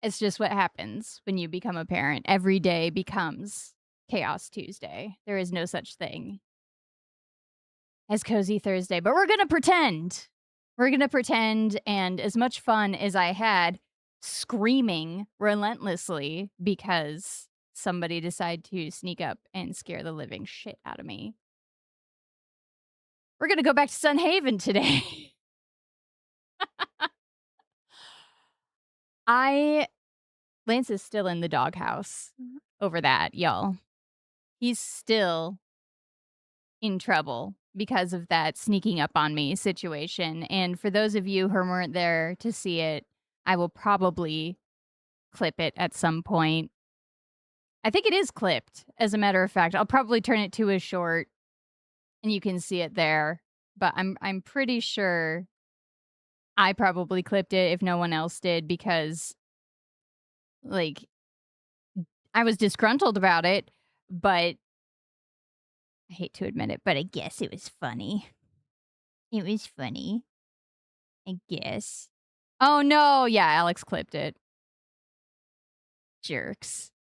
It's just what happens when you become a parent. Every day becomes Chaos Tuesday. There is no such thing as Cozy Thursday, but we're gonna pretend. We're gonna pretend, and as much fun as I had screaming relentlessly because somebody decided to sneak up and scare the living shit out of me, we're gonna go back to Sun Haven today. I Lance is still in the doghouse over that, y'all. He's still in trouble because of that sneaking up on me situation, and for those of you who weren't there to see it, I will probably clip it at some point. I think it is clipped, as a matter of fact. I'll probably turn it to a short, and you can see it there, but I'm pretty sure I probably clipped it if no one else did because, like, I was disgruntled about it, but I hate to admit it, but I guess it was funny. It was funny, I guess. Oh, no. Yeah, Alex clipped it. Jerks.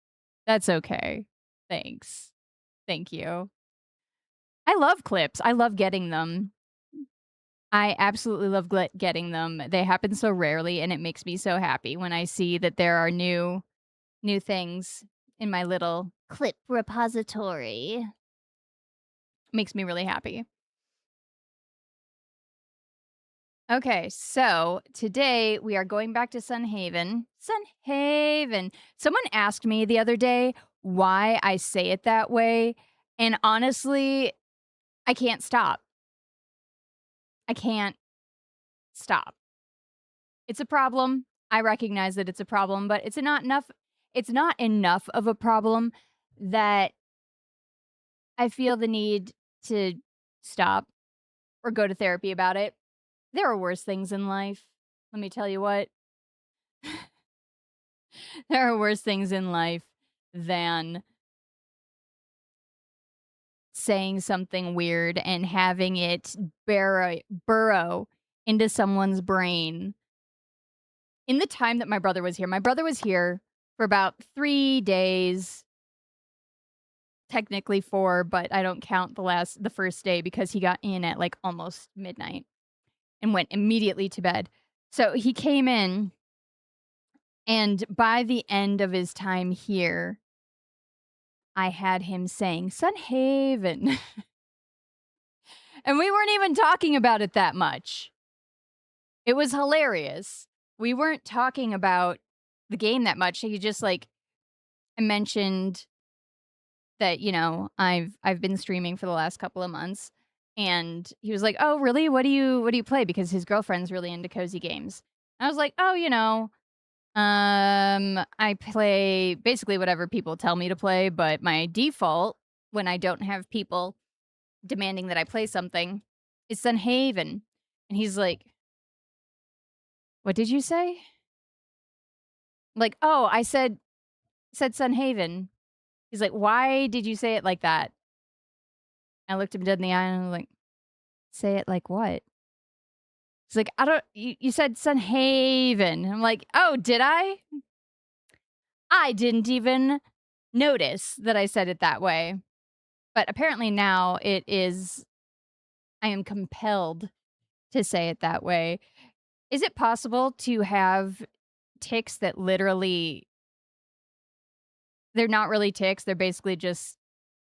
That's okay. Thanks. Thank you. I love clips. I love getting them. I absolutely love getting them. They happen so rarely, and it makes me so happy when I see that there are new things in my little clip repository. Makes me really happy. Okay, so today we are going back to Sun Haven. Sun Haven. Someone asked me the other day why I say it that way, and honestly, I can't stop. I can't stop. It's a problem. I recognize that it's a problem, but it's not enough of a problem that I feel the need to stop or go to therapy about it. There are worse things in life. Let me tell you what. There are worse things in life than saying something weird and having it burrow into someone's brain. In the time that my brother was here for about 3 days, technically 4, but I don't count the first day because he got in at, like, almost midnight and went immediately to bed. So he came in, and by the end of his time here, I had him saying, "Sun Haven." And we weren't even talking about it that much. It was hilarious. We weren't talking about the game that much. He just, like, mentioned that, I've been streaming for the last couple of months, and he was like, "Oh, really? What do you play?" Because his girlfriend's really into cozy games. I was like, "Oh, I play basically whatever people tell me to play, but my default when I don't have people demanding that I play something is Sun Haven." And he's like, "What did you say?" Like, "Oh, I said Sun Haven." He's like, "Why did you say it like that?" I looked him dead in the eye and I'm like, "Say it like what?" He's like, "I don't you said Sun Haven." I'm like, "Oh, did I? I didn't even notice that I said it that way." But apparently now I am compelled to say it that way. Is it possible to have tics that literally they're not really tics, they're basically just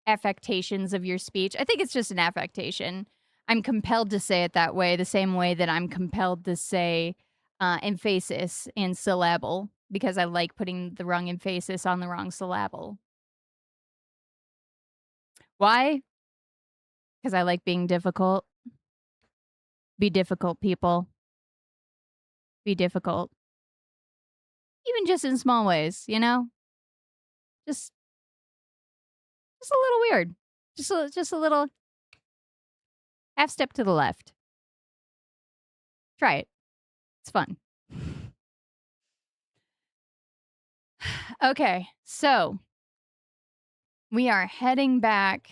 affectations of your speech? I think it's just an affectation. I'm compelled to say it that way, the same way that I'm compelled to say emphasis and syllable because I like putting the wrong emphasis on the wrong syllable. Why? Because I like being difficult. Be difficult, people. Be difficult. Even just in small ways, you know? Just just a little weird. Just a little half step to the left. Try it. It's fun. Okay, so we are heading back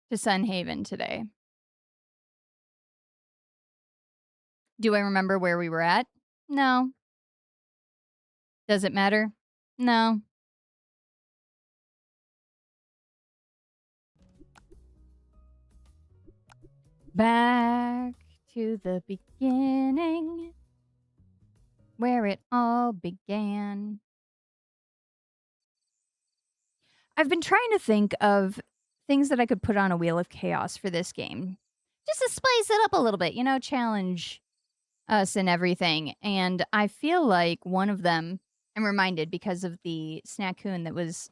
to Sun Haven today. Do I remember where we were at? No. Does it matter? No. Back to the beginning, where it all began. I've been trying to think of things that I could put on a Wheel of Chaos for this game. Just to spice it up a little bit, you know, challenge us and everything. And I feel like one of them, I'm reminded because of the snackoon that was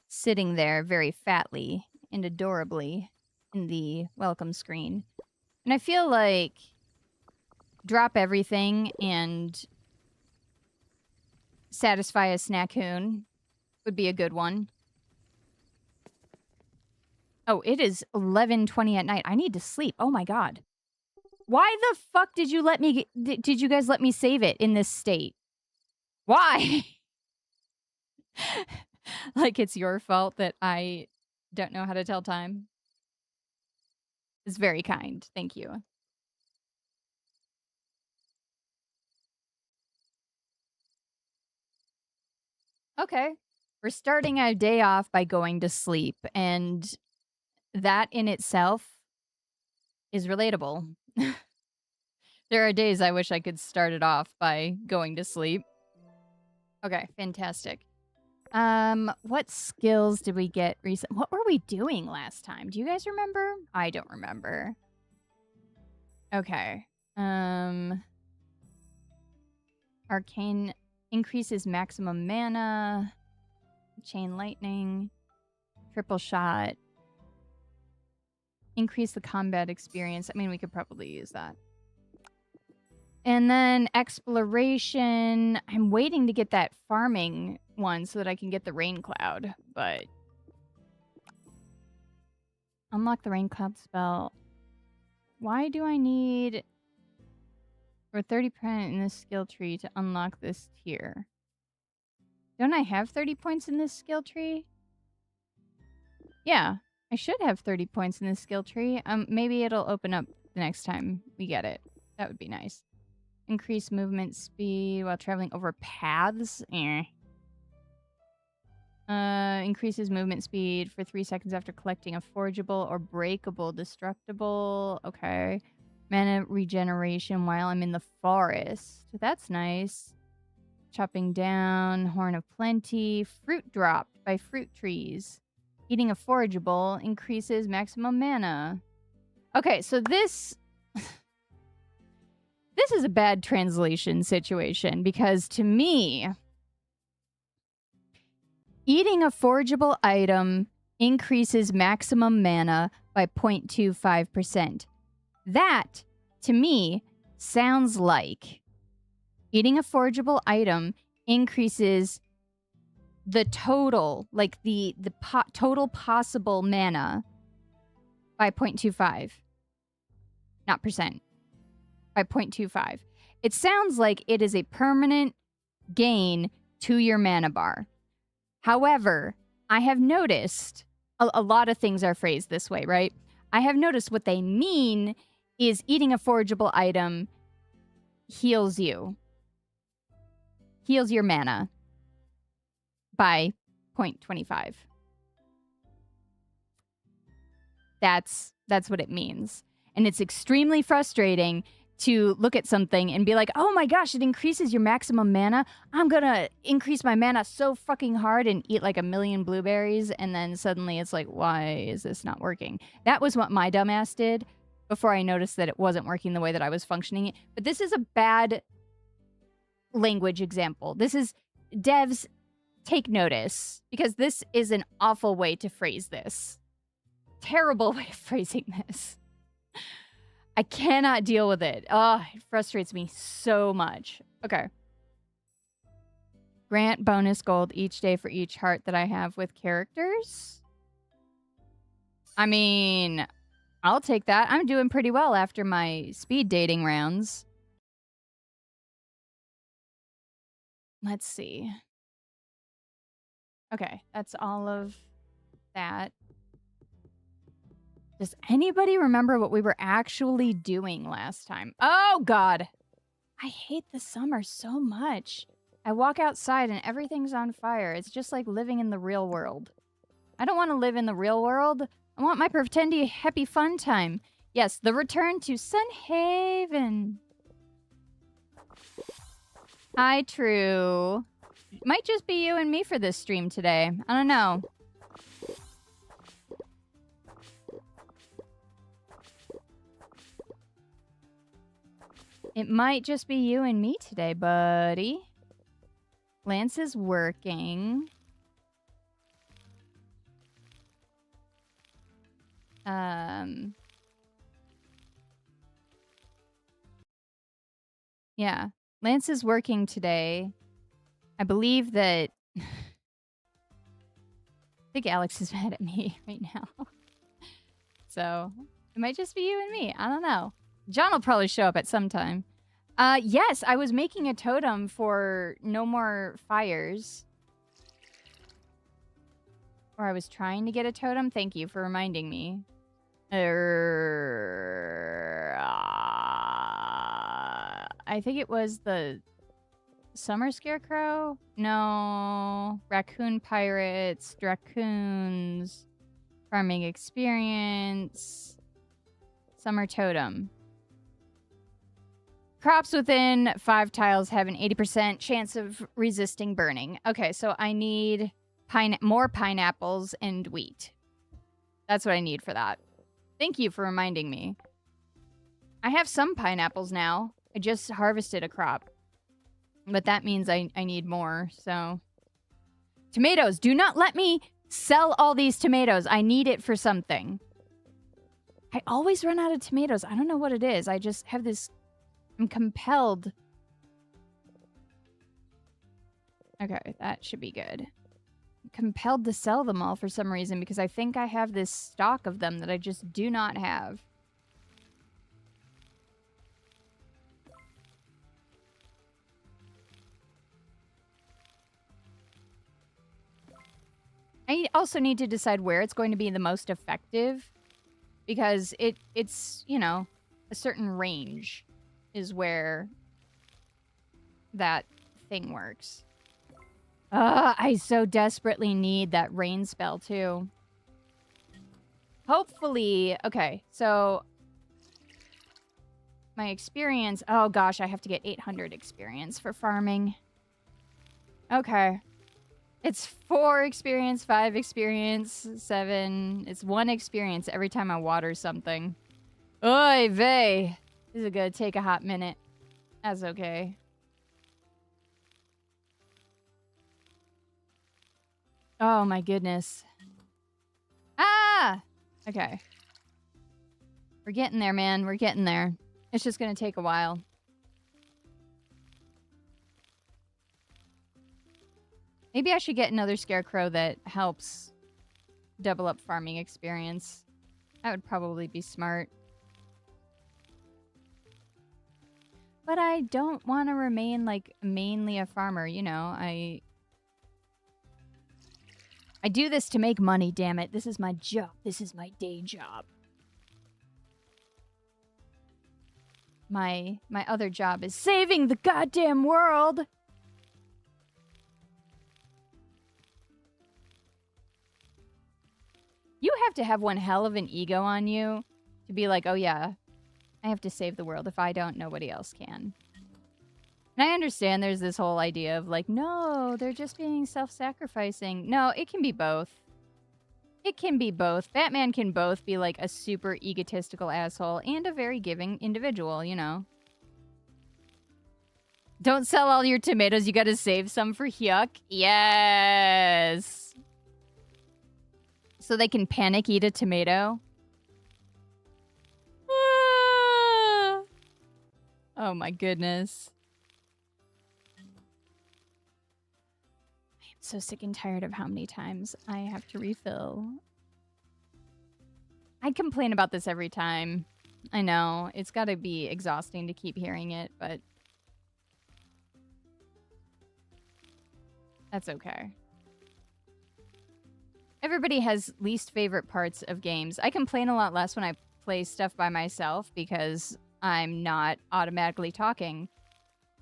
sitting there very fatly and adorably in the welcome screen. And I feel like drop everything and satisfy a snackoon would be a good one. Oh, it is 11:20 at night. I need to sleep. Oh my god. Why the fuck did you let me did you guys let me save it in this state? Why? Like it's your fault that I don't know how to tell time. It's very kind. Thank you. Okay. We're starting our day off by going to sleep, and that in itself is relatable. There are days I wish I could start it off by going to sleep. Okay, fantastic. What skills did we get recent? What were we doing last time? Do you guys remember? I don't remember. Okay. Arcane increases maximum mana. Chain lightning. Triple shot. Increase the combat experience. I mean, we could probably use that. And then exploration. I'm waiting to get that farming one so that I can get the rain cloud, but unlock the rain cloud spell. Why do I need for 30% in this skill tree to unlock this tier? Don't I have 30 points in this skill tree? Yeah, I should have 30 points in this skill tree. Maybe it'll open up the next time we get it. That would be nice. Increase movement speed while traveling over paths. Increases movement speed for 3 seconds after collecting a forgeable or breakable destructible. Okay. Mana regeneration while I'm in the forest. That's nice. Chopping down. Horn of Plenty. Fruit dropped by fruit trees. Eating a forageable increases maximum mana. Okay, so this... this is a bad translation situation because to me... eating a forageable item increases maximum mana by 0.25%. That, to me, sounds like eating a forageable item increases the total, like the total possible mana by 0.25. Not percent. By 0.25. It sounds like it is a permanent gain to your mana bar. However, I have noticed a lot of things are phrased this way, right? I have noticed what they mean is eating a forageable item heals you. Heals your mana by 0.25. That's what it means. And it's extremely frustrating to look at something and be like, oh my gosh, it increases your maximum mana. I'm gonna increase my mana so fucking hard and eat like 1,000,000 blueberries. And then suddenly it's like, why is this not working? That was what my dumbass did before I noticed that it wasn't working the way that I was functioning. But this is a bad language example. This is devs, take notice, because this is an awful way to phrase this. Terrible way of phrasing this. I cannot deal with it. Oh, it frustrates me so much. Okay. Grant bonus gold each day for each heart that I have with characters. I mean, I'll take that. I'm doing pretty well after my speed dating rounds. Let's see. Okay, that's all of that. Does anybody remember what we were actually doing last time? Oh, God. I hate the summer so much. I walk outside and everything's on fire. It's just like living in the real world. I don't want to live in the real world. I want my pretendy happy fun time. Yes, the return to Sun Haaaaaven. Hi, True. Might just be you and me for this stream today. I don't know. It might just be you and me today, buddy. Lance is working. Yeah. Lance is working today. I believe that... I think Alex is mad at me right now. So, it might just be you and me. I don't know. John will probably show up at some time. Yes, I was making a totem for no more fires. Or I was trying to get a totem. Thank you for reminding me. I think it was the Summer Scarecrow? No. Raccoon Pirates. Raccoons. Farming Experience. Summer Totem. Crops within 5 tiles have an 80% chance of resisting burning. Okay, so I need more pineapples and wheat. That's what I need for that. Thank you for reminding me. I have some pineapples now. I just harvested a crop. But that means I need more, so... Tomatoes! Do not let me sell all these tomatoes. I need it for something. I always run out of tomatoes. I don't know what it is. I just have this... I'm compelled. Okay, that should be good. I'm compelled to sell them all for some reason because I think I have this stock of them that I just do not have. I also need to decide where it's going to be the most effective because it's, you know, a certain range is where that thing works. I so desperately need that rain spell too. Hopefully, okay, so my experience, oh gosh, I have to get 800 experience for farming. Okay. It's 4 experience, 5 experience, 7. It's 1 experience every time I water something. Oy vey. This is gonna take a hot minute. That's okay. Oh my goodness. Ah! Okay. We're getting there, man. We're getting there. It's just gonna take a while. Maybe I should get another scarecrow that helps double up farming experience. That would probably be smart. But I don't want to remain, like, mainly a farmer, you know? I do this to make money, damn it. This is my job. This is my day job. My other job is saving the goddamn world! You have to have one hell of an ego on you to be like, oh yeah, I have to save the world. If I don't, nobody else can. And I understand there's this whole idea of like, no, they're just being self-sacrificing. No, it can be both. It can be both. Batman can both be like a super egotistical asshole and a very giving individual, you know. Don't sell all your tomatoes. You gotta save some for Hyuk. Yes. So they can panic eat a tomato. Ah. Oh my goodness. I am so sick and tired of how many times I have to refill. I complain about this every time. I know. It's gotta be exhausting to keep hearing it, but... that's okay. Everybody has least favorite parts of games. I complain a lot less when I play stuff by myself because I'm not automatically talking.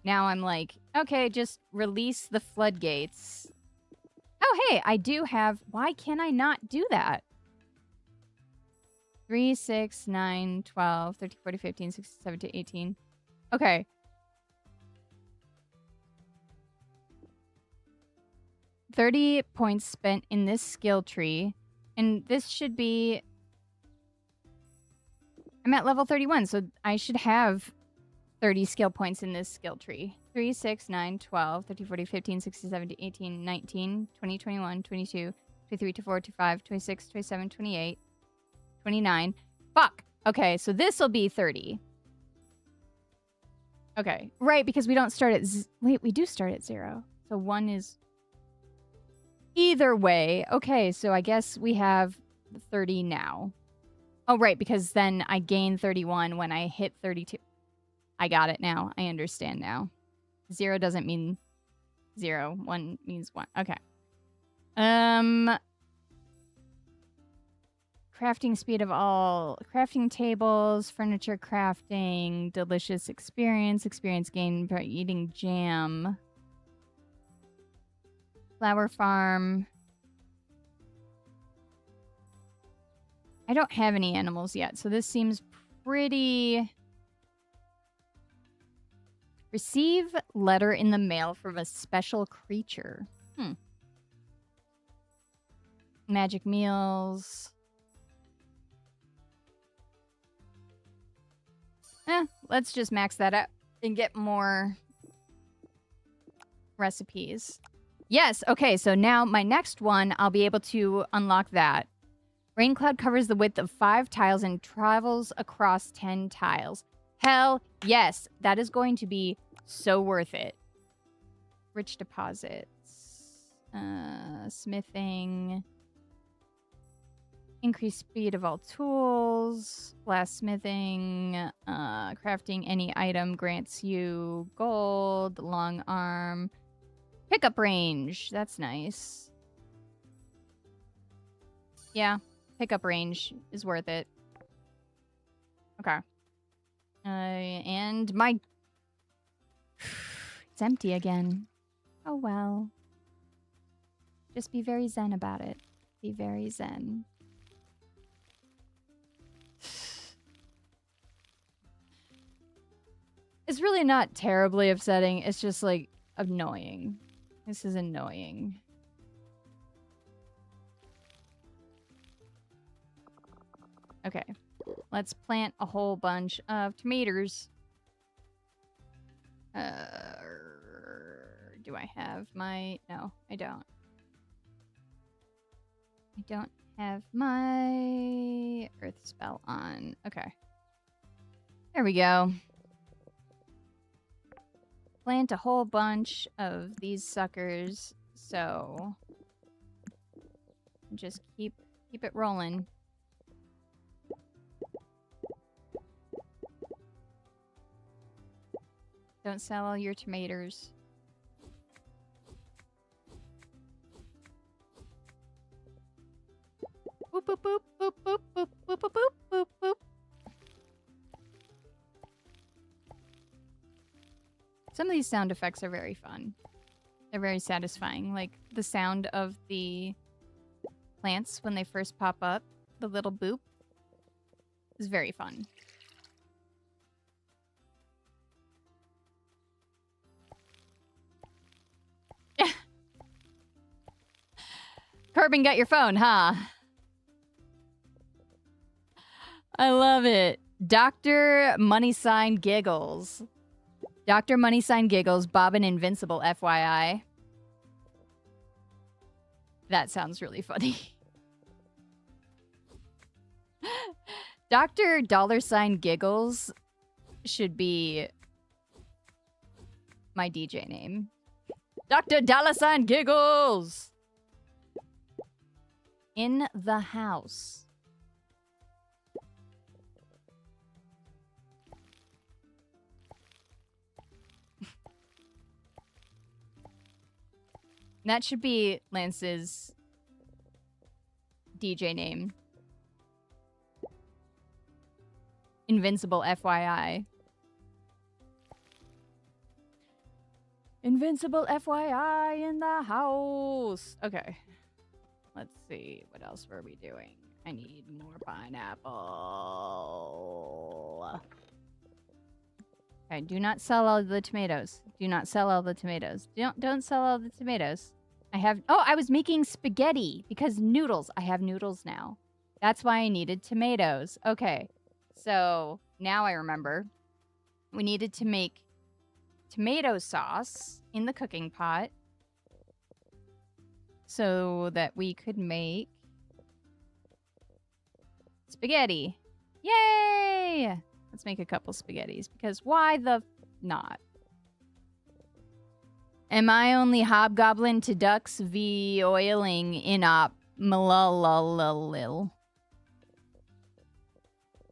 Now I'm like, okay, just release the floodgates. Oh, hey, I do have... Why can I not do that? 3, 6, 9, 12, 13, 14, 15, 16, 17, 18. Okay. $30 points spent in this skill tree. And this should be... I'm at level 31, so I should have 30 skill points in this skill tree. 3, 6, 9, 12, 13, 14, 15, 16, 17, 18, 19, 20, 21, 22, 23, 24, 25, 26, 27, 28, 29. Fuck! Okay, so this will be 30. Okay, right, because we don't start at... Wait, we do start at 0. So 1 is... Either way. Okay, so I guess we have 30 now. Oh, right, because then I gain 31 when I hit 32. I got it now. I understand now. 0 doesn't mean 0. 1 means 1. Okay. Crafting speed of all crafting tables, furniture crafting, delicious experience gained by eating jam. Flower farm. I don't have any animals yet, so this seems pretty... Receive letter in the mail from a special creature. Magic meals. Let's just max that up and get more recipes. Yes, okay, so now my next one, I'll be able to unlock that. Rain cloud covers the width of 5 tiles and travels across 10 tiles. Hell yes, that is going to be so worth it. Rich deposits. Smithing. Increase speed of all tools. Blacksmithing. Crafting any item grants you gold. Long arm. Pickup range. That's nice. Yeah. Pickup range is worth it. Okay. And my... It's empty again. Oh well. Just be very zen about it. Be very zen. It's really not terribly upsetting. It's just, like, annoying. This is annoying. Okay. Let's plant a whole bunch of tomatoes. Do I have my... No, I don't. I don't have my earth spell on. Okay. There we go. Plant a whole bunch of these suckers, so... Just keep it rolling. Don't sell all your tomatoes. Boop, boop, boop, boop, boop, boop, boop, boop, boop, boop, boop. Some of these sound effects are very fun. They're very satisfying. Like the sound of the plants when they first pop up, the little boop, is very fun. Corbin got your phone, huh? I love it. Dr. Money Sign Giggles. Dr. Money Sign Giggles, Bobbin Invincible, FYI. That sounds really funny. Dr. Dollar Sign Giggles should be my DJ name. Dr. Dollar Sign Giggles! In the house. That should be Lance's DJ name. Invincible, FYI. Invincible FYI in the house. Okay. Let's see. What else were we doing? I need more pineapple. Okay, do not sell all the tomatoes. Do not sell all the tomatoes. Don't sell all the tomatoes. I was making spaghetti because noodles. I have noodles now. That's why I needed tomatoes. Okay. So, now I remember. We needed to make tomato sauce in the cooking pot so that we could make spaghetti. Yay! Let's make a couple spaghettis because why the not? Am I only hobgoblin to ducks v oiling in op malalal?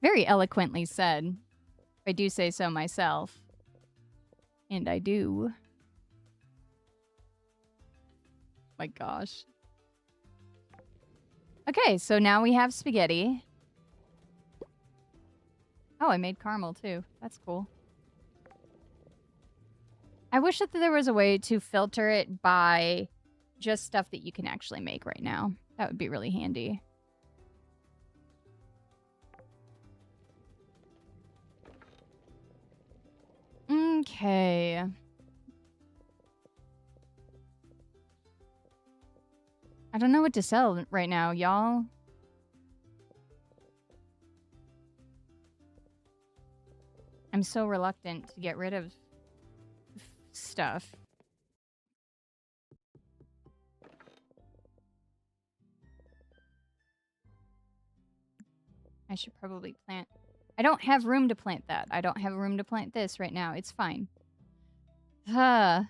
Very eloquently said. If I do say so myself. And I do. My gosh. Okay, so now we have spaghetti. Oh, I made caramel too. That's cool. I wish that there was a way to filter it by just stuff that you can actually make right now. That would be really handy. Okay. I don't know what to sell right now, y'all. I'm so reluctant to get rid of stuff. I should probably plant... I don't have room to plant that. I don't have room to plant this right now. It's fine. No,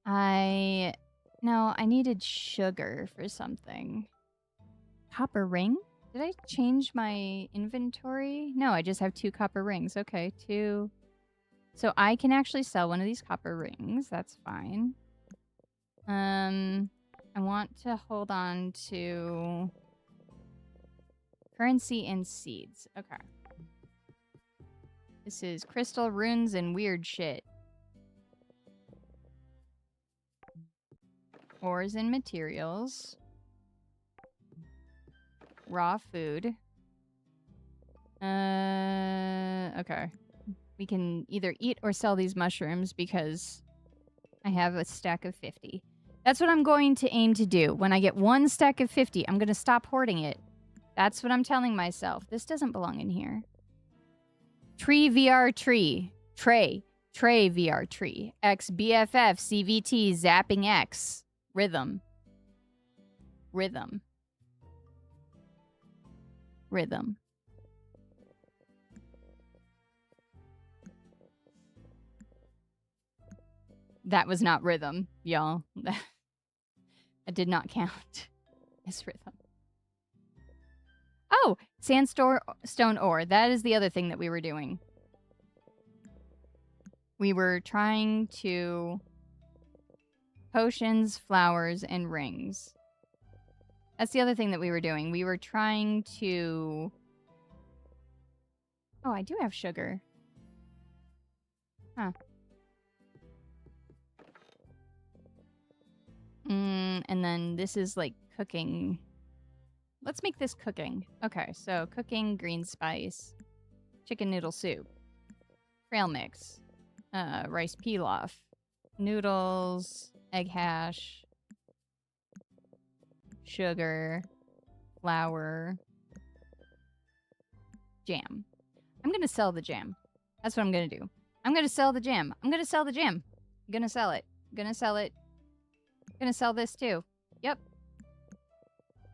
I needed sugar for something. Copper ring? Did I change my inventory? No, I just have 2 copper rings. Okay, 2. So I can actually sell one of these copper rings. That's fine. I want to hold on to currency and seeds. Okay. This is crystal, runes, and weird shit. Ores and materials. Raw food. Okay. We can either eat or sell these mushrooms because I have a stack of 50. That's what I'm going to aim to do. When I get 1 stack of 50, I'm going to stop hoarding it. That's what I'm telling myself. This doesn't belong in here. Tree VR tree. Tray. Tray VR tree. X BFF CVT zapping X. Rhythm. Rhythm. Rhythm. That was not rhythm, y'all. That did not count as rhythm. Oh, sandstone ore. That is the other thing that we were doing. We were trying to... Potions, flowers, and rings. That's the other thing that we were doing. We were trying to... Oh, I do have sugar. Huh. And then this is like cooking. Let's make this cooking. Okay, so cooking, green spice, chicken noodle soup, trail mix, rice pilaf, noodles, egg hash, sugar, flour, jam. I'm gonna sell the jam. That's what I'm gonna do. I'm gonna sell the jam. I'm gonna sell the jam. I'm gonna sell it. I'm gonna sell it. I'm gonna sell this too. Yep.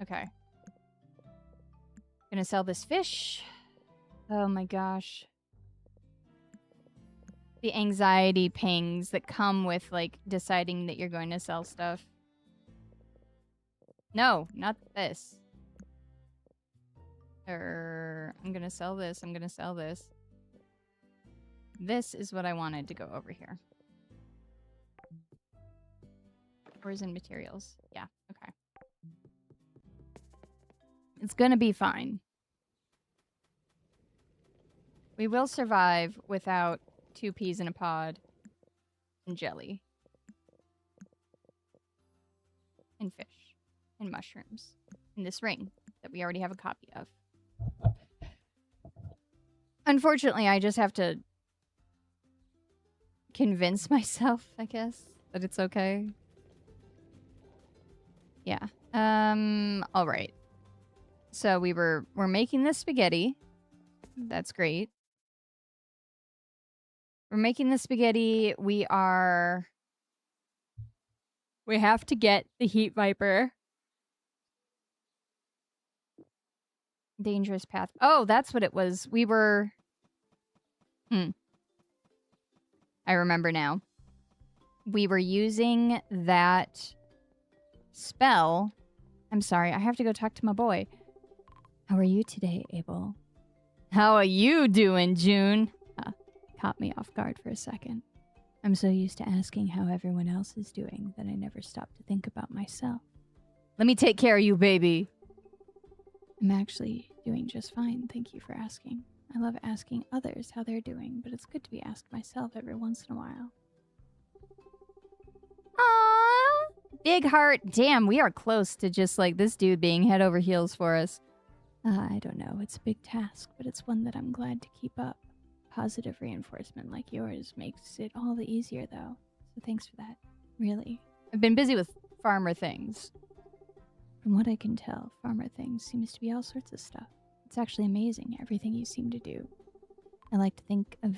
Okay. Gonna sell this fish. Oh my gosh. The anxiety pangs that come with, like, deciding that you're going to sell stuff. No, not this. I'm gonna sell this. I'm gonna sell this. This is what I wanted to go over here. Ores and materials. Yeah, okay. It's gonna be fine. We will survive without 2 peas in a pod and jelly. and fish and mushrooms in this ring that we already have a copy of. Unfortunately, I just have to convince myself, I guess, that it's okay. Yeah. All right. So we're making the spaghetti. That's great. We're making the spaghetti. We have to get the heat viper. Dangerous path. Oh, that's what it was. We were... I remember now. We were using that spell. I'm sorry, I have to go talk to my boy. How are you today, Abel? How are you doing, June? Caught me off guard for a second. I'm so used to asking how everyone else is doing that I never stop to think about myself. Let me take care of you, baby. I'm actually doing just fine, thank you for asking. I love asking others how they're doing, but it's good to be asked myself every once in a while. Aww! Big heart. Damn, we are close to just like this dude being head over heels for us. I don't know, it's a big task, but it's one that I'm glad to keep up. Positive reinforcement like yours makes it all the easier, though. So thanks for that. Really. I've been busy with farmer things. From what I can tell, farmer things seems to be all sorts of stuff. It's actually amazing, everything you seem to do. I like to think of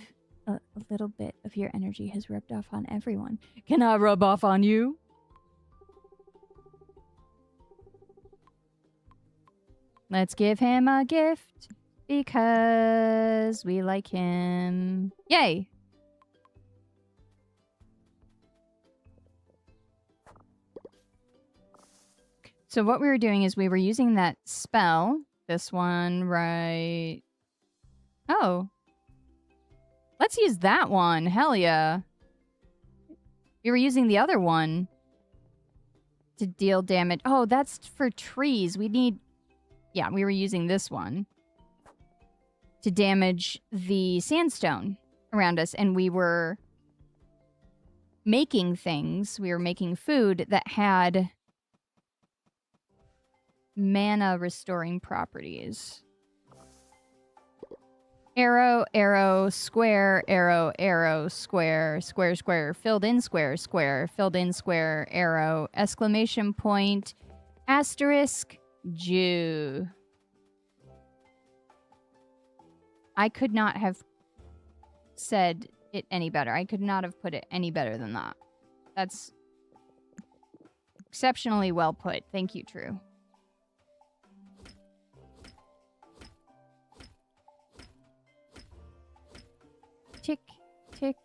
a little bit of your energy has rubbed off on everyone. Can I rub off on you? Let's give him a gift. Because we like him. Yay! So what we were doing is we were using that spell. This one, right... Oh. Let's use that one. Hell yeah. We were using the other one to deal damage. Oh, that's for trees. We need... Yeah, we were using this one to damage the sandstone around us, and we were making things. We were making food that had mana restoring properties. Arrow, arrow, square, arrow, arrow, square, square, square, filled in square, square, filled in square, arrow, exclamation point, asterisk, Jew. I could not have said it any better. I could not have put it any better than that. That's exceptionally well put. Thank you, True. Tick, tick,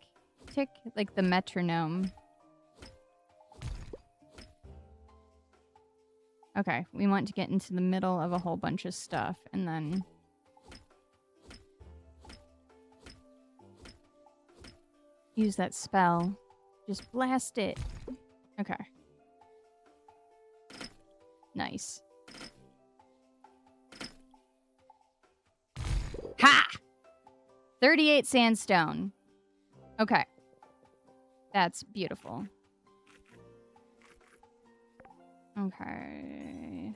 tick, like the metronome. Okay, we want to get into the middle of a whole bunch of stuff, and then... use that spell. Just blast it. Okay. Nice. Ha! 38 sandstone. Okay. That's beautiful. Okay.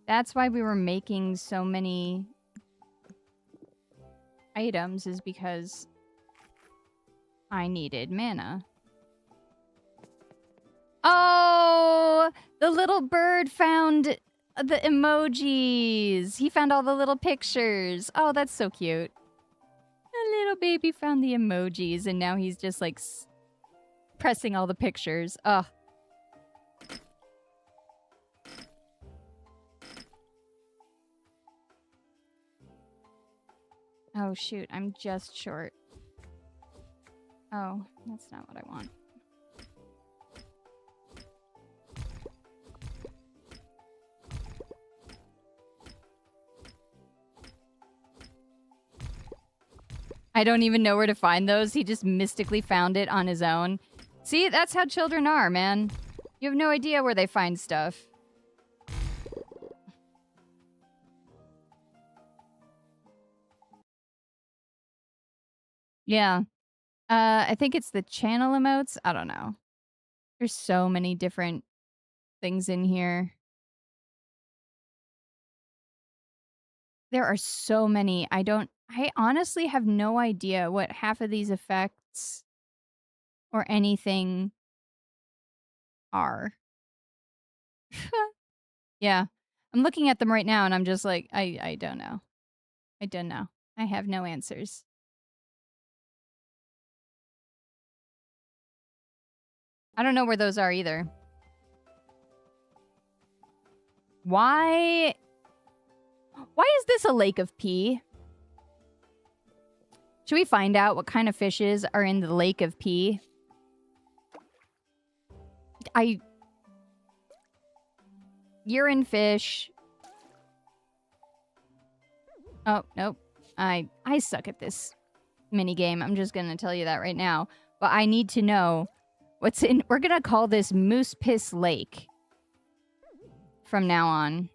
That's why we were making so many items, is because I needed mana. Oh! The little bird found the emojis. He found all the little pictures. Oh, that's so cute. A little baby found the emojis, and now he's just like pressing all the pictures. Ugh. Oh, shoot. I'm just short. Oh, that's not what I want. I don't even know where to find those. He just mystically found it on his own. See, that's how children are, man. You have no idea where they find stuff. Yeah. I think it's the channel emotes. I don't know. There's so many different things in here. There are so many. I honestly have no idea what half of these effects or anything are. Yeah. I'm looking at them right now and I'm just like, I don't know. I don't know. I have no answers. I don't know where those are either. Why is this a lake of pee? Should we find out what kind of fishes are in the lake of pee? Urine fish. Oh, nope. I suck at this mini game. I'm just gonna tell you that right now. But I need to know what's in. We're gonna call this Moose Piss Lake from now on.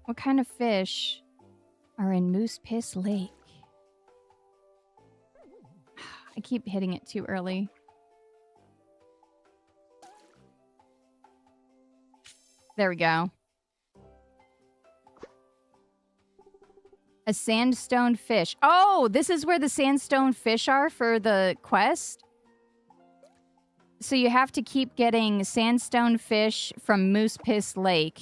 What kind of fish are in Moose Piss Lake? I keep hitting it too early. There we go. A sandstone fish. Oh, this is where the sandstone fish are for the quest? So you have to keep getting sandstone fish from Moose Piss Lake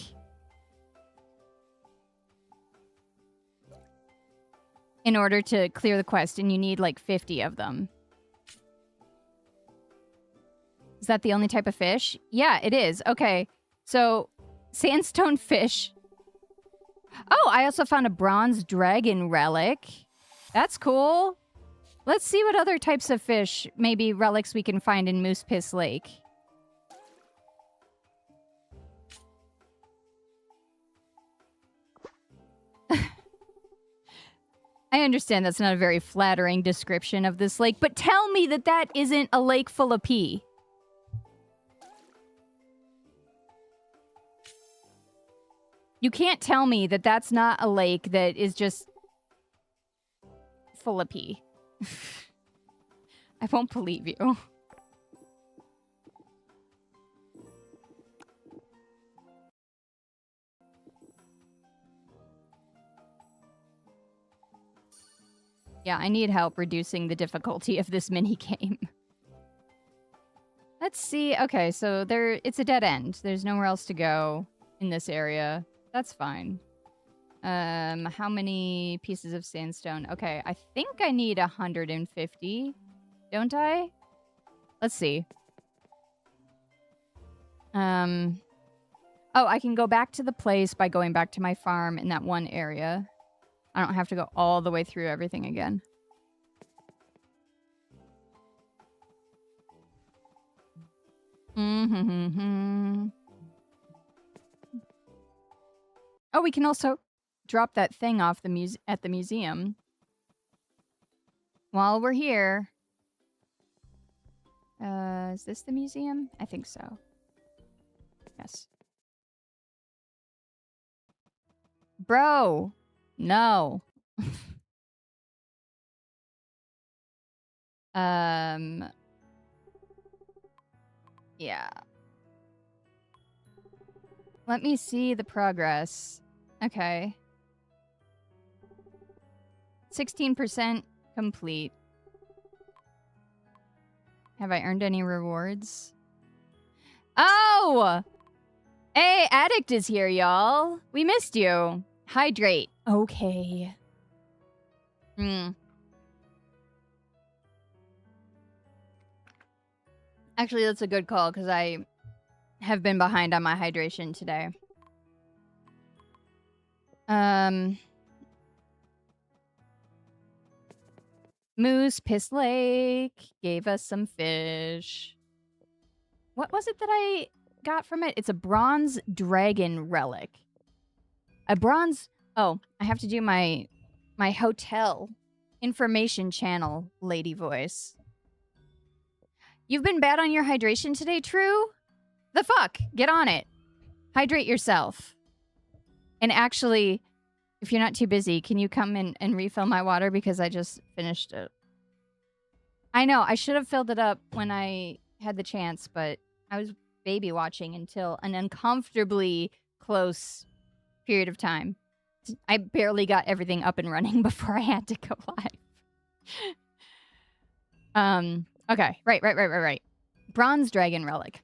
in order to clear the quest, and you need like 50 of them. Is that the only type of fish? Yeah, it is. Okay, so sandstone fish. Oh, I also found a bronze dragon relic. That's cool. Let's see what other types of fish, maybe relics we can find in Moose Piss Lake. I understand that's not a very flattering description of this lake, but tell me that that isn't a lake full of pee. You can't tell me that that's not a lake that is just full of pee. I won't believe you. Yeah, I need help reducing the difficulty of this mini game. Let's see. Okay, so it's a dead end. There's nowhere else to go in this area. That's fine. How many pieces of sandstone? Okay, I think I need 150. Don't I? Let's see. Oh, I can go back to the place by going back to my farm in that one area. I don't have to go all the way through everything again. Oh, we can also drop that thing off at the museum. While we're here. Is this the museum? I think so. Yes. Bro! No. Yeah. Let me see the progress. Okay. 16% complete. Have I earned any rewards? Oh! Hey, Addict is here, y'all. We missed you. Hydrate. Okay. Actually, that's a good call, because I have been behind on my hydration today. Moose Piss Lake gave us some fish. What was it that I got from it? It's a bronze dragon relic. A bronze... Oh, I have to do my hotel information channel lady voice. You've been bad on your hydration today, True? The fuck? Get on it. Hydrate yourself. And actually, if you're not too busy, can you come in and refill my water? Because I just finished it. I know, I should have filled it up when I had the chance, but I was baby watching until an uncomfortably close period of time. I barely got everything up and running before I had to go live. Okay, right. Bronze dragon relic.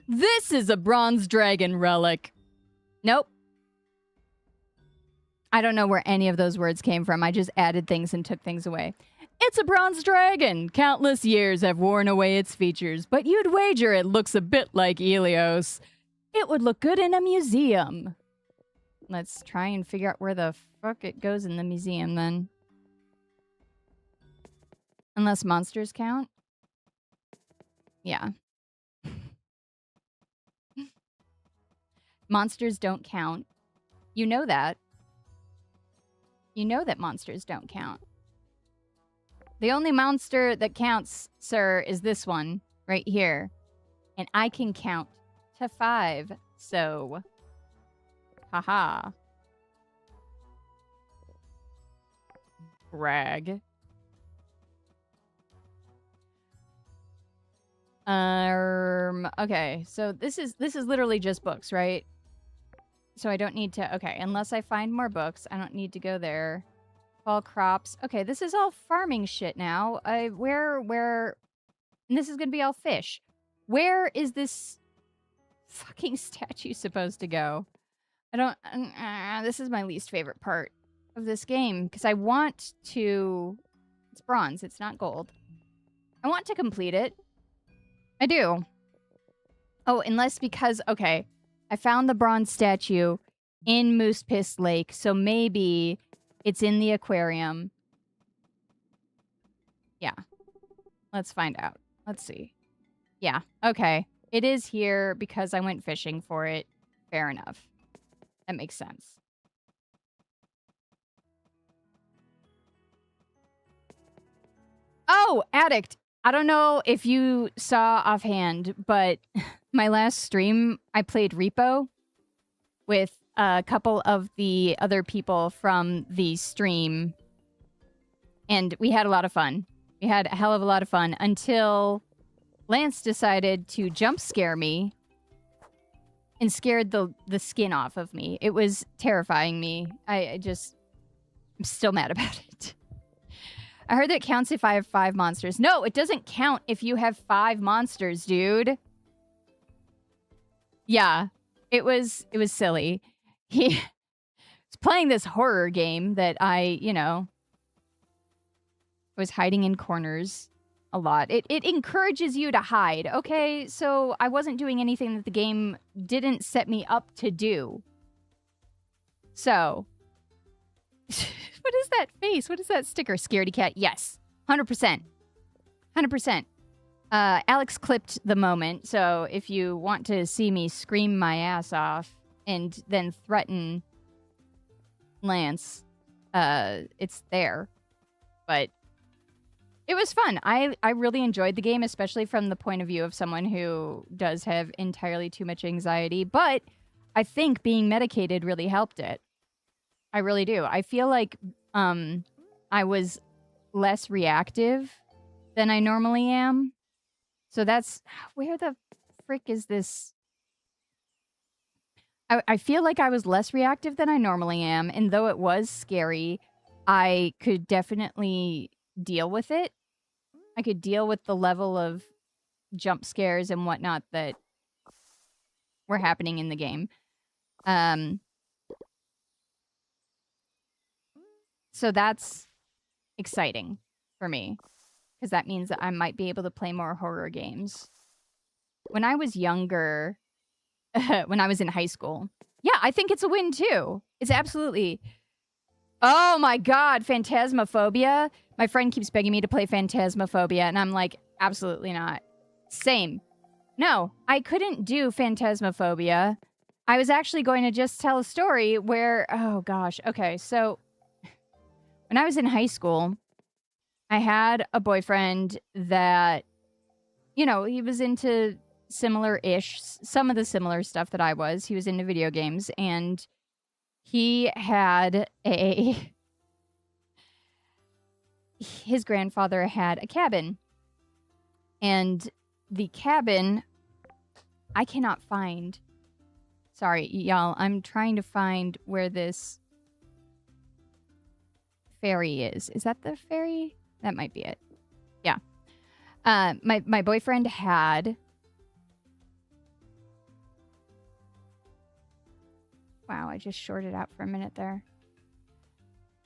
This is a bronze dragon relic. Nope. I don't know where any of those words came from. I just added things and took things away. It's a bronze dragon. Countless years have worn away its features, but you'd wager it looks a bit like Helios. It would look good in a museum. Let's try and figure out where the fuck it goes in the museum then. Unless monsters count? Yeah. Monsters don't count. You know that. You know that monsters don't count. The only monster that counts, sir, is this one right here. And I can count to 5. So, haha. Brag. Okay, so this is literally just books, right? So I don't need to, okay, unless I find more books, I don't need to go there. Fall crops. Okay, this is all farming shit now. Where, and this is gonna be all fish. Where is this fucking statue supposed to go? I don't, this is my least favorite part of this game, because I want to, it's bronze, it's not gold. I want to complete it. I do. Oh, unless because, okay, I found the bronze statue in Moose Piss Lake, so maybe it's in the aquarium. Yeah. Let's find out. Let's see. Yeah, okay. It is here because I went fishing for it. Fair enough. That makes sense. Oh, addict. I don't know if you saw offhand, but my last stream, I played Repo with a couple of the other people from the stream, and we had a lot of fun. We had a hell of a lot of fun until Lance decided to jump scare me and scared the skin off of me. It was terrifying me. I'm still mad about it. I heard that counts if I have 5 monsters. No, it doesn't count if you have 5 monsters, dude. Yeah, it was silly. He was playing this horror game that I, was hiding in corners a lot. It encourages you to hide. Okay, so I wasn't doing anything that the game didn't set me up to do. So... What is that face? What is that sticker? Scaredy cat. Yes. 100%. 100%. Alex clipped the moment, so if you want to see me scream my ass off and then threaten Lance, it's there. But it was fun. I really enjoyed the game, especially from the point of view of someone who does have entirely too much anxiety. But I think being medicated really helped it. I really do. I feel like I was less reactive than I normally am. So that's... Where the frick is this? I feel like I was less reactive than I normally am. And though it was scary, I could definitely deal with it. I could deal with the level of jump scares and whatnot that were happening in the game. So that's exciting for me, because that means that I might be able to play more horror games. When I was younger, when I was in high school, yeah, I think it's a win too. It's absolutely... Oh my god, Phantasmophobia. My friend keeps begging me to play Phantasmophobia, and I'm like, absolutely not. Same. No, I couldn't do Phantasmophobia. I was actually going to just tell a story where... Oh gosh, okay, so... When I was in high school, I had a boyfriend that, he was into similar-ish, some of the similar stuff that I was. He was into video games, and he had his grandfather had a cabin. And the cabin, I cannot find. Sorry, y'all. I'm trying to find where this ferry is. Is that the ferry? That might be it. Yeah. My boyfriend had... Wow, I just shorted out for a minute there.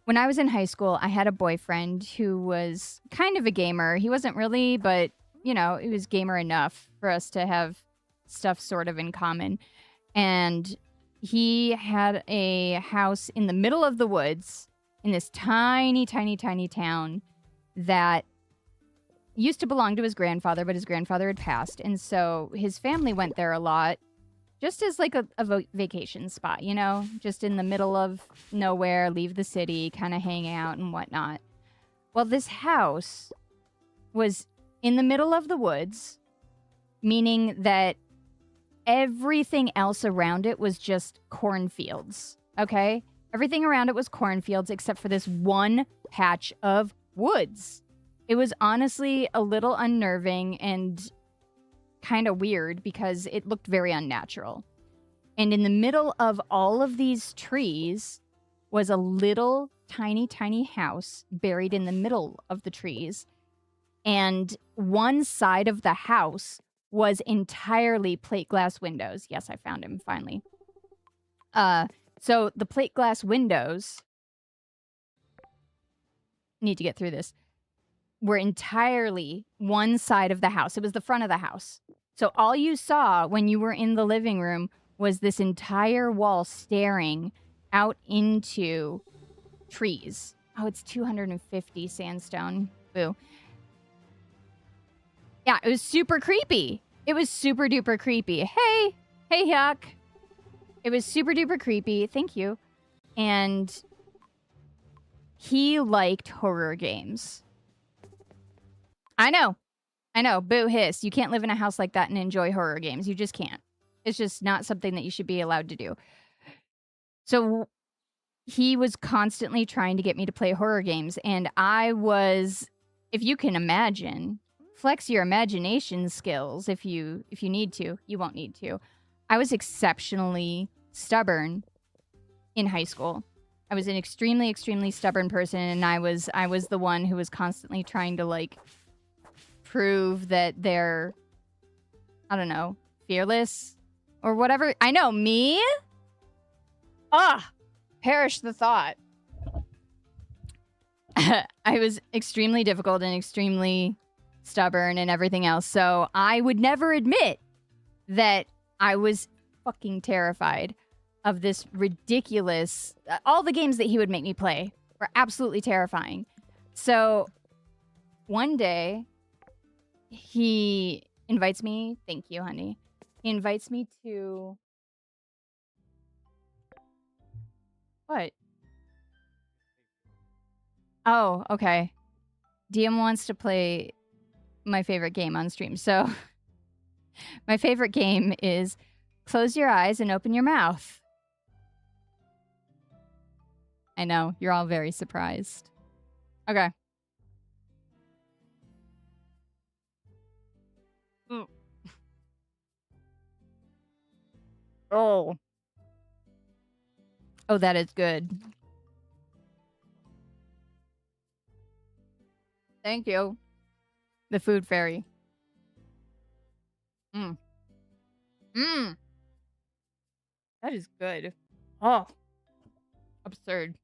When I was in high school, I had a boyfriend who was kind of a gamer. He wasn't really, but, you know, he was gamer enough for us to have stuff sort of in common. And he had a house in the middle of the woods in this tiny, tiny, tiny town that used to belong to his grandfather, but his grandfather had passed. And so his family went there a lot. Just as like a vacation spot, you know? Just in the middle of nowhere, leave the city, kind of hang out and whatnot. Well, this house was in the middle of the woods, meaning that everything else around it was just cornfields, okay? Everything around it was cornfields except for this one patch of woods. It was honestly a little unnerving and kind of weird because it looked very unnatural. And in the middle of all of these trees was a little tiny, tiny house buried in the middle of the trees. And one side of the house was entirely plate glass windows. Yes, I found him finally. So the plate glass windows, need to get through this, were entirely one side of the house. It was the front of the house. So all you saw when you were in the living room was this entire wall staring out into trees. Oh, it's 250 sandstone. Boo. Yeah, it was super creepy. It was super duper creepy. Hey, Yuck. It was super duper creepy. Thank you. And he liked horror games. I know. Boo hiss. You can't live in a house like that and enjoy horror games. You just can't. It's just not something that you should be allowed to do. So he was constantly trying to get me to play horror games. And I was, if you can imagine, flex your imagination skills if you need to. You won't need to. I was exceptionally stubborn in high school. I was an extremely, extremely stubborn person. And I was the one who was constantly trying to, like, prove that they're, I don't know, fearless or whatever. I know, me? Perish the thought. I was extremely difficult and extremely stubborn and everything else. So I would never admit that I was fucking terrified of this ridiculous... all the games that he would make me play were absolutely terrifying. So one day... he invites me. Thank you, honey. He invites me to... What? Oh, okay. DM wants to play my favorite game on stream. So, my favorite game is close your eyes and open your mouth. I know, you're all very surprised. Okay. Oh. Oh, that is good. Thank you. The food fairy. That is good. Oh. Absurd.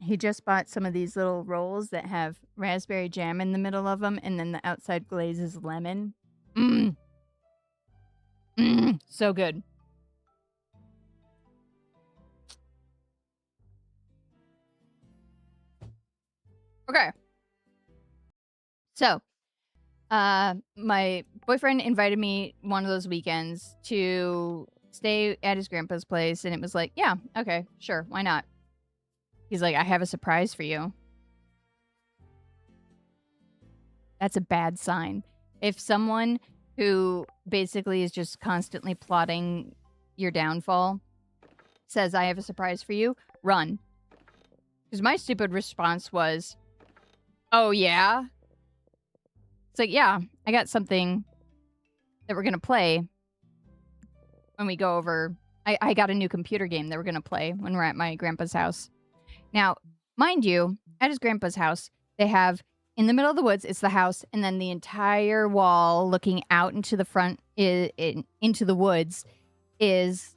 He just bought some of these little rolls that have raspberry jam in the middle of them, and then the outside glaze is lemon. So good. Okay. So, my boyfriend invited me one of those weekends to stay at his grandpa's place, and it was like, yeah, okay, sure, why not? He's like, I have a surprise for you. That's a bad sign. If someone who basically is just constantly plotting your downfall says, I have a surprise for you, run. Because my stupid response was, oh, yeah? It's like, yeah, I got something that we're going to play when we go over. I got a new computer game that we're going to play when we're at my grandpa's house. Now, mind you, at his grandpa's house, they have, in the middle of the woods, it's the house, and then the entire wall looking out into the front, into the woods, is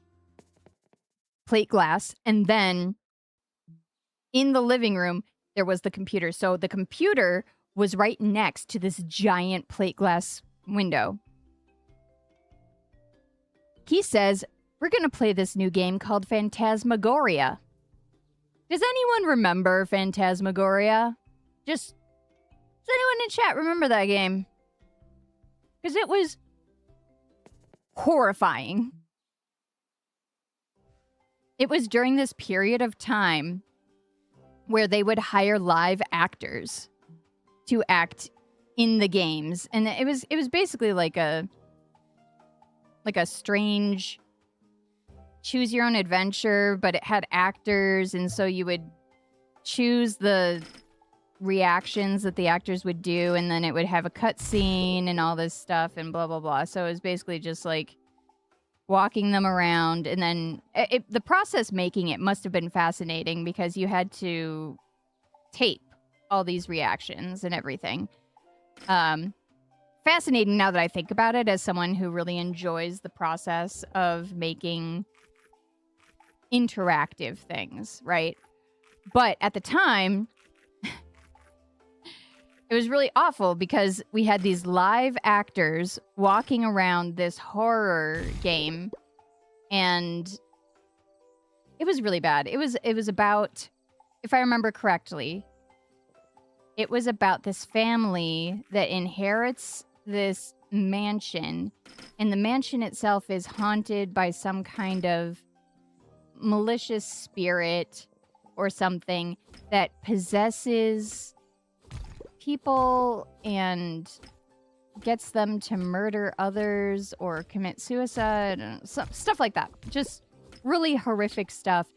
plate glass. And then in the living room, there was the computer. So the computer was right next to this giant plate glass window. He says, we're going to play this new game called Phantasmagoria. Does anyone remember Phantasmagoria? Does anyone in chat remember that game? Because it was horrifying. It was during this period of time where they would hire live actors to act in the games. And it was basically like a strange choose your own adventure, but it had actors, and so you would choose the reactions that the actors would do, and then it would have a cutscene and all this stuff and blah blah blah. So it was basically just like walking them around, and then the process making it must have been fascinating because you had to tape all these reactions and everything. Fascinating now that I think about it, as someone who really enjoys the process of making interactive things, right? But at the time, it was really awful because we had these live actors walking around this horror game, and it was really bad. It was about, if I remember correctly, it was about this family that inherits this mansion, and the mansion itself is haunted by some kind of malicious spirit or something that possesses people and gets them to murder others or commit suicide and stuff like that. Just really horrific stuff.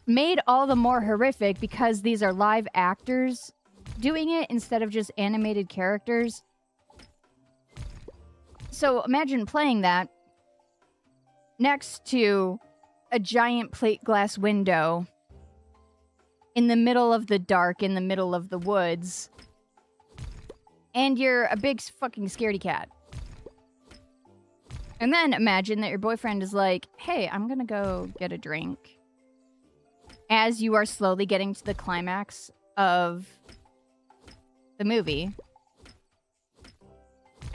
Made all the more horrific because these are live actors doing it instead of just animated characters. So imagine playing that next to a giant plate glass window in the middle of the dark, in the middle of the woods, and you're a big fucking scaredy cat. And then imagine that your boyfriend is like, hey, I'm gonna go get a drink. As you are slowly getting to the climax of the movie.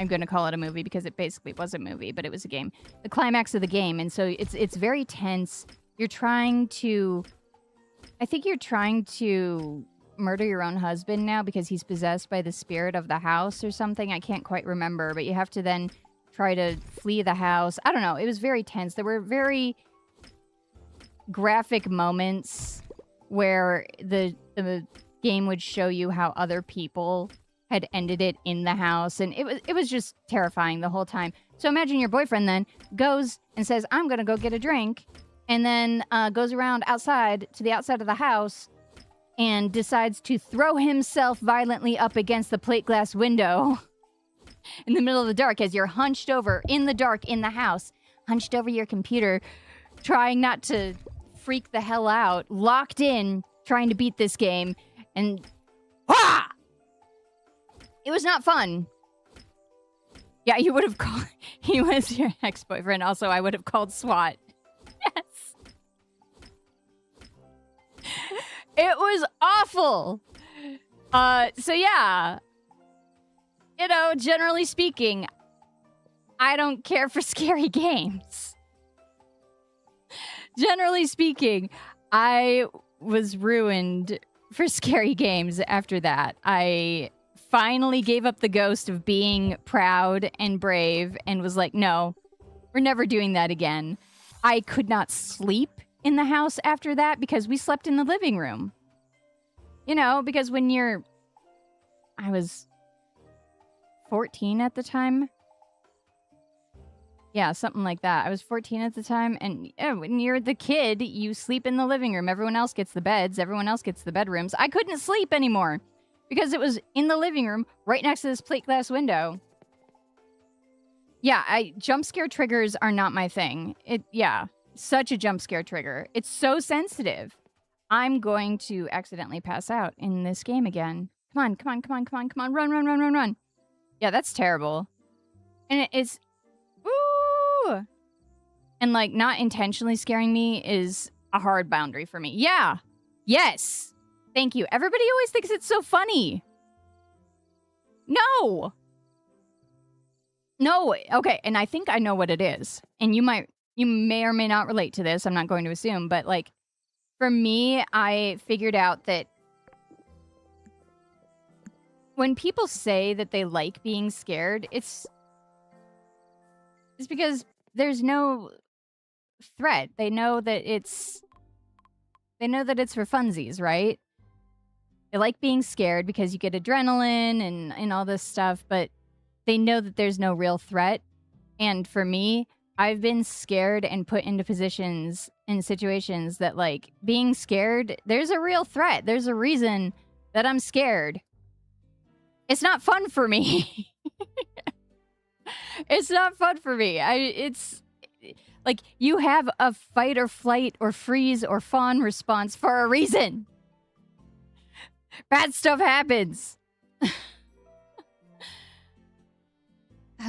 I'm going to call it a movie because it basically was a movie, but it was a game. The climax of the game. And so it's very tense. You're trying to... I think you're trying to murder your own husband now because he's possessed by the spirit of the house or something. I can't quite remember, but you have to then try to flee the house. I don't know. It was very tense. There were very graphic moments where the game would show you how other people had ended it in the house, and it was just terrifying the whole time. So imagine your boyfriend then goes and says, I'm gonna go get a drink, and then goes around outside to the outside of the house and decides to throw himself violently up against the plate glass window in the middle of the dark as you're hunched over in the dark in the house, hunched over your computer, trying not to freak the hell out, locked in, trying to beat this game, and it was not fun. Yeah, you would have called... He was your ex-boyfriend. Also, I would have called SWAT. Yes. It was awful. So yeah. You know, generally speaking, I don't care for scary games. Generally speaking, I was ruined for scary games after that. I finally gave up the ghost of being proud and brave and was like, no, we're never doing that again. I could not sleep in the house after that because we slept in the living room. You know, because when I was 14 at the time. Yeah, something like that. I was 14 at the time, and when you're the kid, you sleep in the living room. Everyone else gets the beds. Everyone else gets the bedrooms. I couldn't sleep anymore because it was in the living room right next to this plate glass window. Yeah, jump scare triggers are not my thing. Such a jump scare trigger. It's so sensitive. I'm going to accidentally pass out in this game again. Come on, come on, come on, come on, come on. Run, run, run, run, run. Yeah, that's terrible. And it's... Ooh! And, like, not intentionally scaring me is a hard boundary for me. Yeah! Yes! Thank you. Everybody always thinks it's so funny. No! No! Okay, and I think I know what it is. And you may or may not relate to this. I'm not going to assume, but, like, for me, I figured out that when people say that they like being scared, it's because there's no threat. They know that it's for funsies, right? They like being scared because you get adrenaline and all this stuff, but they know that there's no real threat. And for me, I've been scared and put into positions in situations that, like, being scared, there's a real threat. There's a reason that I'm scared. It's not fun for me. It's not fun for me. It's like you have a fight or flight or freeze or fawn response for a reason. Bad stuff happens.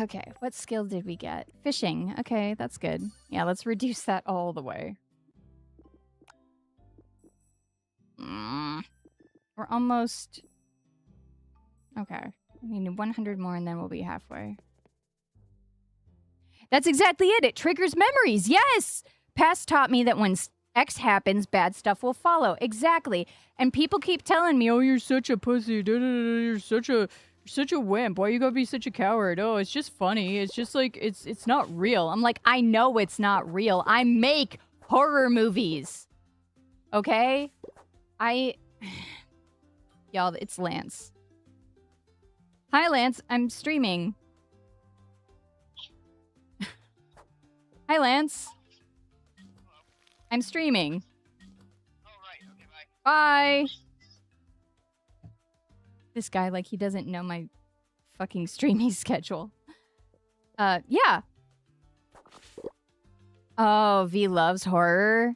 Okay, what skill did we get? Fishing. Okay, that's good. Yeah, let's reduce that all the way. We're almost... Okay. We need 100 more and then we'll be halfway. That's exactly it. It triggers memories. Yes! Past taught me that when X happens, bad stuff will follow. Exactly. And people keep telling me, oh, you're such a pussy. You're such a wimp. Why you gotta be such a coward? Oh, it's just funny. It's just like, it's not real. I'm like, I know it's not real. I make horror movies. Okay? Y'all, it's Lance. Hi, Lance. I'm streaming. Hi, Lance. I'm streaming. Oh, right. Okay, bye. Bye. This guy, like, he doesn't know my fucking streaming schedule. Yeah. Oh, V loves horror.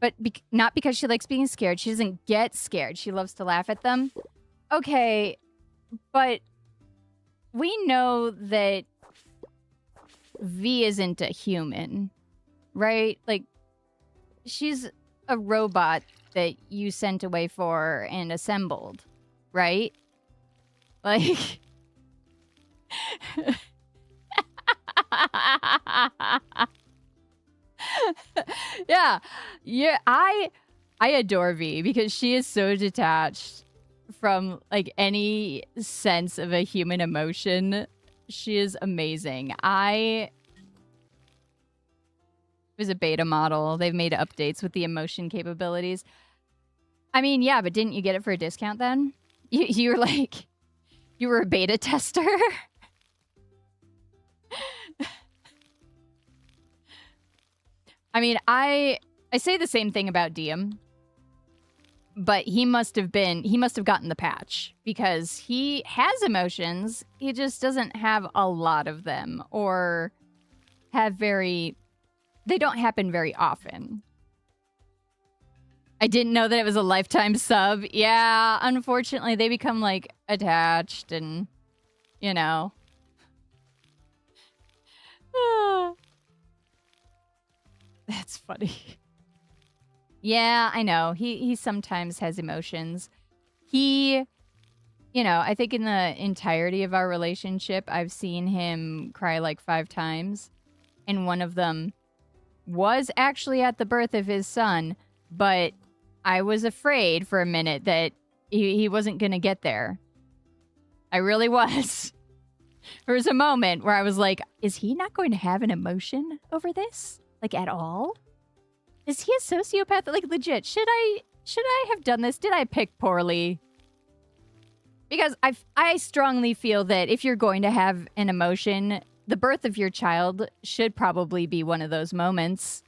But not because she likes being scared. She doesn't get scared. She loves to laugh at them. Okay, but we know that V isn't a human, right? Like, she's a robot that you sent away for and assembled, right? Like... yeah. I adore V because she is so detached from, like, any sense of a human emotion. She is amazing. I was a beta model. They've made updates with the emotion capabilities. I mean, yeah, but didn't you get it for a discount then? You were like, you were a beta tester? I mean, I say the same thing about Diem, but he must have gotten the patch because he has emotions. He just doesn't have a lot of them or they don't happen very often. I didn't know that it was a lifetime sub. Yeah, unfortunately, they become, like, attached and, you know. That's funny. Yeah, I know. He sometimes has emotions. You know, I think in the entirety of our relationship, I've seen him cry like 5 times. And one of them was actually at the birth of his son, but I was afraid for a minute that he wasn't going to get there. I really was. There was a moment where I was like, is he not going to have an emotion over this? Like, at all? Is he a sociopath? Like, legit, should I have done this? Did I pick poorly? Because I strongly feel that if you're going to have an emotion, the birth of your child should probably be one of those moments.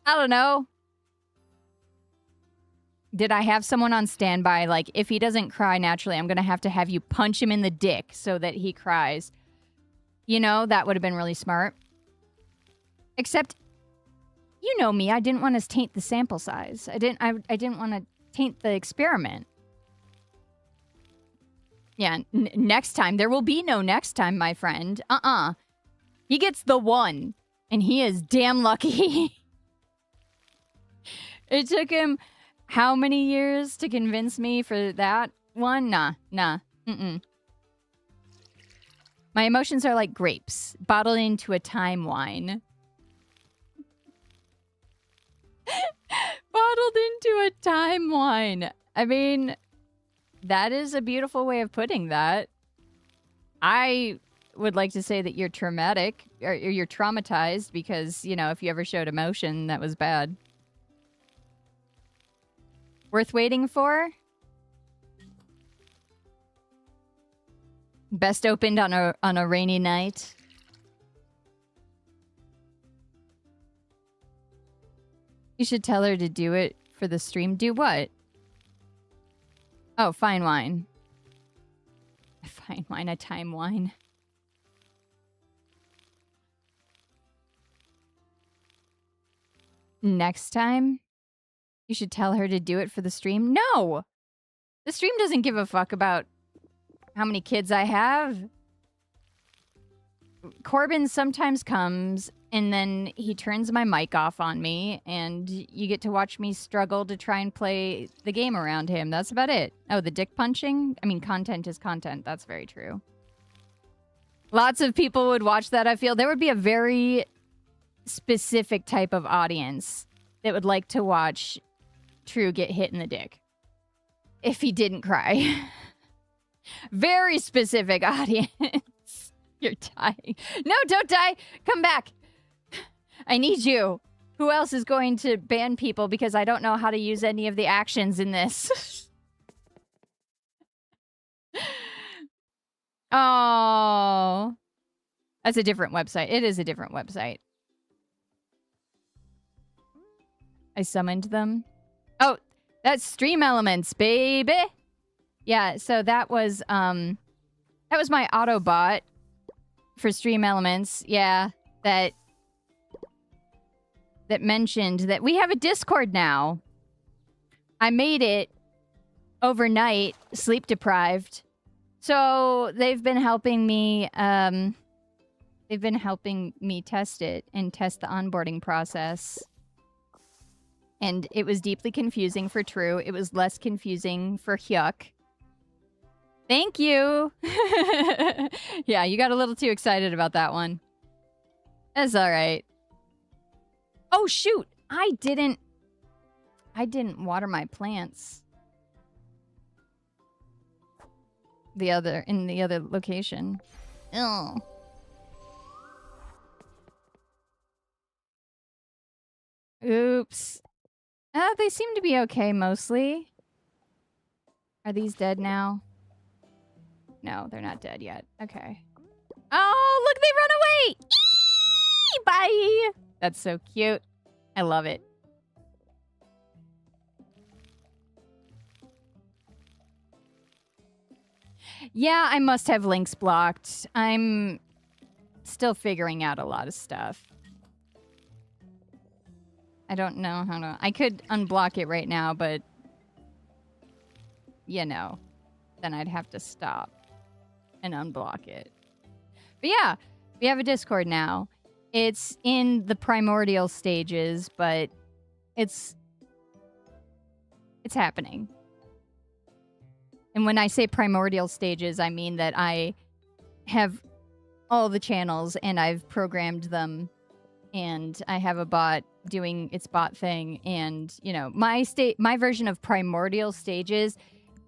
I don't know. Did I have someone on standby? Like, if he doesn't cry naturally, I'm going to have you punch him in the dick so that he cries. You know, that would have been really smart. Except, you know me, I didn't want to taint the sample size. I didn't want to taint the experiment. Yeah, next time. There will be no next time, my friend. He gets the one, and he is damn lucky. It took him how many years to convince me for that one? Nah. My emotions are like grapes, bottled into a time wine. Bottled into a time wine. I mean, that is a beautiful way of putting that. I would like to say that you're traumatic, or you're traumatized because, you know, if you ever showed emotion, that was bad. Worth waiting for? Best opened on a rainy night. You should tell her to do it for the stream. Do what? Oh, fine wine. Fine wine, a time wine. Next time, you should tell her to do it for the stream. No! The stream doesn't give a fuck about how many kids I have. Corbin sometimes comes, and then he turns my mic off on me, and you get to watch me struggle to try and play the game around him. That's about it. Oh, the dick punching? I mean, content is content. That's very true. Lots of people would watch that, I feel. There would be a very specific type of audience that would like to watch True get hit in the dick if he didn't cry. Very specific audience. You're dying. No, don't die. Come back. I need you. Who else is going to ban people because I don't know how to use any of the actions in this? Oh. That's a different website. It is a different website. I summoned them. Oh, that's Stream Elements, baby. Yeah, so that was my Autobot for Stream Elements. Yeah, that mentioned that we have a Discord now. I made it overnight, sleep deprived. So they've been helping me test it and test the onboarding process. And it was deeply confusing for True. It was less confusing for Hyuk. Thank you. Yeah, you got a little too excited about that one. That's all right. Oh shoot, I didn't water my plants. In the other location. Oh. Oops. They seem to be okay mostly. Are these dead now? No, they're not dead yet. Okay. Oh, look, they run away! Eee! Bye! That's so cute. I love it. Yeah, I must have links blocked. I'm still figuring out a lot of stuff. I don't know how to... I could unblock it right now, but... You know. Then I'd have to stop and unblock it. But yeah, we have a Discord now. It's in the primordial stages, but it's happening. And when I say primordial stages, I mean that I have all the channels and I've programmed them and I have a bot doing its bot thing. And, you know, my version of primordial stages,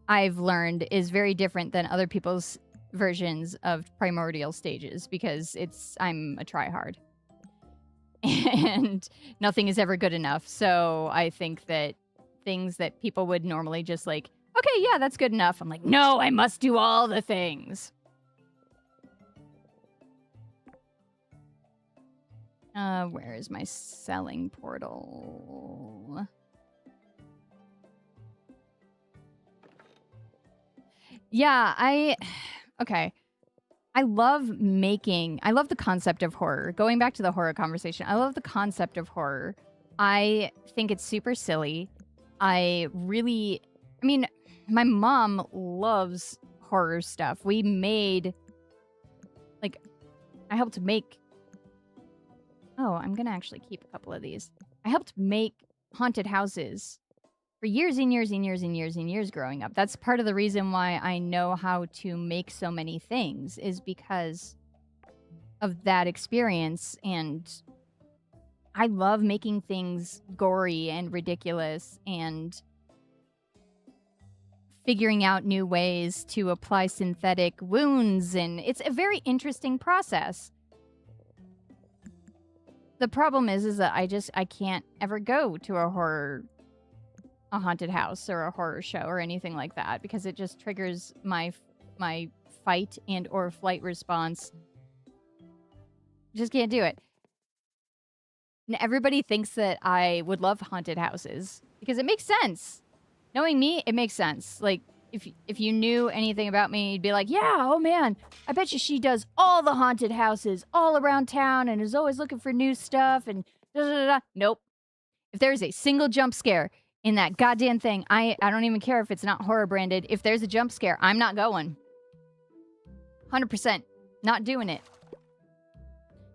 I've learned, is very different than other people's versions of primordial stages because I'm a tryhard. And nothing is ever good enough. So I think that things that people would normally just like, okay, yeah, that's good enough. I'm like, no, I must do all the things. Where is my selling portal? Yeah, okay. I love the concept of horror. Going back to the horror conversation, I love the concept of horror. I think it's super silly. I mean, my mom loves horror stuff. We made, like, I helped make, oh, I'm gonna actually keep a couple of these. I helped make haunted houses for years and years and years and years and years growing up. That's part of the reason why I know how to make so many things, is because of that experience. And I love making things gory and ridiculous and figuring out new ways to apply synthetic wounds. And it's a very interesting process. The problem is that I can't ever go to a haunted house or a horror show or anything like that, because it just triggers my fight and or flight response. Just can't do it. And everybody thinks that I would love haunted houses because it makes sense. Knowing me, it makes sense. Like, if you knew anything about me, you'd be like, yeah, oh man, I bet you she does all the haunted houses all around town and is always looking for new stuff and da da da da. Nope. If there's a single jump scare in that goddamn thing, I don't even care if it's not horror branded. If there's a jump scare, I'm not going. 100%. Not doing it.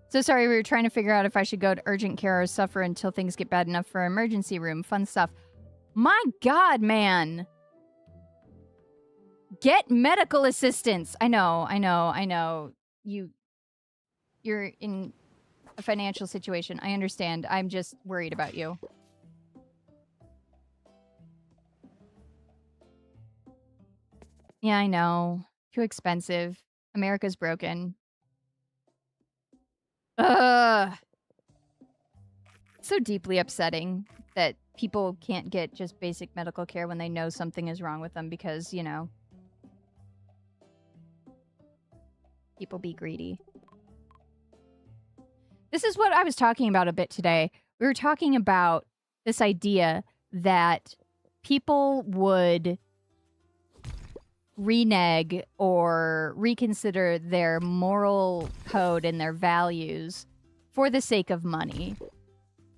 So sorry, we were trying to figure out if I should go to urgent care or suffer until things get bad enough for emergency room. Fun stuff. My God, man. Get medical assistance. I know. You're in a financial situation. I understand. I'm just worried about you. Yeah, I know. Too expensive. America's broken. Ugh. So deeply upsetting that people can't get just basic medical care when they know something is wrong with them because, you know, people be greedy. This is what I was talking about a bit today. We were talking about this idea that people would renege or reconsider their moral code and their values for the sake of money.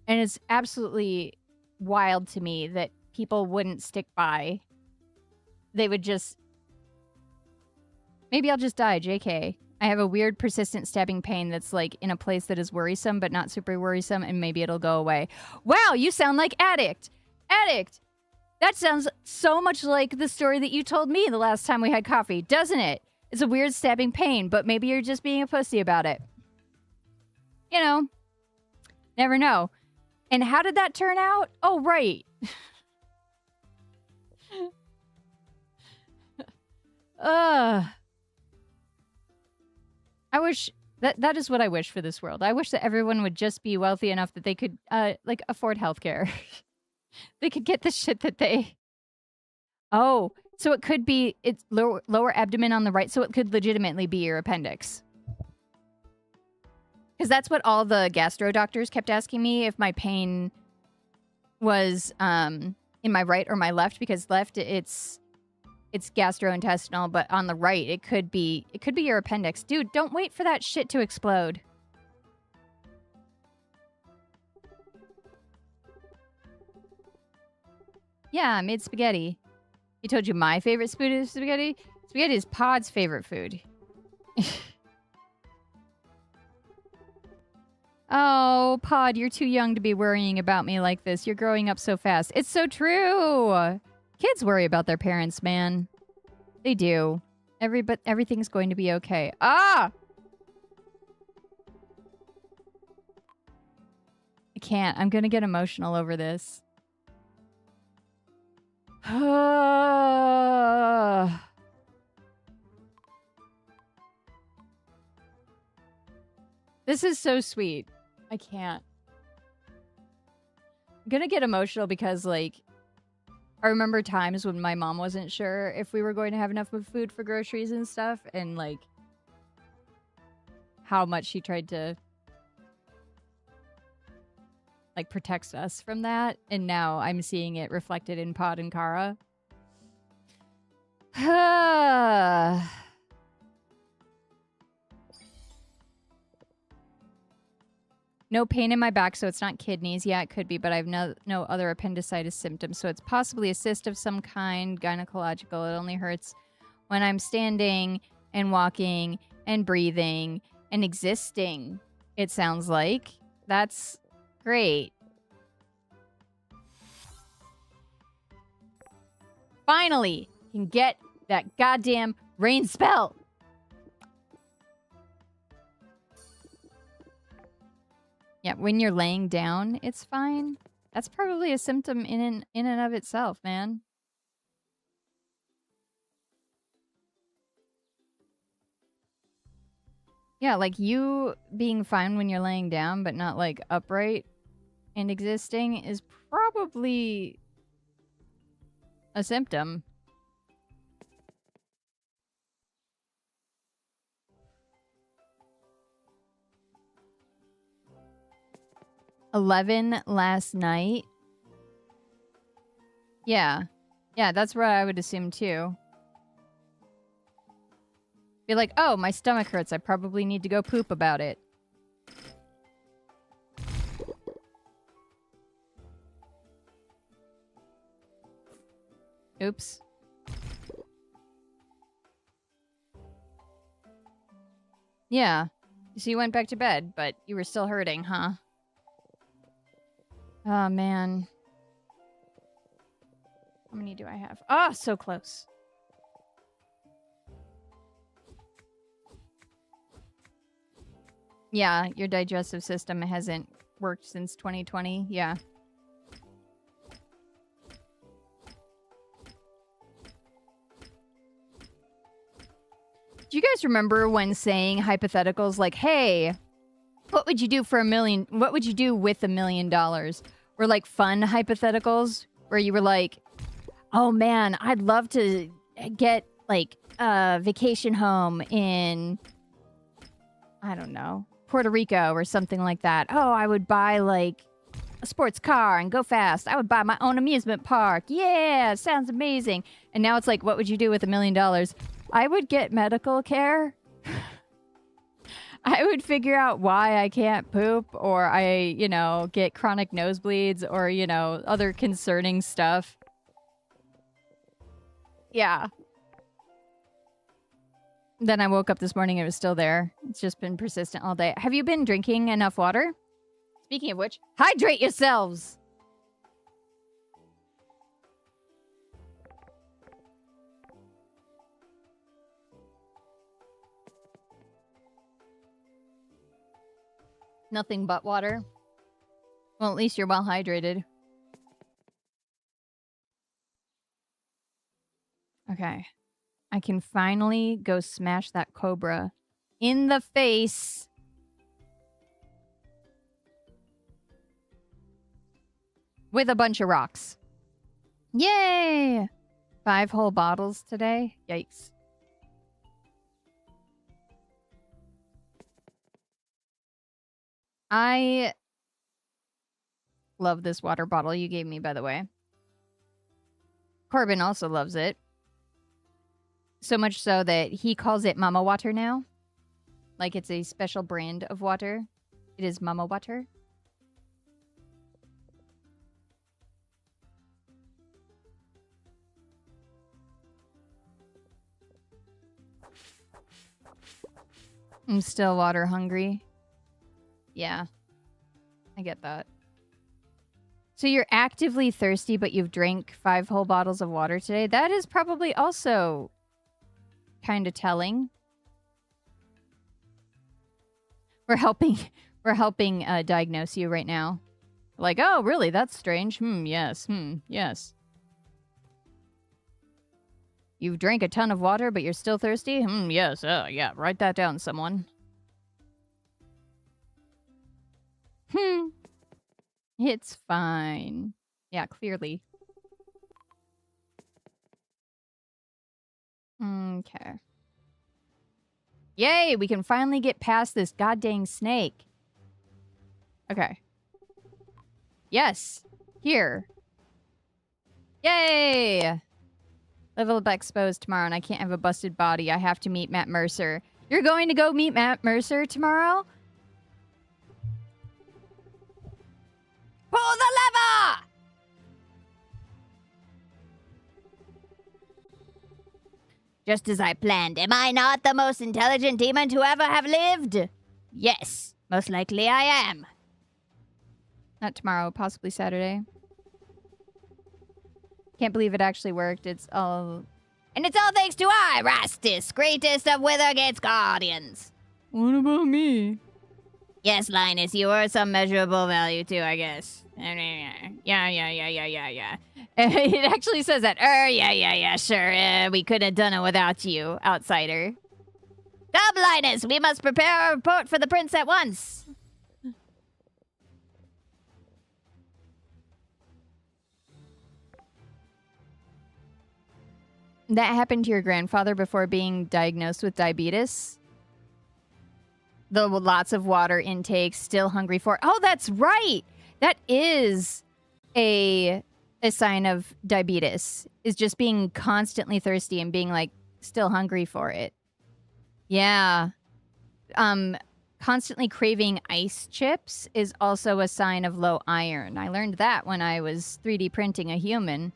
And it's absolutely wild to me that people wouldn't stick by. They would just... Maybe I'll just die, JK. I have a weird persistent stabbing pain that's like in a place that is worrisome but not super worrisome, and maybe it'll go away. Wow, you sound like Addict! Addict! That sounds so much like the story that you told me the last time we had coffee, doesn't it? It's a weird stabbing pain, but maybe you're just being a pussy about it. You know, never know. And how did that turn out? Oh, right. I wish... That is what I wish for this world. I wish that everyone would just be wealthy enough that they could, like, afford healthcare. They could get the shit that they... Oh, so it could be... It's lower abdomen on the right, so it could legitimately be your appendix. Because that's what all the gastro doctors kept asking me, if my pain was in my right or my left, because left, it's gastrointestinal, but on the right, it could be your appendix. Dude, don't wait for that shit to explode. Yeah, I made spaghetti. He told you my favorite food is spaghetti? Spaghetti is Pod's favorite food. Oh, Pod, you're too young to be worrying about me like this. You're growing up so fast. It's so true. Kids worry about their parents, man. They do. But everything's going to be okay. Ah! I can't. I'm gonna get emotional over this. This is so sweet. I can't. I'm gonna get emotional because, like, I remember times when my mom wasn't sure if we were going to have enough food for groceries and stuff, and, like, how much she tried to like, protects us from that, and now I'm seeing it reflected in Pod and Kara. No pain in my back, so it's not kidneys. Yeah, it could be, but I have no other appendicitis symptoms, so it's possibly a cyst of some kind, gynecological. It only hurts when I'm standing and walking and breathing and existing, it sounds like. That's great. Finally, can get that goddamn rain spell. Yeah, when you're laying down, it's fine. That's probably a symptom in and of itself, man. Yeah, like you being fine when you're laying down, but not like upright and existing is probably a symptom. $11 last night. Yeah. Yeah, that's what I would assume too. Be like, oh, my stomach hurts. I probably need to go poop about it. Oops. Yeah. So you went back to bed, but you were still hurting, huh? Oh, man. How many do I have? Oh, so close. Yeah, your digestive system hasn't worked since 2020. Yeah. Do you guys remember when saying hypotheticals like, hey, what would you do for what would you do with $1 million? Or like fun hypotheticals where you were like, oh man, I'd love to get like a vacation home in, I don't know, Puerto Rico or something like that. Oh, I would buy like a sports car and go fast. I would buy my own amusement park. Yeah, sounds amazing. And now it's like, what would you do with $1 million? I would get medical care. I would figure out why I can't poop, or I, get chronic nosebleeds, or, other concerning stuff. Yeah. Then I woke up this morning, it was still there. It's just been persistent all day. Have you been drinking enough water? Speaking of which, hydrate yourselves! Nothing but water. Well, at least you're well hydrated. Okay. I can finally go smash that cobra in the face. With a bunch of rocks. Yay! 5 whole bottles today. Yikes. I love this water bottle you gave me, by the way. Corbin also loves it. So much so that he calls it Mama Water now. Like it's a special brand of water. It is Mama Water. I'm still water hungry. Yeah. I get that. So you're actively thirsty, but you've drank 5 whole bottles of water today? That is probably also kind of telling. We're helping diagnose you right now. Like, oh, really? That's strange. Yes. Yes. You drank a ton of water, but you're still thirsty? Yes. Yeah. Write that down, someone. It's fine. Yeah, clearly. Okay. Yay! We can finally get past this goddamn snake. Okay. Yes. Here. Yay! Level up exposed tomorrow, and I can't have a busted body. I have to meet Matt Mercer. You're going to go meet Matt Mercer tomorrow? Pull the lever! Just as I planned. Am I not the most intelligent demon to ever have lived? Yes, most likely I am. Not tomorrow, possibly Saturday. Can't believe it actually worked. It's all... And it's all thanks to I, Rastus, greatest of Withergate's guardians. What about me? Yes, Linus, you are some measurable value too, I guess. Yeah. It actually says that. Yeah, sure. We could have done it without you, outsider. Come, Linus, we must prepare a report for the prince at once. That happened to your grandfather before being diagnosed with diabetes? The lots of water intake, still hungry for... Oh, that's right! That is a sign of diabetes. Is just being constantly thirsty and being, like, still hungry for it. Yeah. Constantly craving ice chips is also a sign of low iron. I learned that when I was 3D printing a human.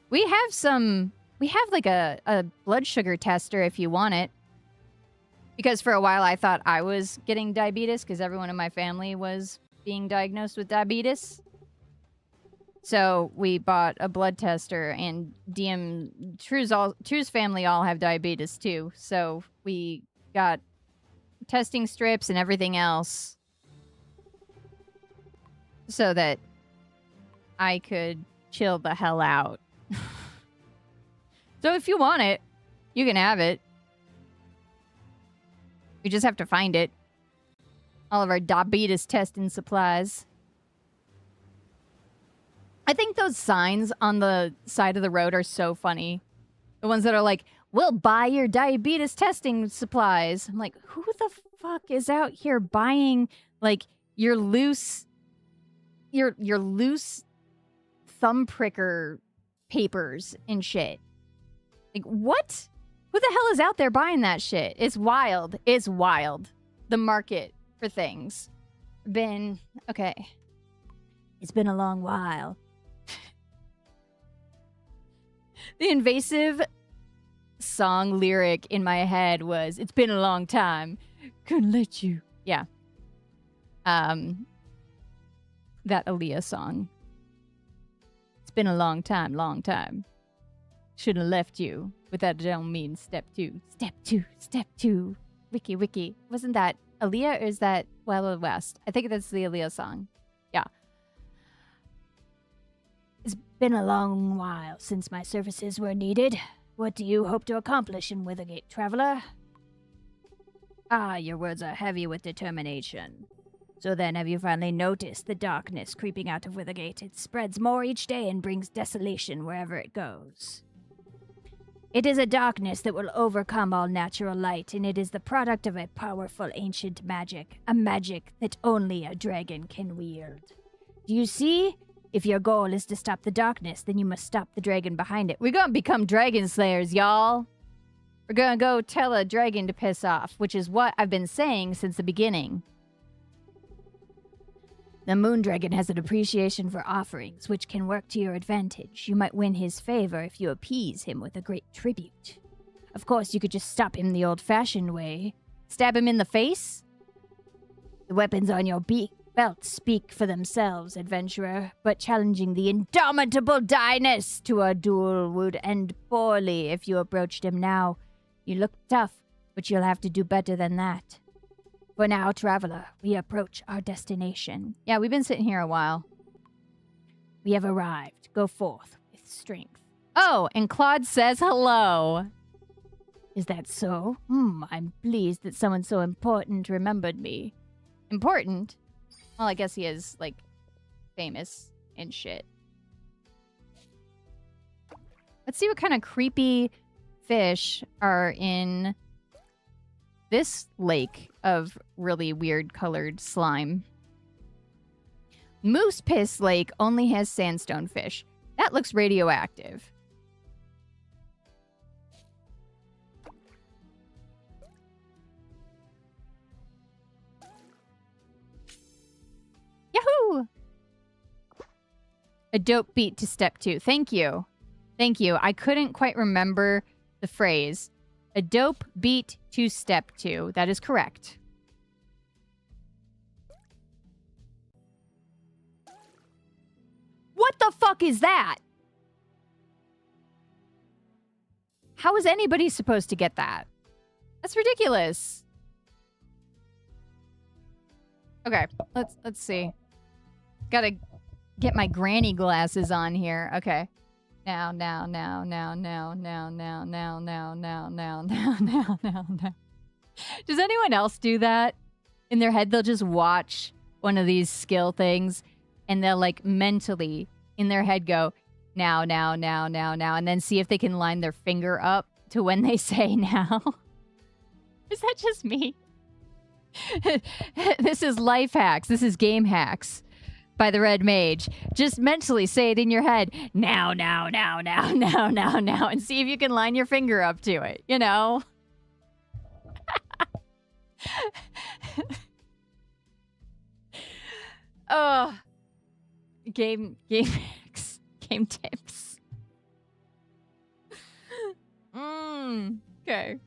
We have like a blood sugar tester if you want it. Because for a while I thought I was getting diabetes because everyone in my family was being diagnosed with diabetes. So we bought a blood tester, and True's family all have diabetes too. So we got testing strips and everything else so that I could chill the hell out. So if you want it, you can have it. You just have to find it. All of our diabetes testing supplies. I think those signs on the side of the road are so funny. The ones that are like, we'll buy your diabetes testing supplies. I'm like, who the fuck is out here buying, like, your loose thumb pricker papers and shit? Like, what? Who the hell is out there buying that shit? It's wild. It's wild. The market for things. Okay. It's been a long while. The invasive song lyric in my head was, it's been a long time. Couldn't let you. Yeah. That Aaliyah song. It's been a long time, long time. Shouldn't have left you. But that don't mean step two. Step two. Step two. Wiki. Wasn't that Aaliyah or is that Wild Wild West? I think that's the Aaliyah song. Yeah. It's been a long while since my services were needed. What do you hope to accomplish in Withergate, traveler? Ah, your words are heavy with determination. So then, have you finally noticed the darkness creeping out of Withergate? It spreads more each day and brings desolation wherever it goes. It is a darkness that will overcome all natural light, and it is the product of a powerful ancient magic, a magic that only a dragon can wield. Do you see? If your goal is to stop the darkness, then you must stop the dragon behind it. We're gonna become dragon slayers, y'all. We're gonna go tell a dragon to piss off, which is what I've been saying since the beginning. The moon dragon has an appreciation for offerings, which can work to your advantage. You might win his favor if you appease him with a great tribute. Of course, you could just stop him the old-fashioned way. Stab him in the face? The weapons on your belt speak for themselves, adventurer, but challenging the indomitable Dynus to a duel would end poorly if you approached him now. You look tough, but you'll have to do better than that. For now, traveler, we approach our destination. Yeah, we've been sitting here a while. We have arrived. Go forth with strength. Oh, and Claude says hello. Is that so? I'm pleased that someone so important remembered me. Important? Well, I guess he is, like, famous and shit. Let's see what kind of creepy fish are in this lake of really weird colored slime. Moose Piss Lake only has sandstone fish. That looks radioactive. Yahoo! A dope beat to step 2. Thank you. Thank you. I couldn't quite remember the phrase. A dope beat to step 2. That is correct. What the fuck is that? How is anybody supposed to get that? That's ridiculous. Okay, let's see. Gotta get my granny glasses on here. Okay. Now. Does anyone else do that? In their head, they'll just watch one of these skill things and they'll like mentally in their head go, now, and then see if they can line their finger up to when they say now. Is that just me? This is life hacks. This is game hacks by the Red Mage. Just mentally say it in your head. Now, and see if you can line your finger up to it, you know? Oh. Game hacks. Game tips. Okay.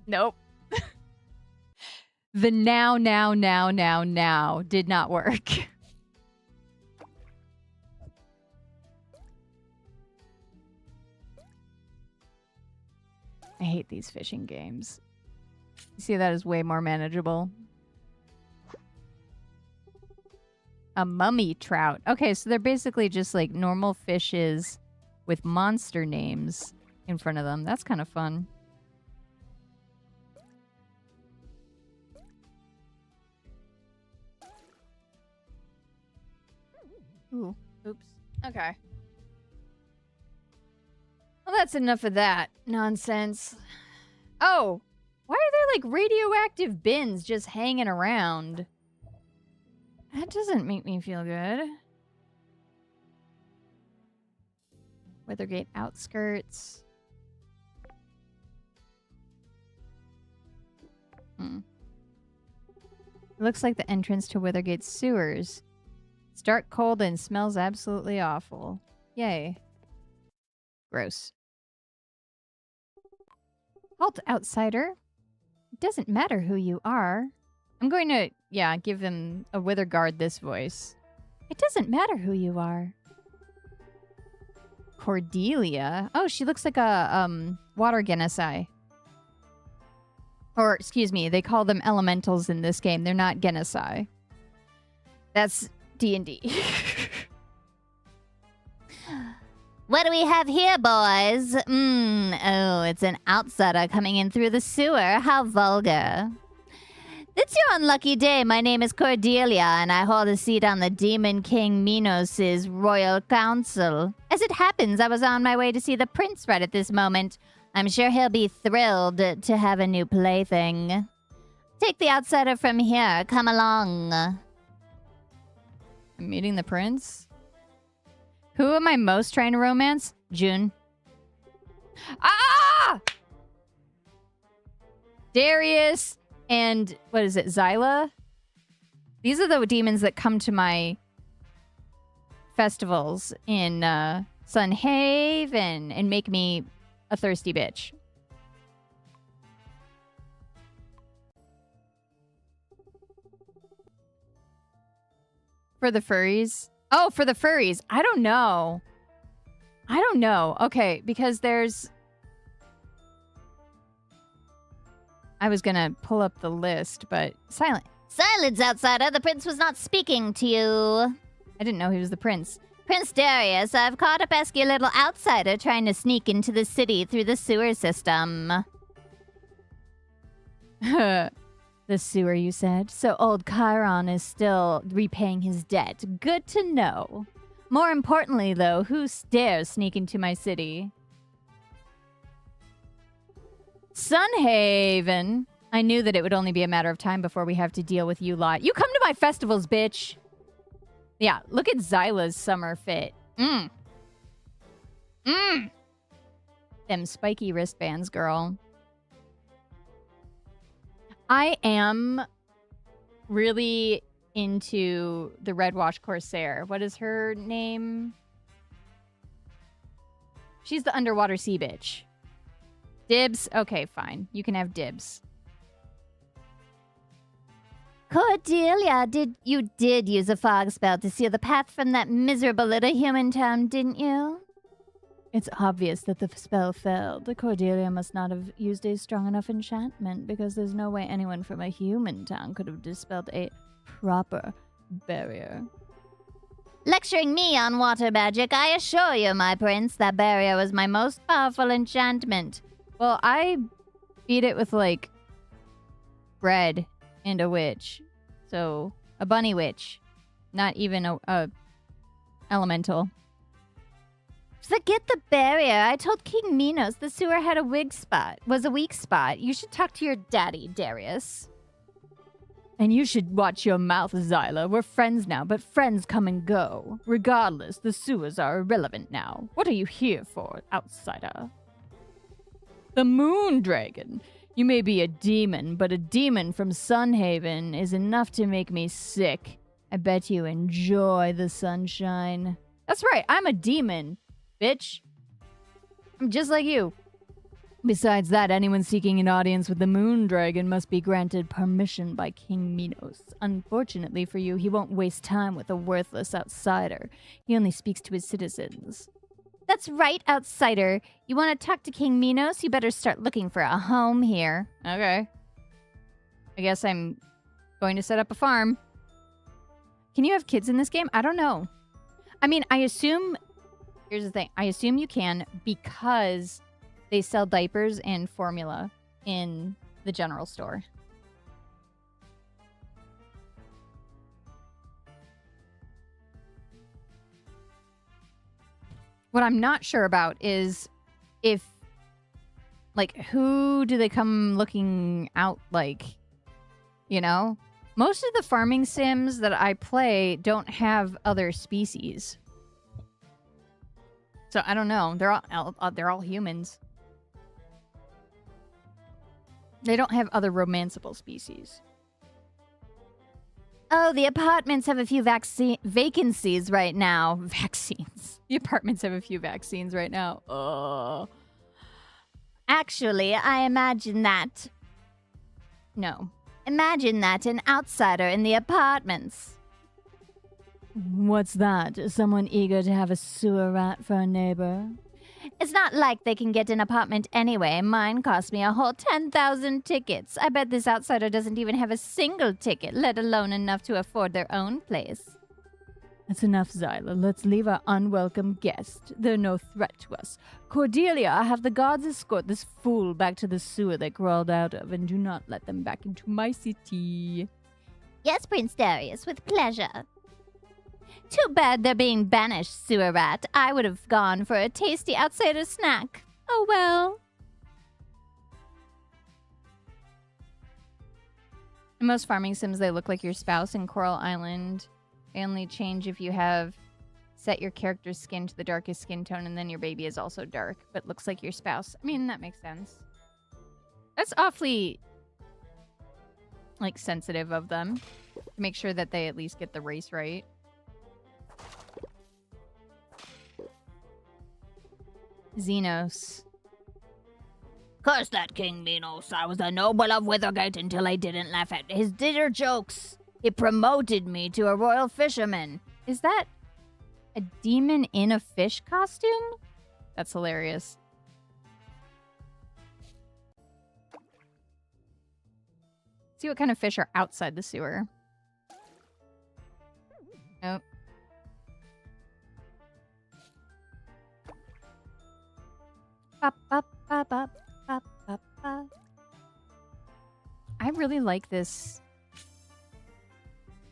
Nope. The now did not work. I hate these fishing games. You see, that is way more manageable. A mummy trout. Okay, so they're basically just like normal fishes with monster names in front of them. That's kind of fun. Ooh, oops. Okay. Well, that's enough of that nonsense. Oh, why are there like radioactive bins just hanging around? That doesn't make me feel good. Weathergate outskirts. It looks like the entrance to Withergate sewers. It's dark, cold, and smells absolutely awful. Yay. Gross. Halt, outsider. It doesn't matter who you are. I'm going to, yeah, give them a Witherguard this voice. It doesn't matter who you are. Cordelia? Oh, she looks like a, water genasi. Or, excuse me, they call them elementals in this game. They're not genasi. That's D&D. What do we have here, boys? Oh, it's an outsider coming in through the sewer. How vulgar. It's your unlucky day. My name is Cordelia, and I hold a seat on the Demon King Minos' Royal Council. As it happens, I was on my way to see the prince right at this moment. I'm sure he'll be thrilled to have a new plaything. Take the outsider from here. Come along. I'm meeting the prince? Who am I most trying to romance? June. Ah! Darius and, what is it, Xyla? These are the demons that come to my festivals in Sun Haaaaaven and make me a thirsty bitch. For the furries? Oh, for the furries. I don't know. Okay, because there's... I was gonna pull up the list, but... Silent. Silence, outsider. The prince was not speaking to you. I didn't know he was the prince. Prince Darius, I've caught a pesky little outsider trying to sneak into the city through the sewer system. The sewer, you said? So old Chiron is still repaying his debt. Good to know. More importantly, though, who dares sneak into my city? Sun Haaaaaven. I knew that it would only be a matter of time before we have to deal with you lot. You come to my festivals, bitch. Yeah, look at Zyla's summer fit. Them spiky wristbands, girl. I am really into the Red Wash Corsair. What is her name? She's the underwater sea bitch. Dibs? Okay, fine. You can have dibs. Cordelia, you did use a fog spell to seal the path from that miserable little human town, didn't you? It's obvious that the spell failed. Cordelia must not have used a strong enough enchantment, because there's no way anyone from a human town could have dispelled a proper barrier. Lecturing me on water magic, I assure you, my prince, that barrier was my most powerful enchantment. Well, I beat it with, like, bread and a witch. So, a bunny witch. Not even a elemental. Forget the barrier. I told King Minos the sewer had a weak spot. You should talk to your daddy, Darius. And you should watch your mouth, Zyla. We're friends now, but friends come and go. Regardless, the sewers are irrelevant now. What are you here for, outsider? The Moon Dragon. You may be a demon, but a demon from Sun Haaaaaven is enough to make me sick. I bet you enjoy the sunshine. That's right, I'm a demon, bitch. I'm just like you. Besides that, anyone seeking an audience with the Moon Dragon must be granted permission by King Minos. Unfortunately for you, he won't waste time with a worthless outsider. He only speaks to his citizens. That's right, outsider. You want to talk to King Minos? You better start looking for a home here. Okay. I guess I'm going to set up a farm. Can you have kids in this game? I don't know. I mean, I assume... Here's the thing. I assume you can because they sell diapers and formula in the general store. What I'm not sure about is if, like, who do they come looking out like? You know? Most of the farming sims that I play don't have other species. So I don't know. They're all humans. They don't have other romanceable species. Oh, the apartments have a few vacancies right now. Vaccines. The apartments have a few vaccines right now. Oh. Actually, I imagine that... No. Imagine that an outsider in the apartments. What's that? Someone eager to have a sewer rat for a neighbor? It's not like they can get an apartment anyway. Mine cost me a whole 10,000 tickets. I bet this outsider doesn't even have a single ticket, let alone enough to afford their own place. That's enough, Zyla. Let's leave our unwelcome guest. They're no threat to us. Cordelia, have the guards escort this fool back to the sewer they crawled out of, and do not let them back into my city. Yes, Prince Darius, with pleasure. Too bad they're being banished, sewer rat. I would have gone for a tasty outsider snack. Oh well. In most farming sims, they look like your spouse in Coral Island. They only change if you have set your character's skin to the darkest skin tone, and then your baby is also dark, but looks like your spouse. I mean, that makes sense. That's awfully, like, sensitive of them to make sure that they at least get the race right. Xenos. Curse that King Minos. I was a noble of Withergate until I didn't laugh at his dinner jokes. He promoted me to a royal fisherman. Is that a demon in a fish costume? That's hilarious. See what kind of fish are outside the sewer. Nope. I really like this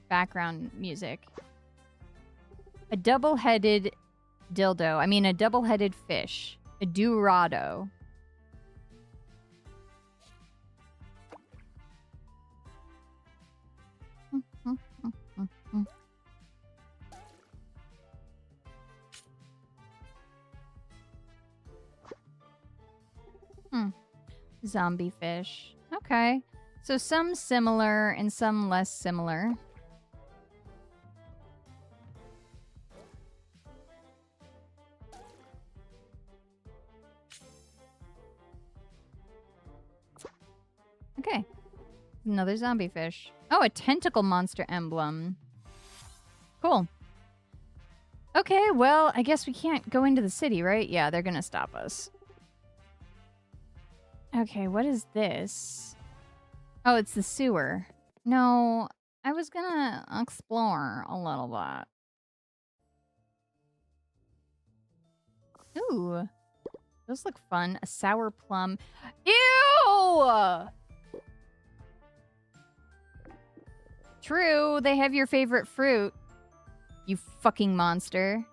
background music. A double-headed dildo. I mean, a double-headed fish. A Dorado. Zombie fish. Okay. So some similar and some less similar. Okay. Another zombie fish. Oh, a tentacle monster emblem. Cool. Okay, well, I guess we can't go into the city, right? Yeah, they're gonna stop us. Okay, what is this? Oh, it's the sewer. No, I was gonna explore a little bit. Ooh, those look fun. A sour plum. Ew! True, they have your favorite fruit. You fucking monster.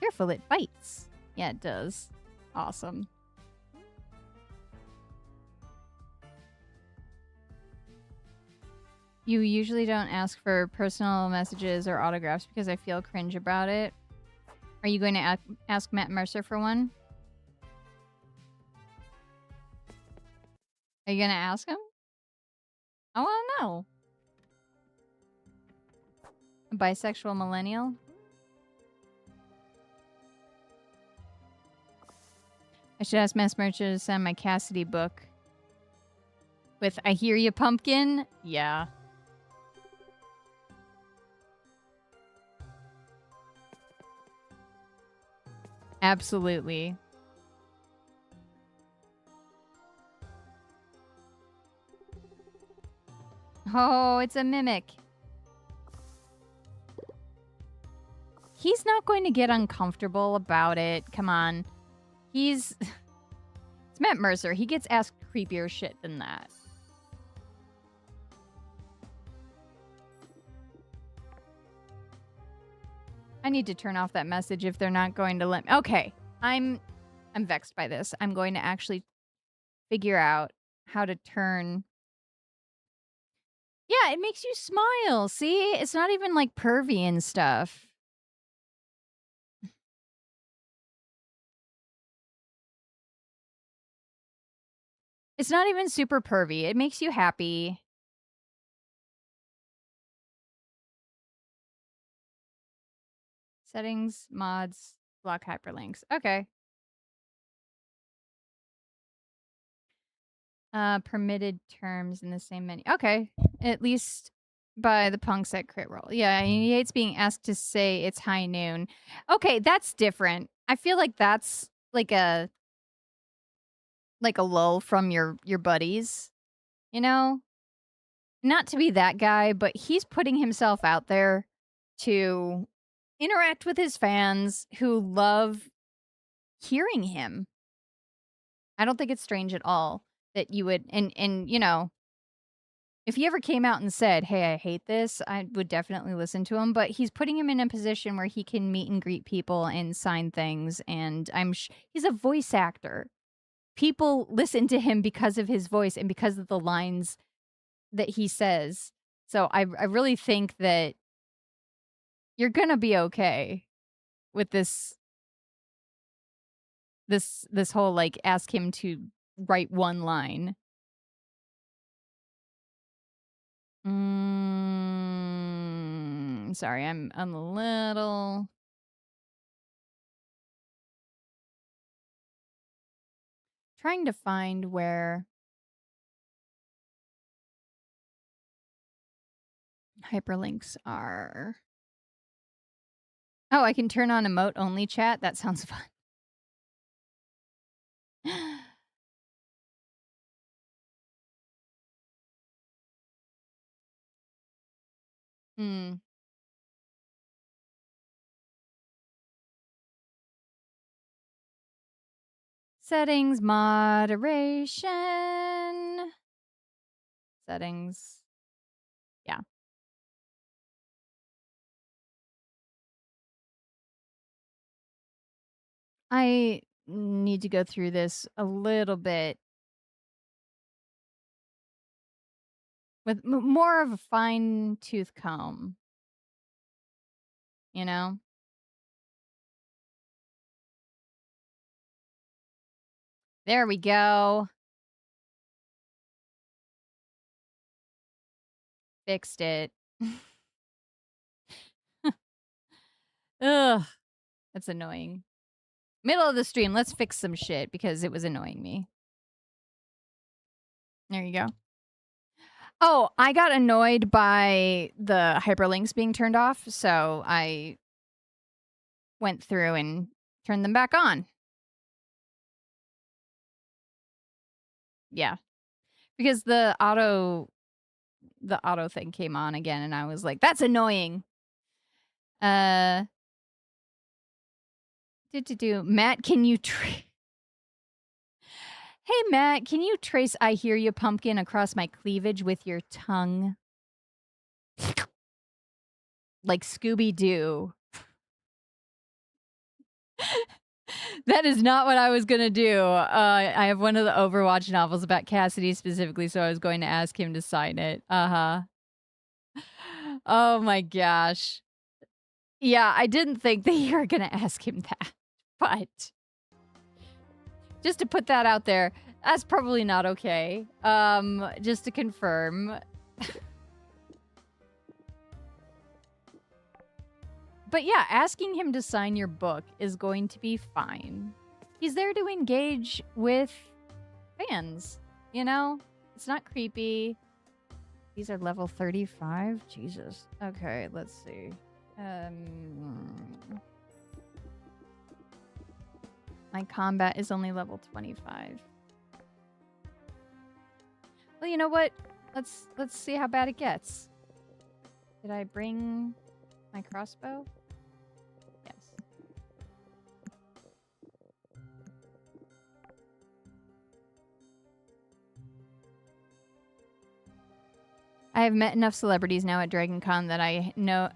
Careful, it bites. Yeah, it does. Awesome. You usually don't ask for personal messages or autographs because I feel cringe about it. Are you going to ask Matt Mercer for one? Are you going to ask him? I want to know. A bisexual millennial? I should ask Matt Mercer to send my Cassidy book. With I Hear You Pumpkin? Yeah. Absolutely. Oh, it's a mimic. He's not going to get uncomfortable about it. Come on. He's... It's Matt Mercer. He gets asked creepier shit than that. I need to turn off that message if they're not going to let me. Okay. I'm vexed by this. I'm going to actually figure out how to turn... Yeah, it makes you smile. See? It's not even like pervy and stuff. It's not even super pervy. It makes you happy. Settings, mods, block hyperlinks. Okay. Permitted terms in the same menu. Okay. At least by the punks at crit roll. Yeah, he hates being asked to say it's high noon. Okay, that's different. I feel like that's like a lull from your buddies, you know? Not to be that guy, but he's putting himself out there to interact with his fans who love hearing him. I don't think it's strange at all that you would and you know, if he ever came out and said, "Hey, I hate this," I would definitely listen to him, but he's putting him in a position where he can meet and greet people and sign things, and he's a voice actor. People listen to him because of his voice and because of the lines that he says. So I really think that you're gonna be okay with this whole, like, ask him to write one line. Sorry, I'm a little trying to find where hyperlinks are. Oh, I can turn on emote only chat? That sounds fun. Hmm. Settings, moderation. Settings. Yeah. I need to go through this a little bit with more of a fine tooth comb, you know? There we go. Fixed it. Ugh, that's annoying. Middle of the stream, let's fix some shit because it was annoying me. There you go. Oh, I got annoyed by the hyperlinks being turned off, so I went through and turned them back on. Yeah. Because the auto thing came on again and I was like, that's annoying. Uh Matt, can you Hey Matt, can you trace I hear you pumpkin across my cleavage with your tongue? Like Scooby-Doo. That is not what I was gonna do. I have one of the Overwatch novels about Cassidy specifically, so I was going to ask him to sign it. Uh-huh. Oh my gosh. Yeah, I didn't think that you were gonna ask him that, but just to put that out there, that's probably not okay. Just to confirm. But yeah, asking him to sign your book is going to be fine. He's there to engage with fans, you know? It's not creepy. These are level 35? Jesus. Okay, let's see. My combat is only level 25. Well, you know what? Let's see how bad it gets. Did I bring my crossbow? Yes. I have met enough celebrities now at Dragon Con that I know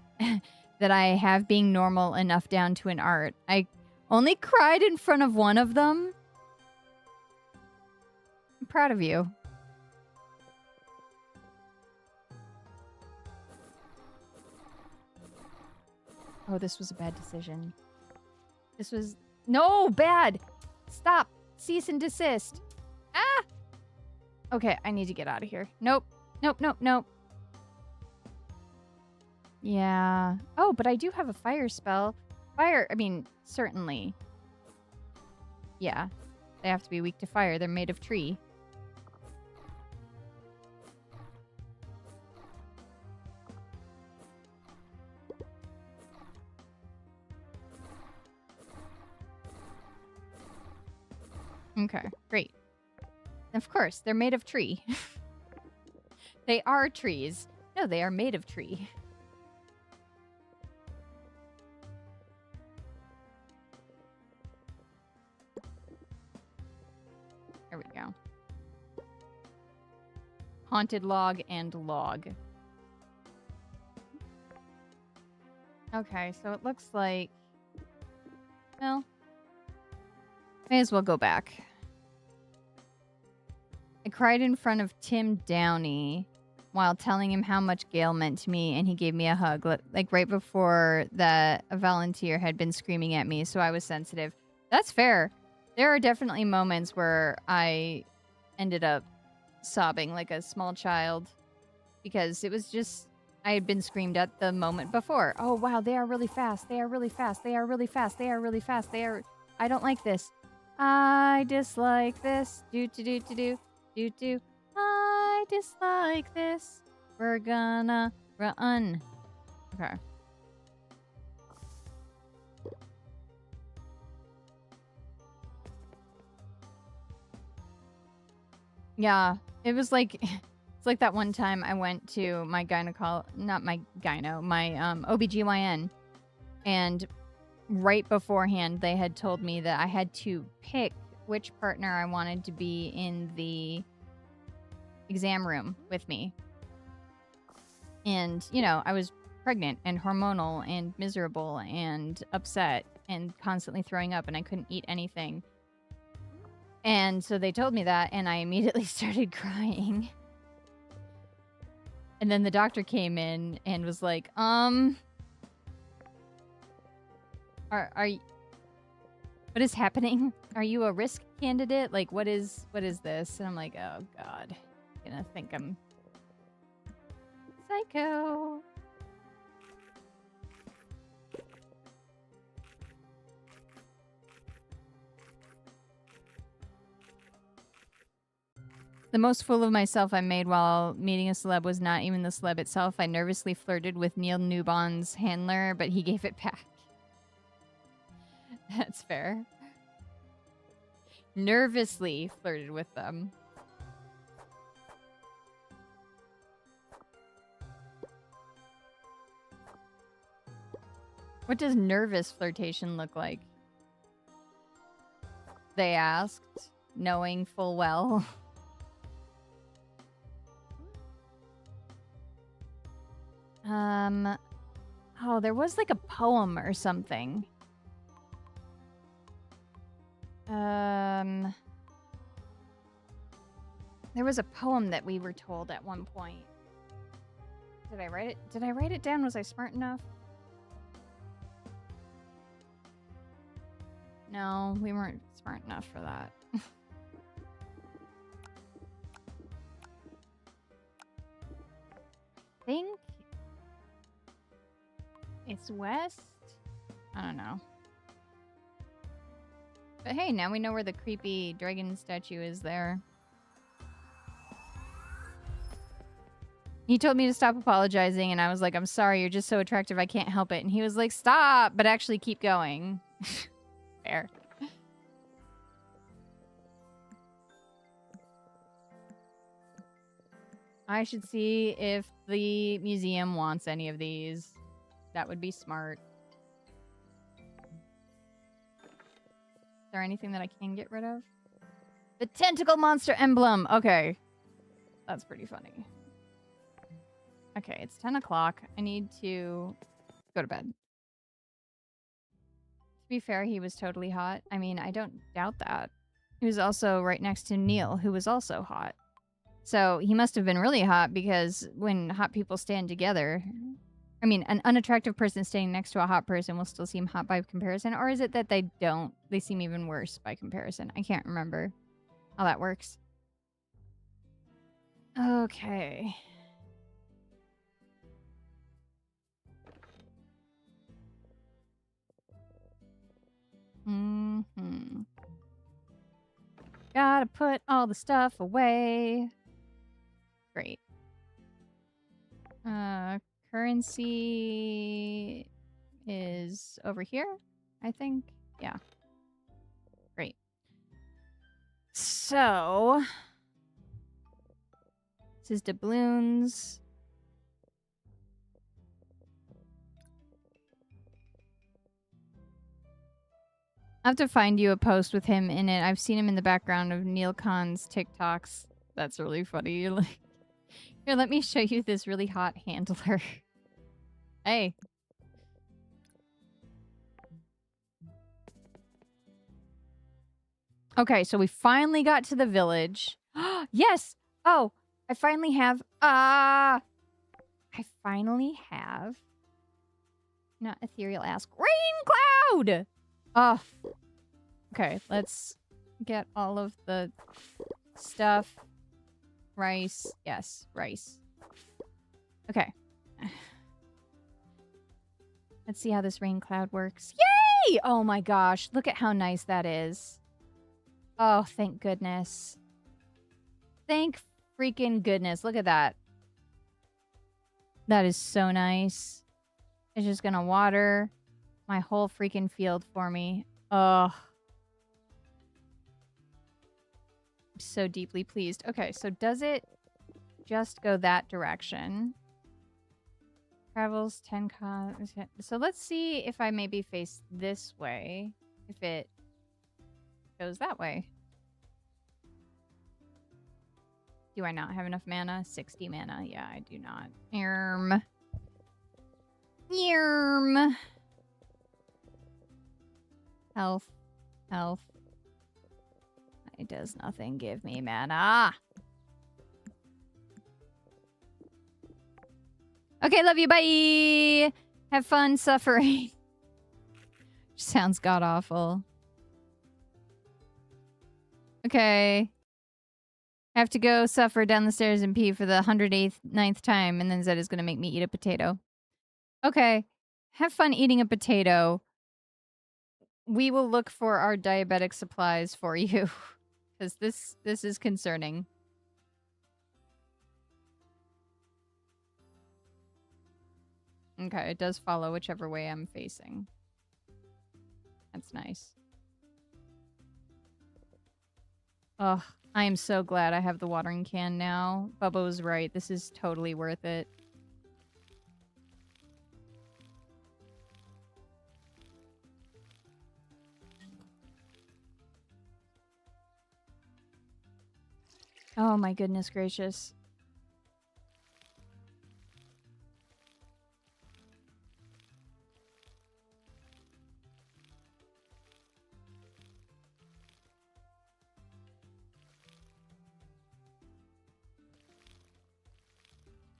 that I have being normal enough down to an art. I only cried in front of one of them. I'm proud of you. Oh, this was a bad decision. This was... No, bad! Stop! Cease and desist. Ah! Okay, I need to get out of here. Nope. Nope, nope, nope. Yeah. Oh, but I do have a fire spell. Fire, I mean, certainly. Yeah. They have to be weak to fire. They're made of tree. Okay, great. Of course, they're made of tree. They are trees. No, they are made of tree. There we go. Haunted log and log. Okay, so it looks like... Well, may as well go back. I cried in front of Tim Downey while telling him how much Gale meant to me, and he gave me a hug. Like right before that, a volunteer had been screaming at me, so I was sensitive. That's fair. There are definitely moments where I ended up sobbing like a small child because it was just... I had been screamed at the moment before. Oh, wow, they are really fast. They are really fast. They are really fast. They are really fast. They are... I don't like this. I dislike this. Do. I dislike this. We're gonna run. Okay. Yeah, it was like... It's like that one time I went to my not my gyno, my OBGYN, and right beforehand they had told me that I had to pick which partner I wanted to be in the exam room with me. And, you know, I was pregnant and hormonal and miserable and upset and constantly throwing up and I couldn't eat anything. And so they told me that and I immediately started crying. And then the doctor came in and was like, are you... What is happening? Are you a risk candidate? Like, what is this? And I'm like, oh god, gonna think I'm psycho. The most fool of myself I made while meeting a celeb was not even the celeb itself. I nervously flirted with Neil Newbon's handler, but he gave it back. That's fair. Nervously flirted with them. What does nervous flirtation look like? They asked, knowing full well. Oh, there was like a poem or something. There was a poem that we were told at one point. Did I write it? Did I write it down? Was I smart enough? No, we weren't smart enough for that. Think it's west? I don't know. But hey, now we know where the creepy dragon statue is there. He told me to stop apologizing, and I was like, I'm sorry, you're just so attractive, I can't help it. And he was like, stop, but actually keep going. Fair. I should see if the museum wants any of these. That would be smart. Is there anything that I can get rid of? The tentacle monster emblem. Okay. That's pretty funny. Okay, it's 10 o'clock. I need to go to bed. To be fair, he was totally hot. I mean, I don't doubt that. He was also right next to Neil, who was also hot. So he must have been really hot, because when hot people stand together... I mean, an unattractive person standing next to a hot person will still seem hot by comparison. Or is it that they don't? They seem even worse by comparison. I can't remember how that works. Okay. Gotta put all the stuff away. Great. Currency is over here, I think. Yeah. Great. So, this is doubloons. I have to find you a post with him in it. I've seen him in the background of Neil Khan's TikToks. That's really funny. You're like, here, let me show you this really hot handler. Hey. Okay, so we finally got to the village. Yes! Oh, I finally have... I finally have... Not ethereal ask. Rain cloud! Oh. Okay, let's get all of the stuff. Rice. Yes, rice. Okay. Let's see how this rain cloud works. Yay! Oh my gosh, look at how nice that is. Oh, thank goodness. Thank freaking goodness. Look at that. That is so nice. It's just gonna water my whole freaking field for me. Oh. I'm so deeply pleased. Okay, so does it just go that direction? Travels 10 cons. So let's see if I maybe face this way. If it goes that way. Do I not have enough mana? 60 mana. Yeah, I do not. Yerm. Yerm. Health. Health. It does nothing give me mana. Okay, love you. Bye. Have fun suffering. Sounds god-awful. Okay. Have to go suffer down the stairs and pee for the 108th, ninth time, and then Zed is gonna make me eat a potato. Okay. Have fun eating a potato. We will look for our diabetic supplies for you. Because this is concerning. Okay, it does follow whichever way I'm facing. That's nice. Ugh, I am so glad I have the watering can now. Bubba was right. This is totally worth it. Oh my goodness gracious.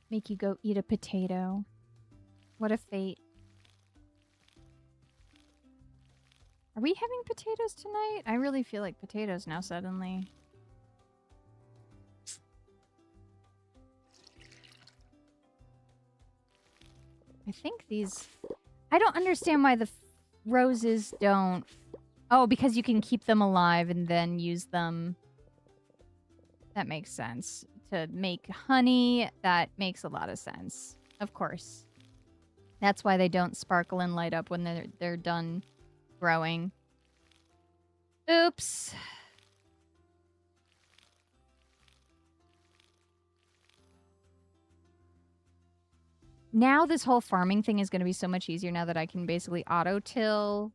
Make you go eat a potato. What a fate. Are we having potatoes tonight? I really feel like potatoes now suddenly. I think these... I don't understand why the roses don't... Oh, because you can keep them alive and then use them. That makes sense. To make honey, that makes a lot of sense. Of course. That's why they don't sparkle and light up when they're done growing. Oops. Now this whole farming thing is going to be so much easier now that I can basically auto-till.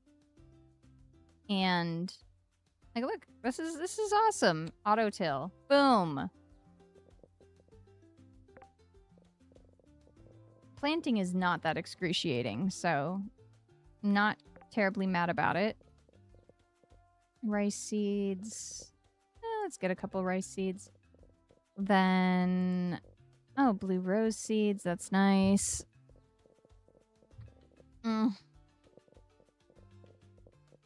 And like, look, this is awesome. Auto-till. Boom. Planting is not that excruciating, so I'm not terribly mad about it. Rice seeds. Let's get a couple rice seeds. Then, oh, blue rose seeds. That's nice. I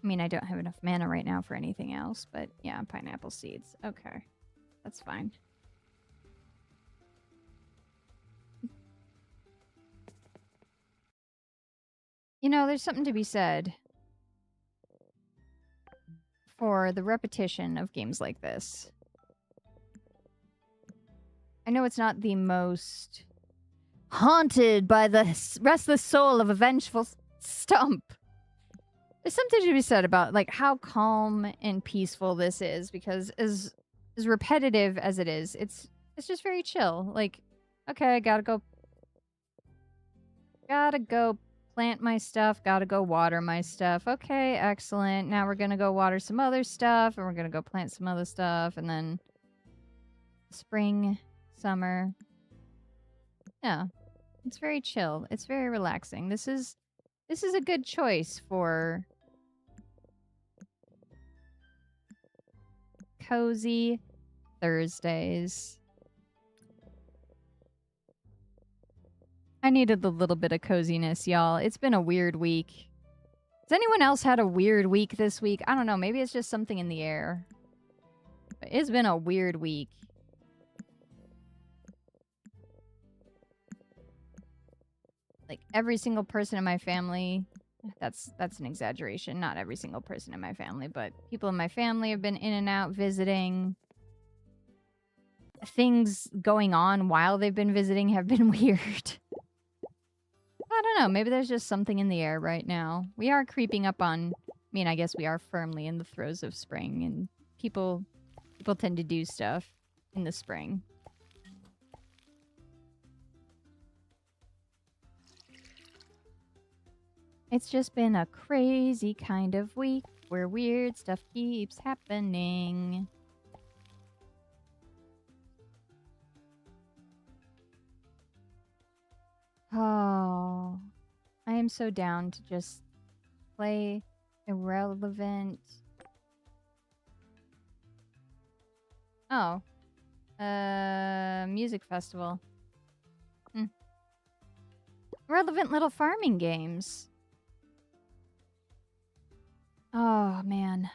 mean, I don't have enough mana right now for anything else, but yeah, pineapple seeds. Okay, that's fine. You know, there's something to be said for the repetition of games like this. I know it's not the most haunted by the restless soul of a vengeful stump. There's something to be said about like how calm and peaceful this is, because as repetitive as it is, it's just very chill. Like, okay, gotta go plant my stuff, gotta go water my stuff. Okay, excellent. Now we're gonna go water some other stuff, and we're gonna go plant some other stuff, and then spring, summer. Yeah, it's very chill. It's very relaxing. This is a good choice for cozy Thursdays. I needed a little bit of coziness, y'all. It's been a weird week. Has anyone else had a weird week this week? I don't know. Maybe it's just something in the air. But it's been a weird week. Like, every single person in my family... That's an exaggeration. Not every single person in my family, but people in my family have been in and out visiting. Things going on while they've been visiting have been weird. I don't know. Maybe there's just something in the air right now. We are creeping up on... I mean, I guess we are firmly in the throes of spring, and people tend to do stuff in the spring. It's just been a crazy kind of week where weird stuff keeps happening. Oh, I am so down to just play irrelevant. Oh, music festival. Relevant little farming games. Oh, man.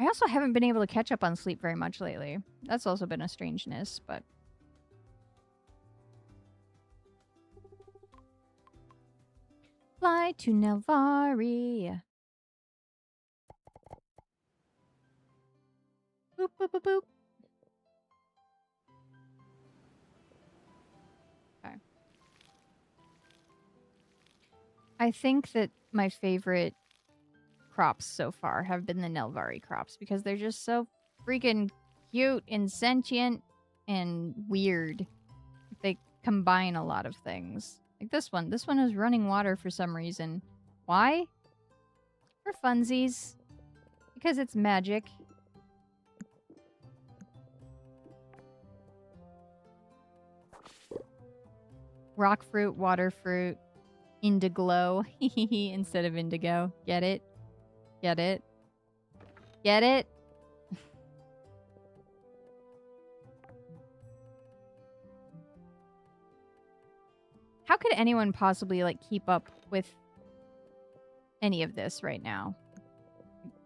I also haven't been able to catch up on sleep very much lately. That's also been a strangeness, but... Fly to Nelvari. Boop, boop, boop, boop. Okay. I think that my favorite crops so far have been the Nelvari crops because they're just so freaking cute and sentient and weird. They combine a lot of things. Like this one. This one is running water for some reason. Why? For funsies. Because it's magic. Rock fruit, water fruit, indiglow instead of indigo. Get it? Get it? Get it? How could anyone possibly, like, keep up with any of this right now?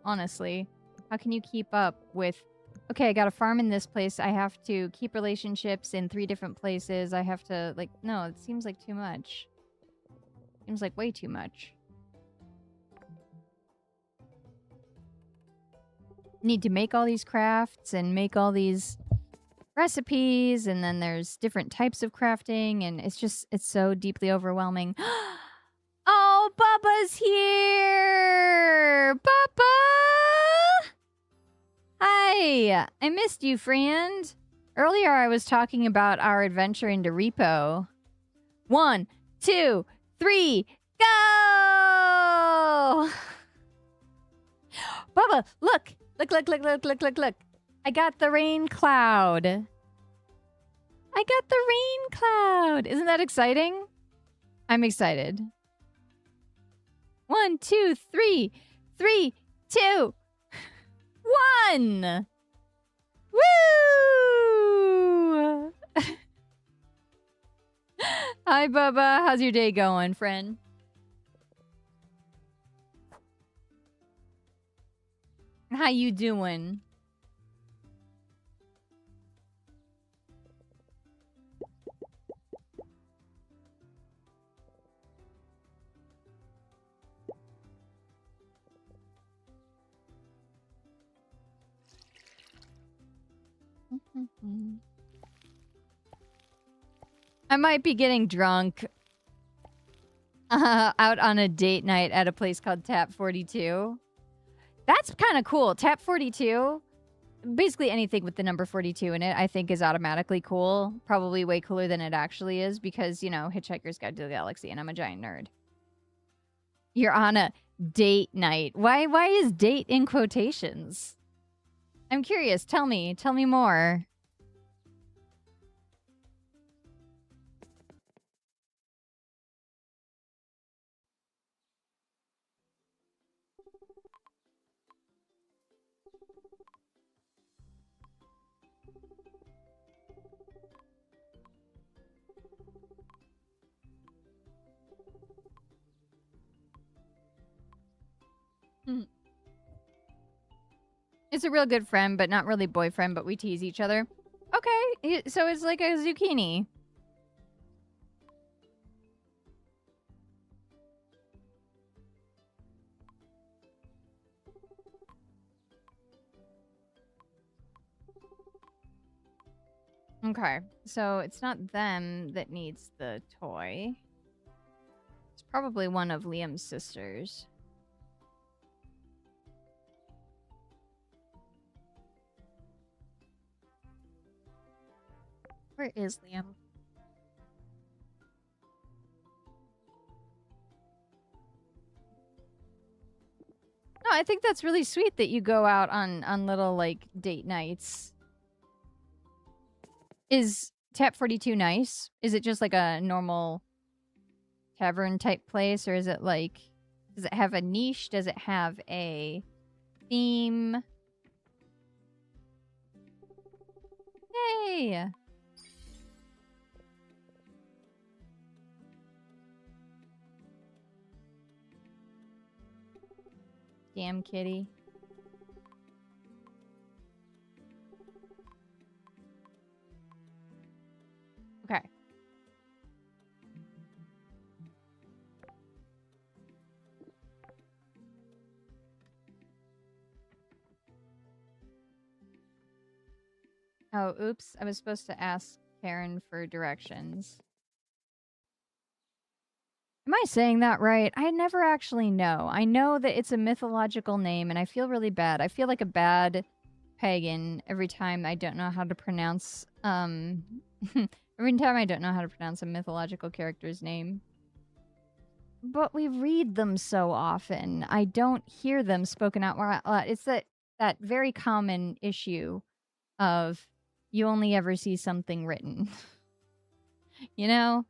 Honestly. How can you keep up with... Okay, I got a farm in this place. I have to keep relationships in 3 different places. I have to, like... No, it seems like too much. Seems like way too much. Need to make all these crafts and make all these recipes, and then there's different types of crafting, and it's just, it's so deeply overwhelming. Oh, Bubba's here! Bubba! Hi! I missed you, friend. Earlier I was talking about our adventure into Repo. 1, 2, 3, go! Bubba, look! Look, look, look, look, look, look, look. I got the rain cloud. I got the rain cloud. Isn't that exciting? I'm excited. 1, 2, 3. 3, 2, 1. Woo! Hi, Bubba. How's your day going, friend? How you doing? I might be getting drunk out on a date night at a place called Tap 42. That's kind of cool. Tap 42. Basically anything with the number 42 in it, I think is automatically cool. Probably way cooler than it actually is because, you know, Hitchhiker's Guide to the Galaxy and I'm a giant nerd. You're on a date night. Why is date in quotations? I'm curious. Tell me more. It's a real good friend, but not really boyfriend, but we tease each other. Okay, so it's like a zucchini. Okay, so it's not them that needs the toy. It's probably one of Liam's sisters. Where is Liam? No, I think that's really sweet that you go out on little, like, date nights. Is Tap 42 nice? Is it just like a normal tavern type place, or is it like... Does it have a niche? Does it have a theme? Yay! Damn kitty. Oh, oops. I was supposed to ask Karen for directions. Am I saying that right? I never actually know. I know that it's a mythological name, and I feel really bad. I feel like a bad pagan every time I don't know how to pronounce, every time I don't know how to pronounce a mythological character's name. But we read them so often. I don't hear them spoken out more. It's that very common issue of you only ever see something written. You know?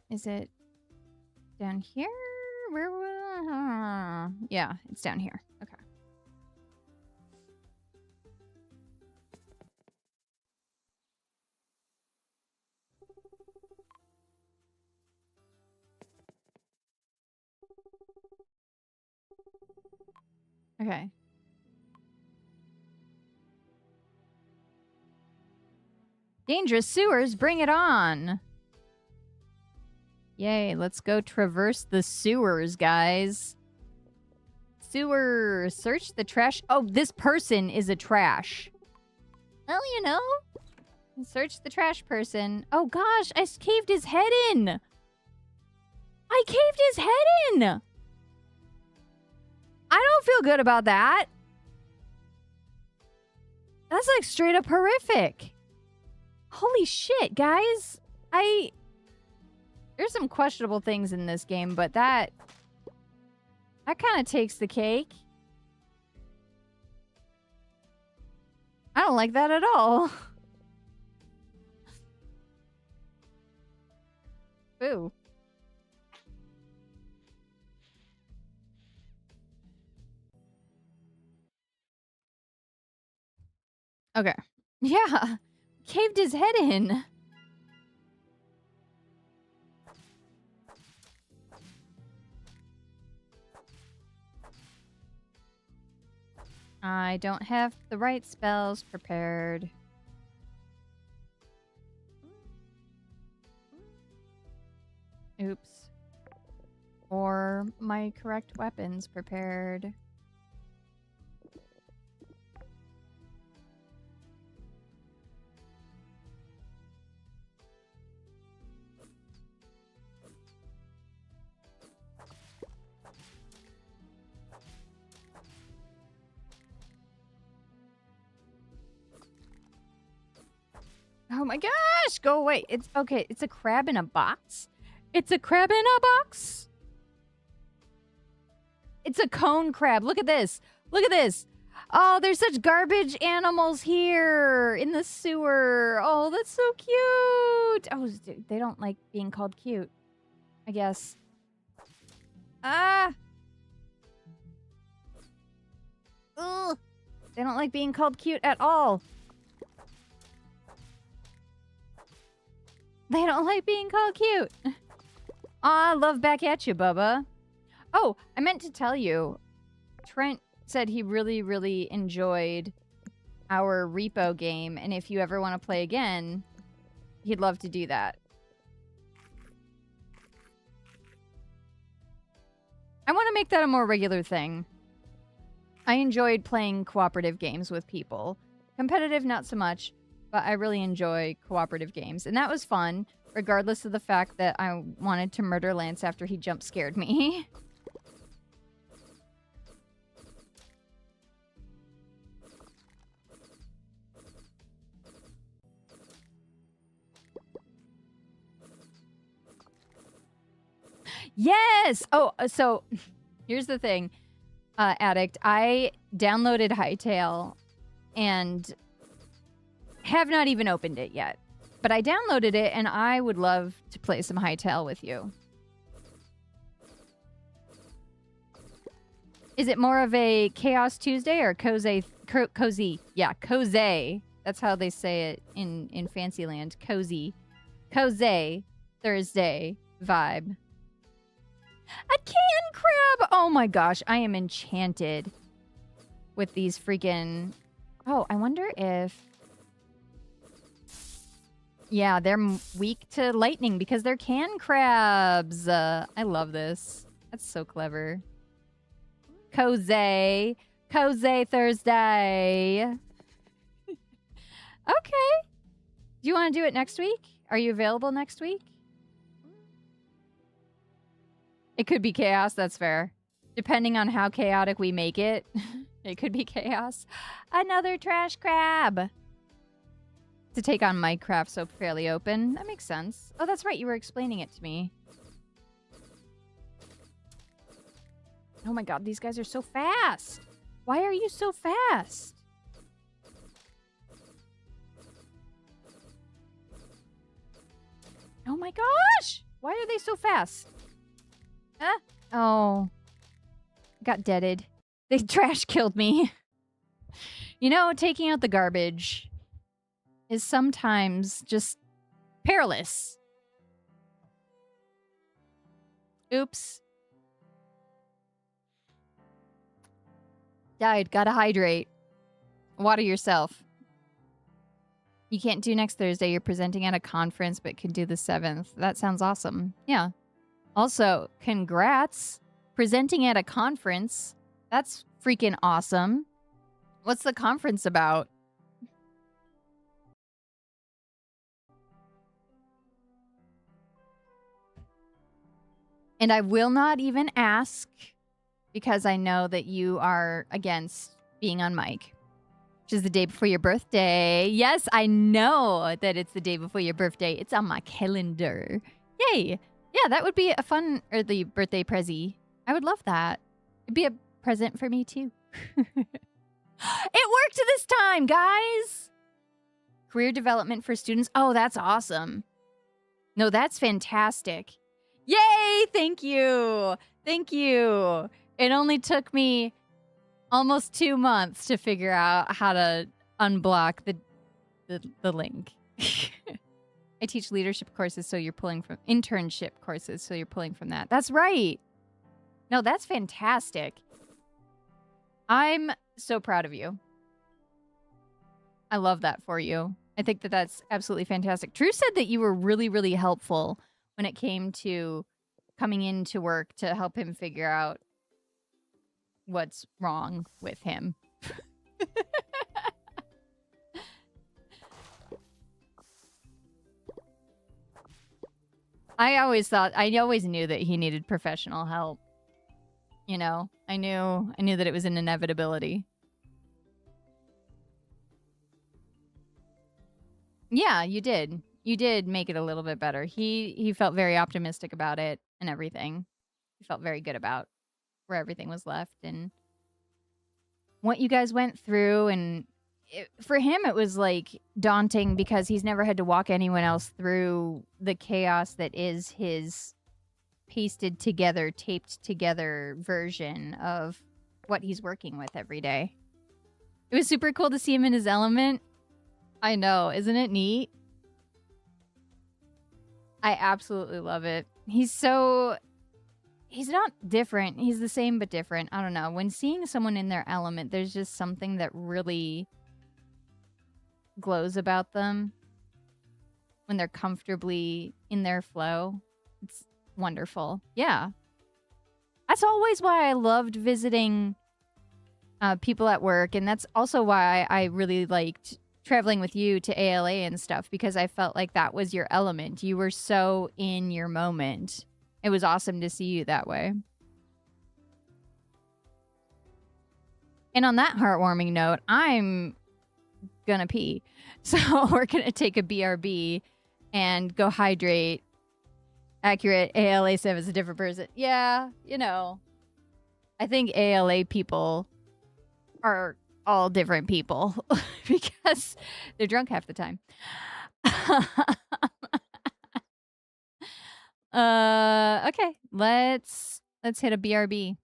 Is it down here? Where? Yeah, it's down here. Okay. Okay. Dangerous sewers, bring it on! Yay, let's go traverse the sewers, guys. Sewer, search the trash. Oh, this person is a trash. Well, you know. Search the trash person. Oh gosh, I caved his head in! I caved his head in! I don't feel good about that. That's like straight up horrific. Holy shit, guys. There's some questionable things in this game, but that kind of takes the cake. I don't like that at all. Boo. Okay. Yeah. Caved his head in. I don't have the right spells prepared. Oops. Or my correct weapons prepared. Oh my gosh! Go away. It's okay. It's a crab in a box? It's a crab in a box? It's a cone crab. Look at this. Look at this. Oh, there's such garbage animals here in the sewer. Oh, that's so cute. Oh, they don't like being called cute, I guess. Ah! Ugh! They don't like being called cute at all. They don't like being called cute. Aw, love back at you, Bubba. Oh, I meant to tell you. Trent said he really, really enjoyed our repo game, and if you ever want to play again, he'd love to do that. I want to make that a more regular thing. I enjoyed playing cooperative games with people. Competitive, not so much. But I really enjoy cooperative games. And that was fun, regardless of the fact that I wanted to murder Lance after he jump scared me. Yes! Oh, so here's the thing, Addict. I downloaded Hytale and have not even opened it yet. But I downloaded it, and I would love to play some Hytale with you. Is it more of a Chaos Tuesday or cozy? Yeah, cozy. That's how they say it in Fancyland. Cozy. Cozy Thursday vibe. A can crab! Oh my gosh, I am enchanted with these freaking... Oh, I wonder if... Yeah, they're weak to lightning because they're can crabs. I love this. That's so clever. Cozy. Cozy Thursday. Okay. Do you want to do it next week? Are you available next week? It could be chaos. That's fair. Depending on how chaotic we make it, it could be chaos. Another trash crab. To take on Minecraft so fairly open. That makes sense. Oh, that's right. You were explaining it to me. Oh my god, these guys are so fast. Why are you so fast? Oh my gosh! Why are they so fast? Huh? Oh. Got deaded. They trash killed me. You know, taking out the garbage is sometimes just perilous. Oops. Died. Gotta hydrate. Water yourself. You can't do next Thursday. You're presenting at a conference, but can do the 7th. That sounds awesome. Yeah. Also, congrats. Presenting at a conference. That's freaking awesome. What's the conference about? And I will not even ask because I know that you are against being on mic, which is the day before your birthday. Yes, I know that it's the day before your birthday. It's on my calendar. Yay. Yeah, that would be a fun early birthday prezi. I would love that. It'd be a present for me too. It worked this time, guys. Career development for students. Oh, that's awesome. No, that's fantastic. Yay! Thank you. Thank you. It only took me almost 2 months to figure out how to unblock the link. I teach leadership courses, so you're pulling from internship courses, so you're pulling from that. That's right. No, that's fantastic. I'm so proud of you. I love that for you. I think that that's absolutely fantastic. Drew said that you were really, really helpful when it came to coming into work to help him figure out what's wrong with him. I always knew that he needed professional help. You know, I knew that it was an inevitability. Yeah, you did. You did make it a little bit better. He felt very optimistic about it and everything. He felt very good about where everything was left and what you guys went through. And for him, it was like daunting because he's never had to walk anyone else through the chaos that is his pasted together, taped together version of what he's working with every day. It was super cool to see him in his element. I know, isn't it neat? I absolutely love it. He's not different. He's the same but different. I don't know. When seeing someone in their element, there's just something that really glows about them. When they're comfortably in their flow. It's wonderful. Yeah. That's always why I loved visiting people at work. And that's also why I really liked traveling with you to ALA and stuff, because I felt like that was your element. You were so in your moment. It was awesome to see you that way. And on that heartwarming note, I'm gonna pee. So we're gonna take a BRB and go hydrate. Accurate, ALA 7 is a different person. Yeah, you know. I think ALA people are all different people because they're drunk half the time. Okay, let's hit a BRB.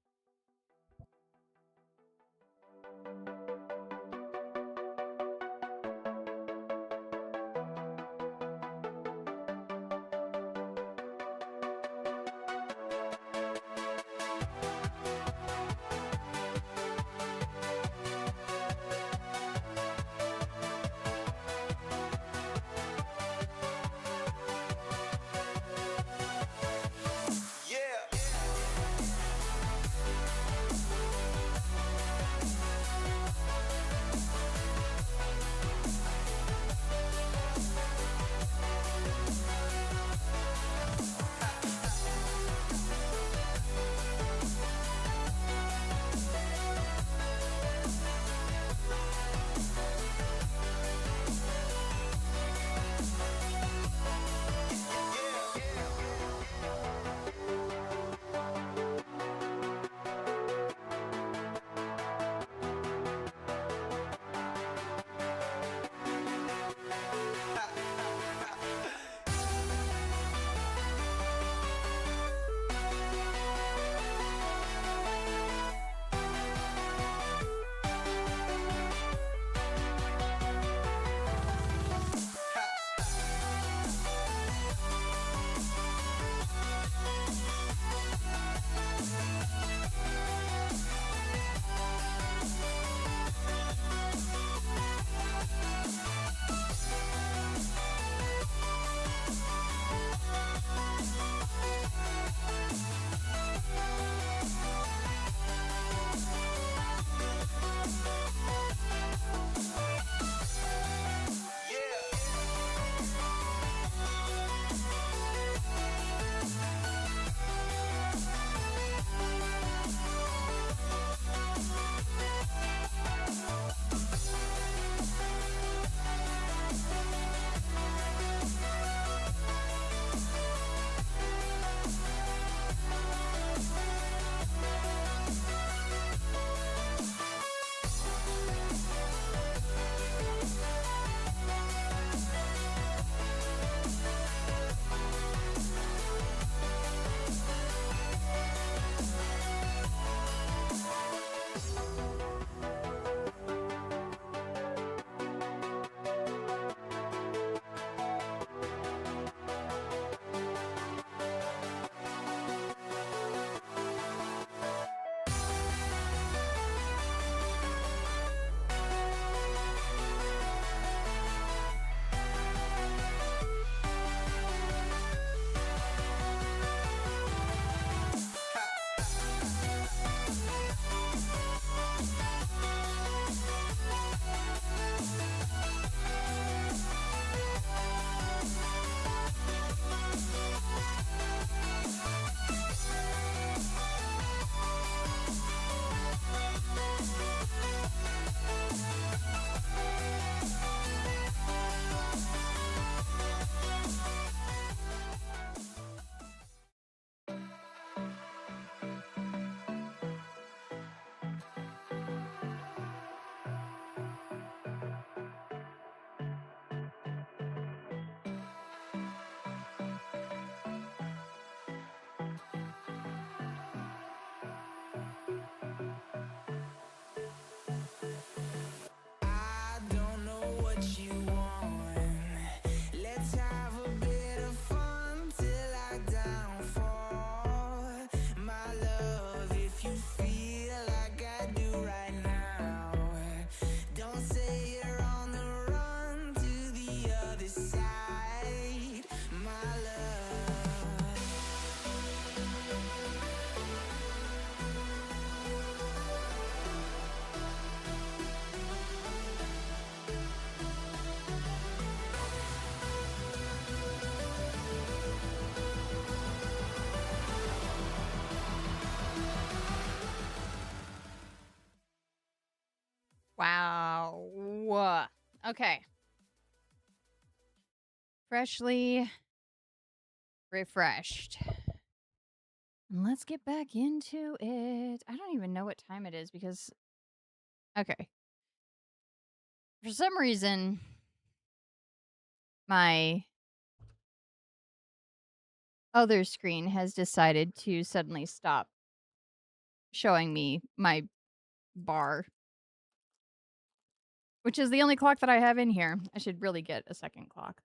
Okay. Freshly refreshed. And let's get back into it. I don't even know what time it is because... Okay. For some reason, my other screen has decided to suddenly stop showing me my bar, which is the only clock that I have in here. I should really get a second clock.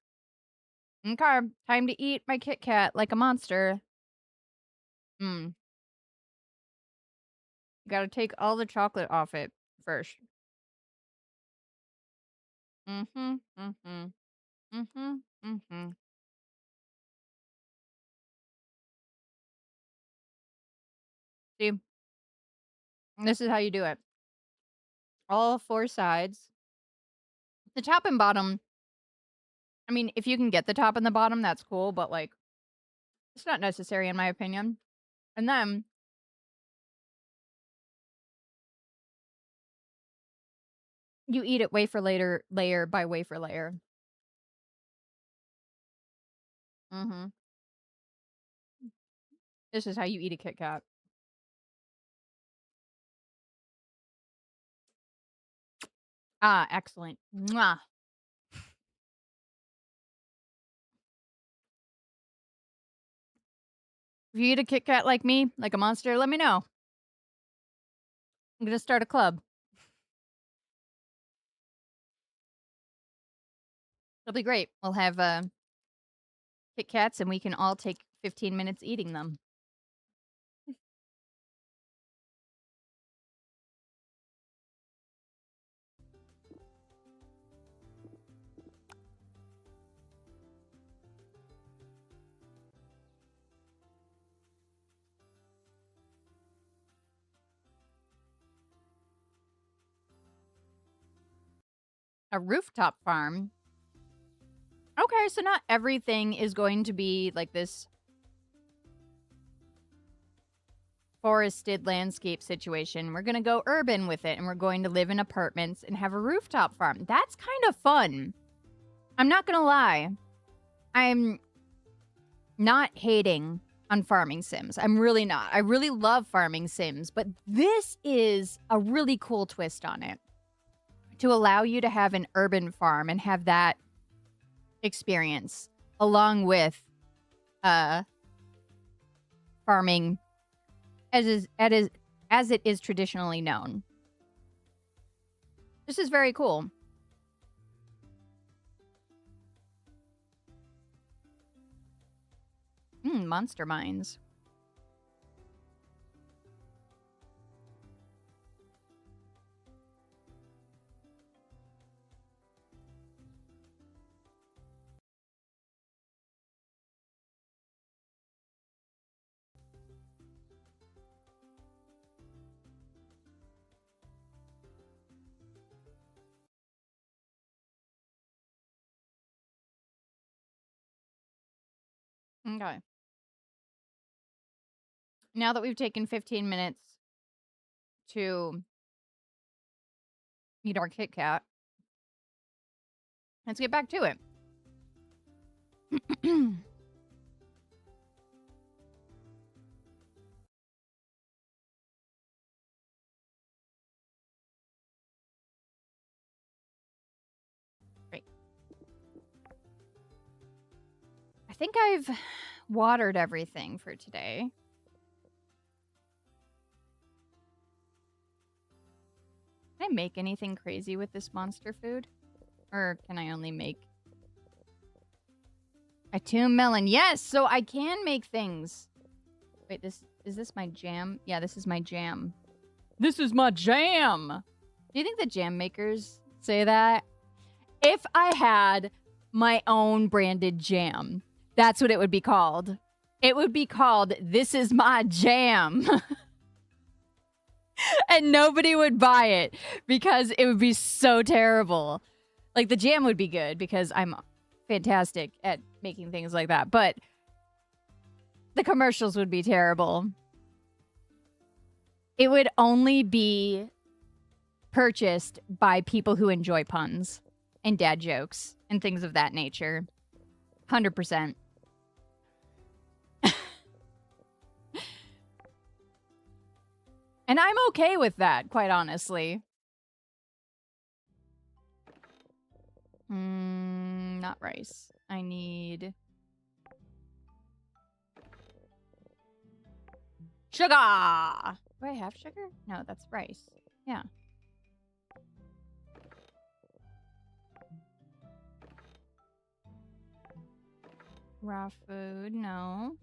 Okay, time to eat my Kit Kat like a monster. Gotta take all the chocolate off it first. Mm-hmm, mm-hmm, mm-hmm, mm-hmm. See, this is how you do it. All four sides. The top and bottom, I mean, if you can get the top and the bottom, that's cool, but, like, it's not necessary in my opinion. And then you eat it wafer layer by wafer layer. Mhm. This is how you eat a Kit Kat. Ah, excellent. Mwah. If you eat a Kit Kat like me, like a monster, let me know. I'm gonna start a club. It'll be great. We'll have, Kit Kats, and we can all take 15 minutes eating them. A rooftop farm? Okay, so not everything is going to be like this forested landscape situation. We're going to go urban with it, and we're going to live in apartments and have a rooftop farm. That's kind of fun. I'm not going to lie. I'm not hating on farming sims. I'm really not. I really love farming sims, but this is a really cool twist on it to allow you to have an urban farm and have that experience along with farming as it is traditionally known. This is very cool. Monster mines. Okay. Now that we've taken 15 minutes to eat our Kit Kat, let's get back to it. Great. I think I've watered everything for today. Can I make anything crazy with this monster food? Or can I only make a tomb melon? Yes, so I can make things. Wait, is this my jam? Yeah, this is my jam. This is my jam! Do you think the jam makers say that? If I had my own branded jam, that's what it would be called. It would be called, "This is my jam." And nobody would buy it because it would be so terrible. Like, the jam would be good because I'm fantastic at making things like that. But the commercials would be terrible. It would only be purchased by people who enjoy puns. and dad jokes and things of that nature. 100%. And I'm okay with that, quite honestly. Not rice. I need sugar. Do I have sugar? No, that's rice. Yeah. Raw food, no.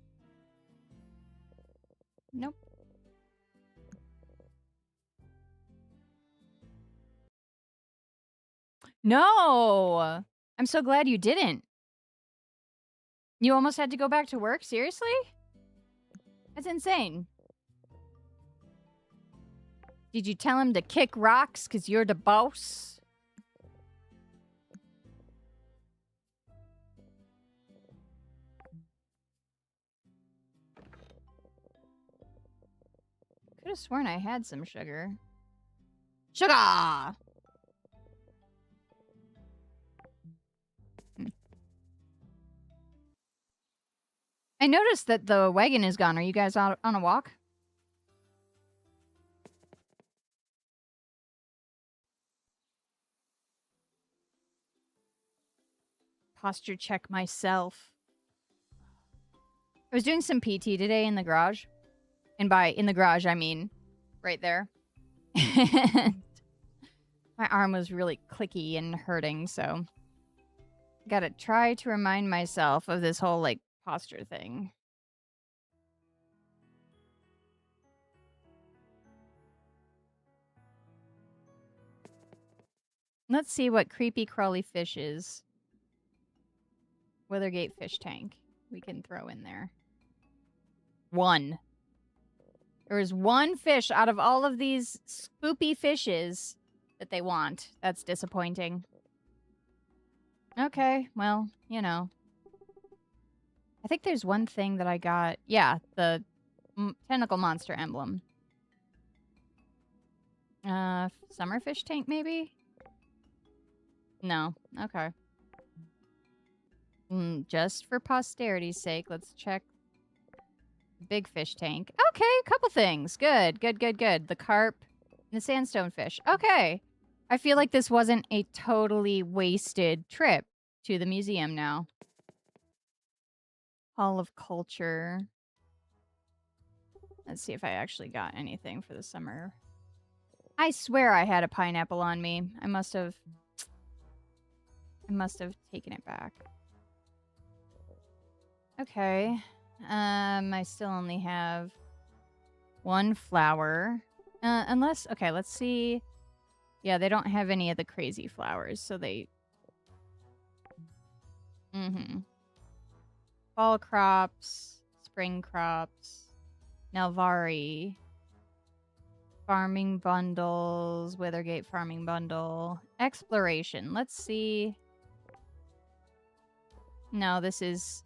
Nope. No! I'm so glad you didn't. You almost had to go back to work? Seriously? That's insane. Did you tell him to kick rocks because you're the boss? Could have sworn I had some sugar. Sugar! I noticed that the wagon is gone. Are you guys out on a walk? Posture check myself. I was doing some PT today in the garage. And by in the garage, I mean right there. My arm was really clicky and hurting, so gotta try to remind myself of this whole, like, posture thing. Let's see what creepy crawly fish is. Withergate fish tank we can throw in there. One. There is one fish out of all of these spoopy fishes that they want. That's disappointing. Okay, well, you know. I think there's one thing that I got. Yeah, the tentacle monster emblem. Summer fish tank, maybe? No. Okay. Just for posterity's sake, let's check the big fish tank. Okay, a couple things. Good, good, good, good. The carp and the sandstone fish. Okay. I feel like this wasn't a totally wasted trip to the museum now. Hall of Culture. Let's see if I actually got anything for the summer. I swear I had a pineapple on me. I must have taken it back. Okay. I still only have one flower. Unless, okay, let's see. Yeah, they don't have any of the crazy flowers, so they... Fall crops, spring crops, Nelvari, farming bundles, Withergate farming bundle, exploration. Let's see. No, this is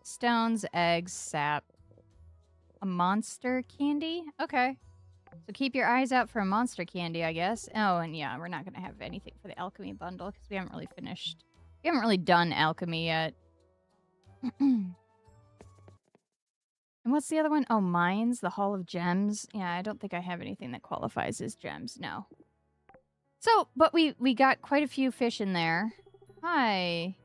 stones, eggs, sap. A monster candy? Okay. So keep your eyes out for a monster candy, I guess. Oh, and yeah, we're not going to have anything for the alchemy bundle because we haven't really finished. We haven't really done alchemy yet. And what's the other one? Oh, mines, the Hall of Gems. Yeah, I don't think I have anything that qualifies as gems. No. So, but we got quite a few fish in there. Hi.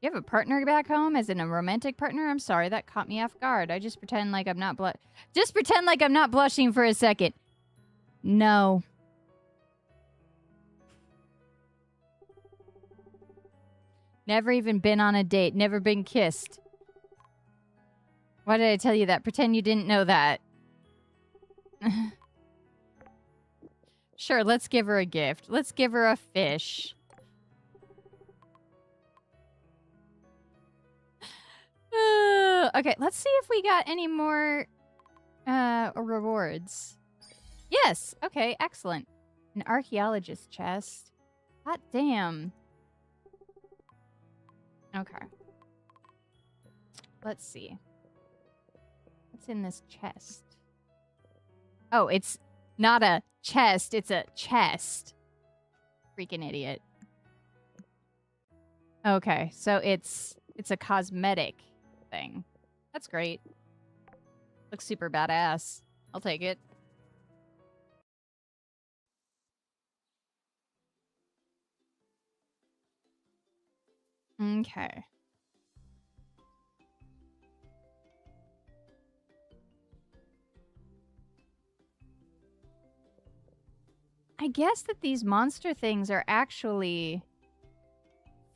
You have a partner back home, as in a romantic partner? I'm sorry, that caught me off guard. I just pretend like I'm not blushing for a second. No. Never even been on a date. Never been kissed. Why did I tell you that? Pretend you didn't know that. Sure, let's give her a gift. Let's give her a fish. Okay, let's see if we got any more rewards. Yes. Okay, excellent. An archaeologist chest. Hot damn. Okay. Let's see. What's in this chest? Oh, it's not a chest, it's a chest. Freaking idiot. Okay, so it's a cosmetic thing. That's great. Looks super badass. I'll take it. Okay. I guess that these monster things are actually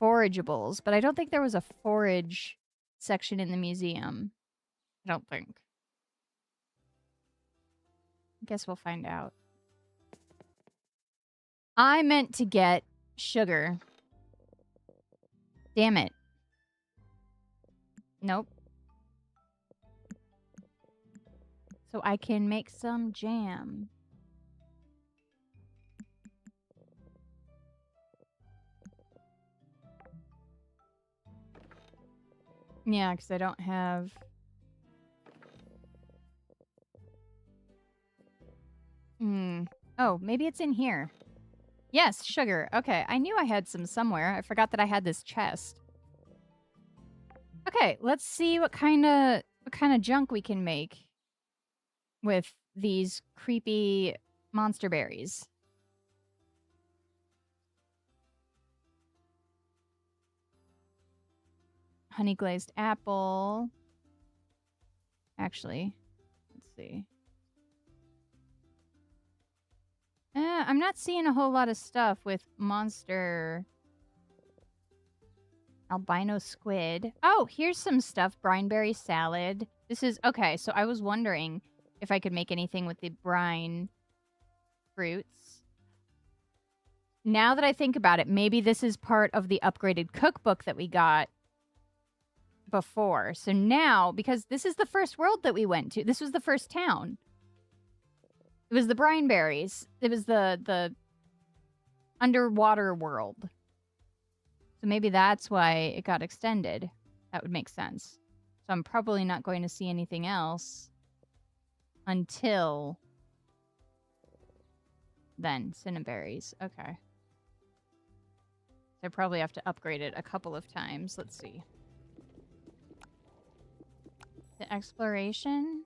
forageables, but I don't think there was a forage section in the museum. I don't think. I guess we'll find out. I meant to get sugar. Damn it. Nope. So I can make some jam. Yeah, because I don't have... Oh, maybe it's in here. Yes, sugar. Okay, I knew I had some somewhere. I forgot that I had this chest. Okay, let's see what kind of junk we can make with these creepy monster berries. Honey glazed apple. Actually, let's see. I'm not seeing a whole lot of stuff with monster albino squid. Oh, here's some stuff. Brineberry salad. This is... Okay, so I was wondering if I could make anything with the brine fruits. Now that I think about it, maybe this is part of the upgraded cookbook that we got before. So now, because this is the first world that we went to. This was the first town. It was the brine berries. It was the underwater world. So maybe that's why it got extended. That would make sense. So I'm probably not going to see anything else until then. Cinnaberries. Okay. So I probably have to upgrade it a couple of times. Let's see. The exploration...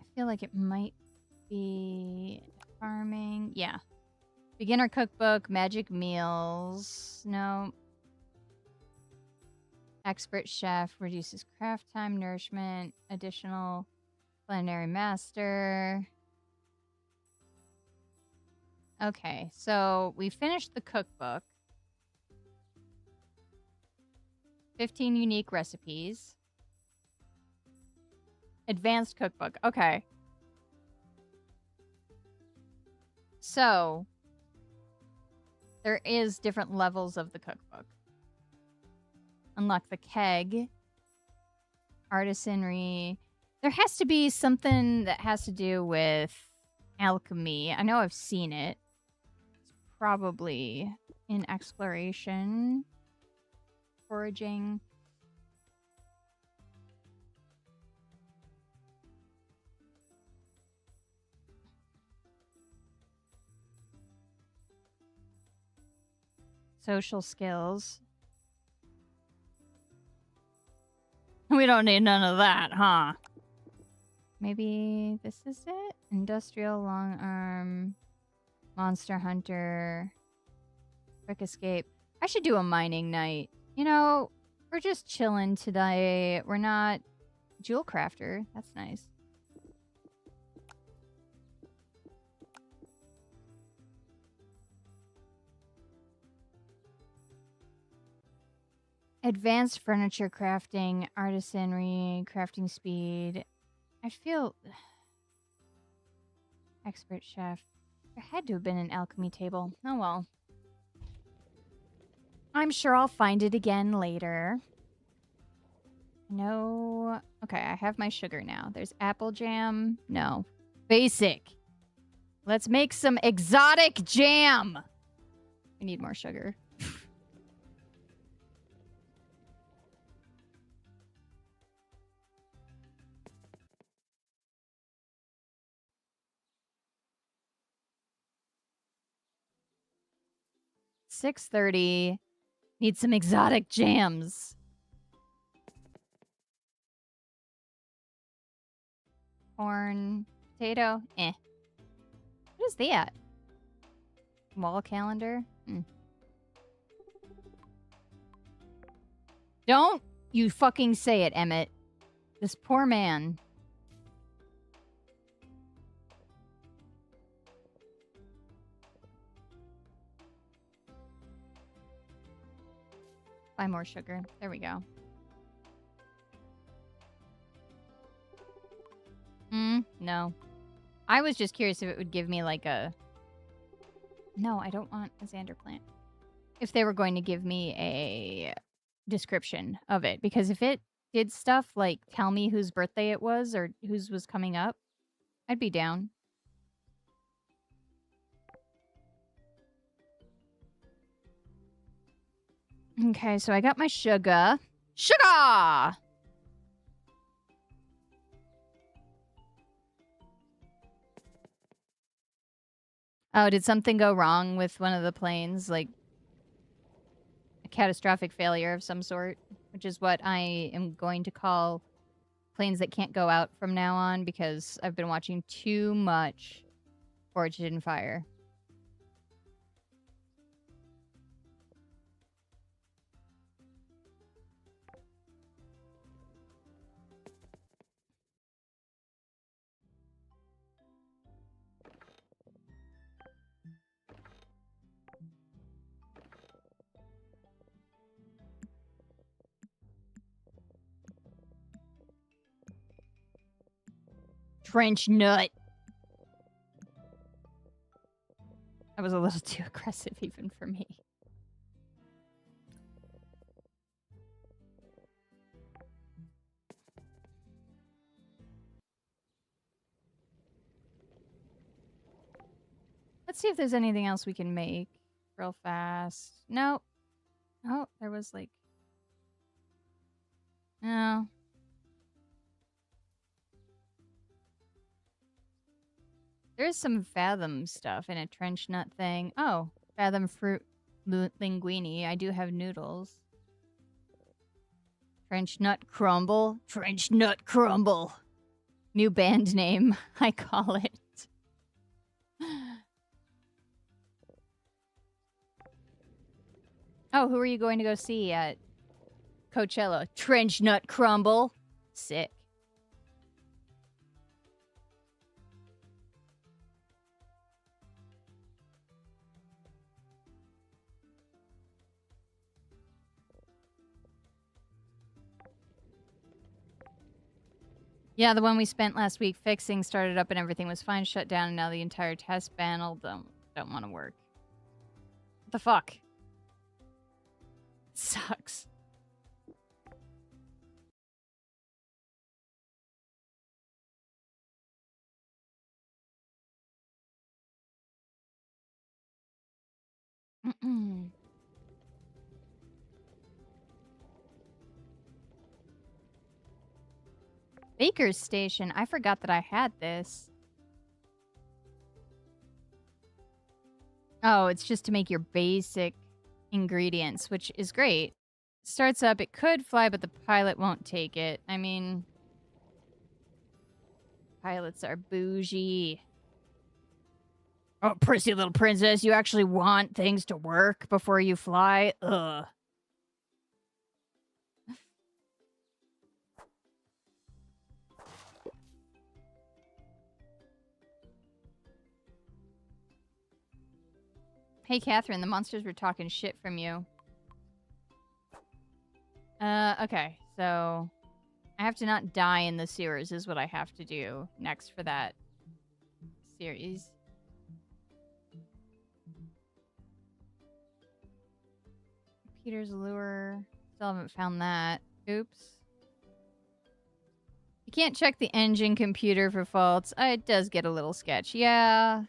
I feel like it might be farming. Yeah. Beginner cookbook, magic meals. No. Expert chef reduces craft time, nourishment, additional culinary master. Okay, so we finished the cookbook. 15 unique recipes. Advanced cookbook. Okay. So, there is different levels of the cookbook. Unlock the keg. Artisanry. There has to be something that has to do with alchemy. I know I've seen it. It's probably in exploration. Foraging. Social skills. We don't need none of that, huh? Maybe this is it? Industrial long arm. Monster hunter. Quick escape. I should do a mining night. You know, we're just chilling today. We're not... Jewel crafter. That's nice. Advanced furniture crafting, artisanry, crafting speed. I feel... Expert chef. There had to have been an alchemy table. Oh well. I'm sure I'll find it again later. No... Okay, I have my sugar now. There's apple jam. No. Basic. Let's make some exotic jam! I need more sugar. 6:30. Need some exotic jams. Corn, potato, eh. What is that? Wall calendar? Don't you fucking say it, Emmett. This poor man. Buy more sugar. There we go. No. I was just curious if it would give me like a... No, I don't want a Xander plant. If they were going to give me a description of it. Because if it did stuff like tell me whose birthday it was or whose was coming up, I'd be down. Okay, so I got my sugar. Sugar! Oh, did something go wrong with one of the planes? Like a catastrophic failure of some sort? Which is what I am going to call planes that can't go out from now on because I've been watching too much Forged in Fire. Trench nut. That was a little too aggressive even for me. Let's see if there's anything else we can make real fast. Nope. Oh, there was like... No. There's some Fathom stuff in a trench nut thing. Oh, Fathom fruit linguine. I do have noodles. Trench nut crumble. Trench nut crumble. New band name, I call it. Oh, who are you going to go see at Coachella? Trench nut crumble. Sick. Yeah, the one we spent last week fixing started up and everything was fine, shut down, and now the entire test panel don't want to work. What the fuck? Sucks. Baker's Station. I forgot that I had this. Oh, it's just to make your basic ingredients, which is great. Starts up, it could fly, but the pilot won't take it. I mean... Pilots are bougie. Oh, prissy little princess, you actually want things to work before you fly? Ugh. Hey, Catherine, the monsters were talking shit from you. Okay, so... I have to not die in the sewers is what I have to do next for that series. Peter's Lure. Still haven't found that. Oops. You can't check the engine computer for faults. It does get a little sketch. Yeah.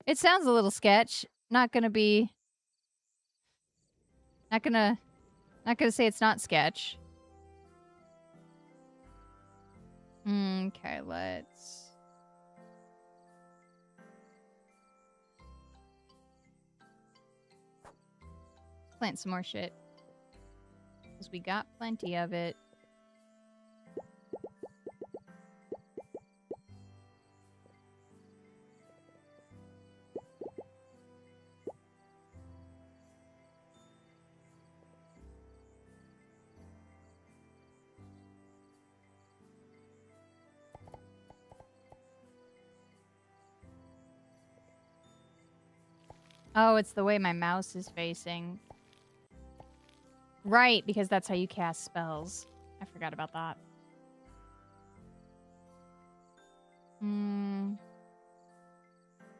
It sounds a little sketch. Not gonna be... Not gonna say it's not sketch. Okay, let's... plant some more shit. Because we got plenty of it. Oh, it's the way my mouse is facing. Right, because that's how you cast spells. I forgot about that. Oh,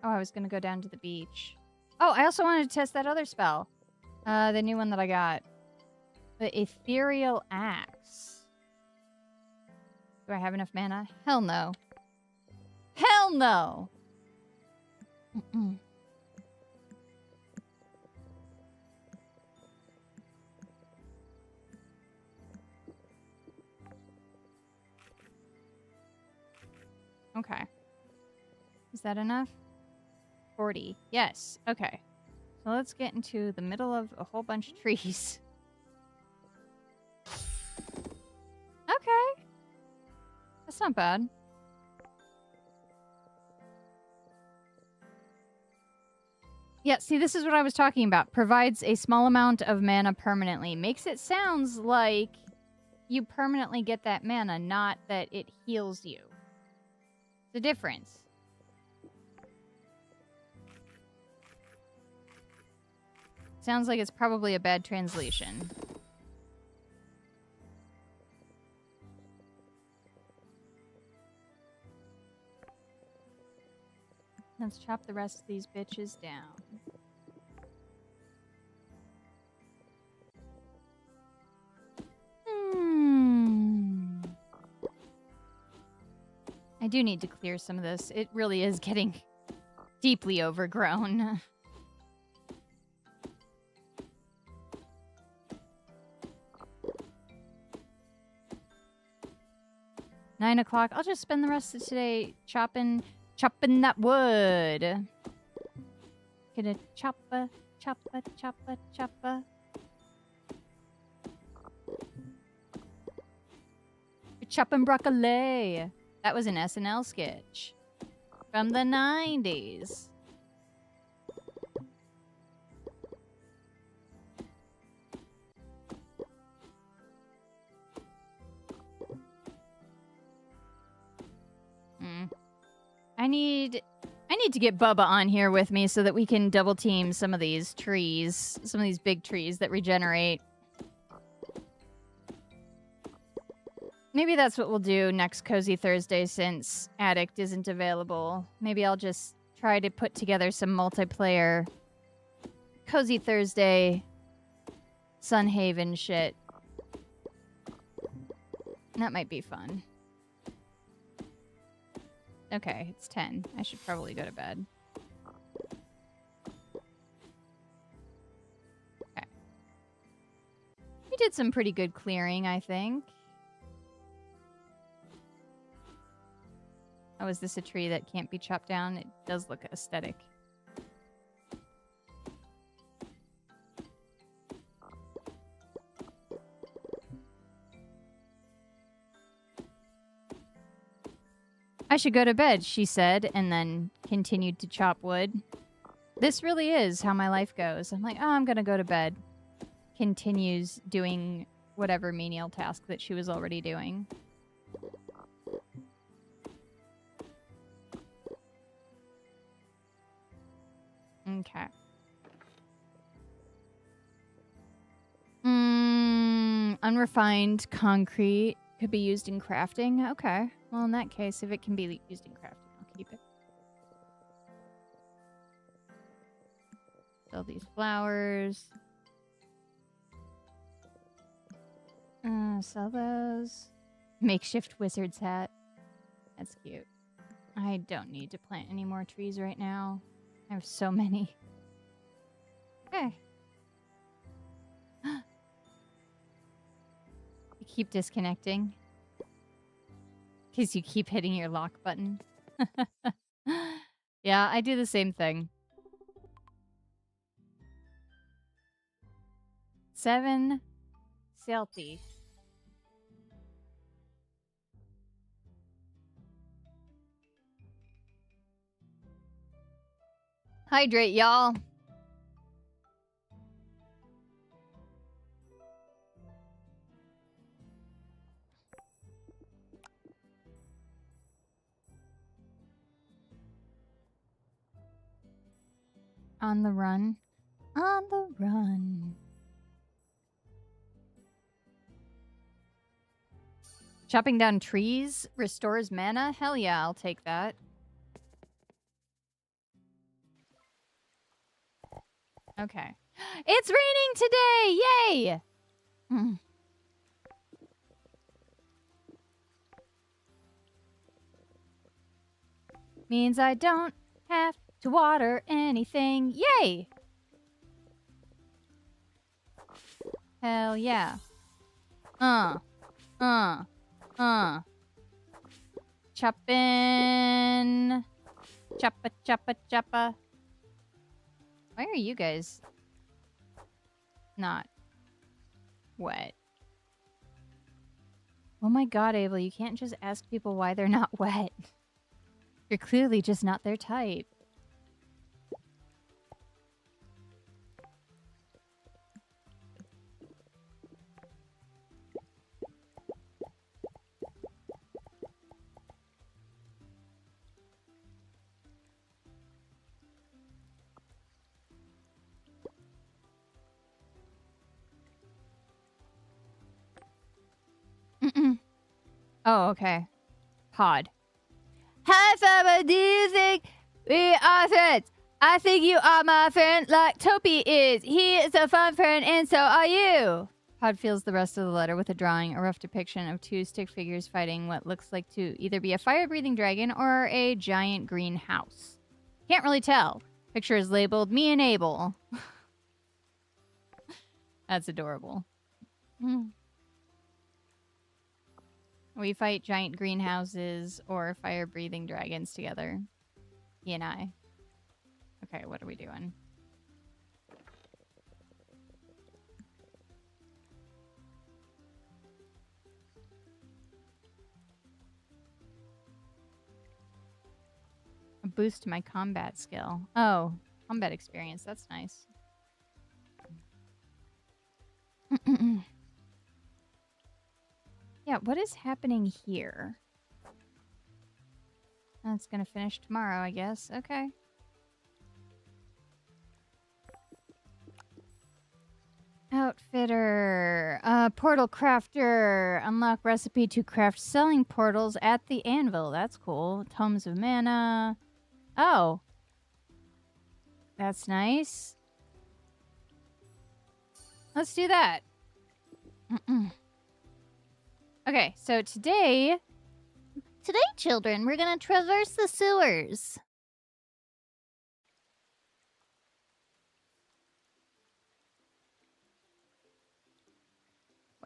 I was gonna go down to the beach. Oh, I also wanted to test that other spell. The new one that I got. The Ethereal Axe. Do I have enough mana? Hell no. Hell no! Okay. Is that enough? 40. Yes. Okay. So let's get into the middle of a whole bunch of trees. Okay. That's not bad. Yeah, see, this is what I was talking about. Provides a small amount of mana permanently. Makes it sounds like you permanently get that mana, not that it heals you. The difference. Sounds like it's probably a bad translation. Let's chop the rest of these bitches down. I do need to clear some of this. It really is getting deeply overgrown. Nine o'clock. I'll just spend the rest of today chopping that wood. Gonna choppa. You're chopping broccoli. That was an SNL sketch from the 90s. I need to get Bubba on here with me so that we can double team some of these trees, some of these big trees that regenerate. Maybe that's what we'll do next Cozy Thursday since Addict isn't available. Maybe I'll just try to put together some multiplayer Cozy Thursday Sun Haaaaaven shit. That might be fun. Okay, it's 10. I should probably go to bed. Okay. We did some pretty good clearing, I think. Oh, is this a tree that can't be chopped down? It does look aesthetic. I should go to bed, she said, and then continued to chop wood. This really is how my life goes. I'm like, oh, I'm gonna go to bed. Continues doing whatever menial task that she was already doing. Okay. Unrefined concrete could be used in crafting. Okay. Well, in that case, if it can be used in crafting, I'll keep it. Sell these flowers. Sell those. Makeshift wizard's hat. That's cute. I don't need to plant any more trees right now. I have so many. Okay. You keep disconnecting. Because you keep hitting your lock button. Yeah, I do the same thing. 7 salty. Hydrate, y'all. On the run. On the run. Chopping down trees restores mana? Hell yeah, I'll take that. Okay. It's raining today! Yay! Mm. Means I don't have to water anything. Yay! Hell yeah. Choppin'. Choppa, choppa, choppa. Why are you guys not wet? Oh my god, Abel, you can't just ask people why they're not wet. You're clearly just not their type. Oh, okay. Pod. Hi, Fama, do you think we are friends? I think you are my friend like Topi is. He is a fun friend and so are you. Pod fills the rest of the letter with a drawing, a rough depiction of 2 stick figures fighting what looks like to either be a fire-breathing dragon or a giant green house. Can't really tell. Picture is labeled Me and Abel. That's adorable. We fight giant greenhouses or fire-breathing dragons together. He and I. Okay, what are we doing? A boost to my combat skill. Oh, combat experience. That's nice. Yeah, what is happening here? That's gonna finish tomorrow, I guess. Okay. Outfitter. Portal crafter. Unlock recipe to craft selling portals at the anvil. That's cool. Tomes of mana. Oh. That's nice. Let's do that. Okay, so today, children, we're gonna traverse the sewers.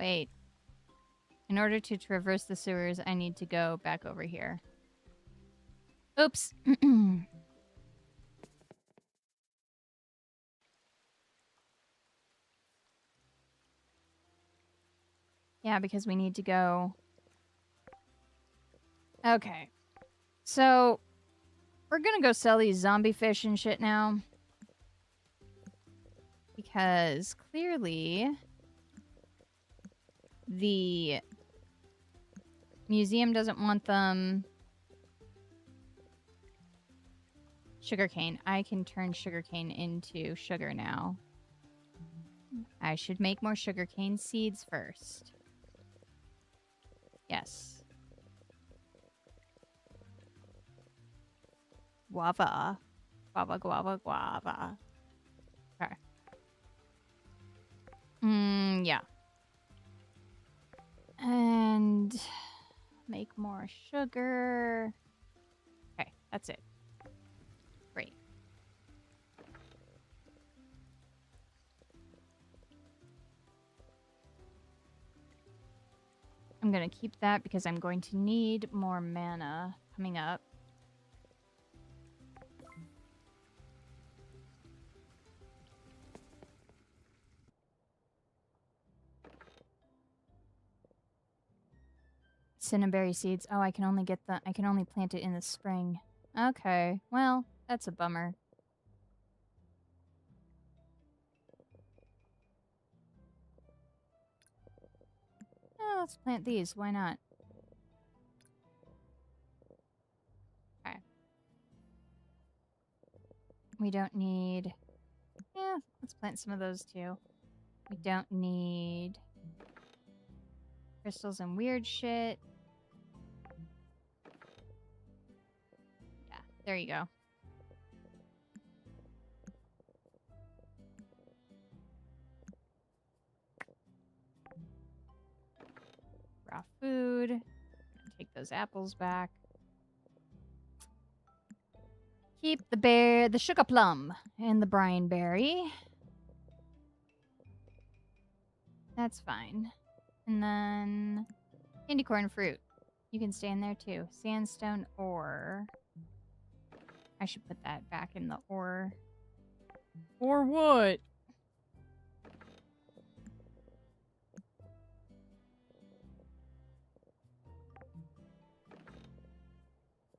wait. In order to traverse the sewers, I need to go back over here. Oops. Yeah, because we need to go. Okay. So, we're gonna go sell these zombie fish and shit now. Because clearly the museum doesn't want them. Sugarcane. I can turn sugarcane into sugar now. I should make more sugarcane seeds first. Yes. Guava. Guava, guava, guava. Okay. Yeah. And make more sugar. Okay, that's it. Great. I'm going to keep that because I'm going to need more mana coming up. Cinnaberry seeds. Oh, I can only plant it in the spring. Okay, well, that's a bummer. Oh, let's plant these. Why not? Okay. We don't need... Yeah, let's plant some of those too. We don't need crystals and weird shit. Yeah, there you go. Raw food. I'm gonna take those apples back. Keep the sugar plum and the brine berry. That's fine. And then candy corn fruit. You can stay in there too. Sandstone ore. I should put that back in the ore. Or what?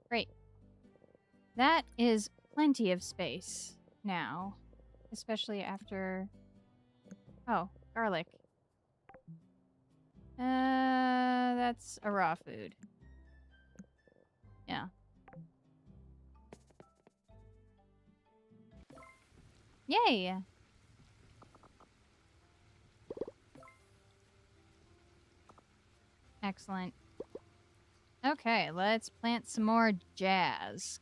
Great. That is plenty of space now. Especially after... Oh, garlic. That's a raw food. Yeah. Yay! Excellent. Okay, let's plant some more jazz.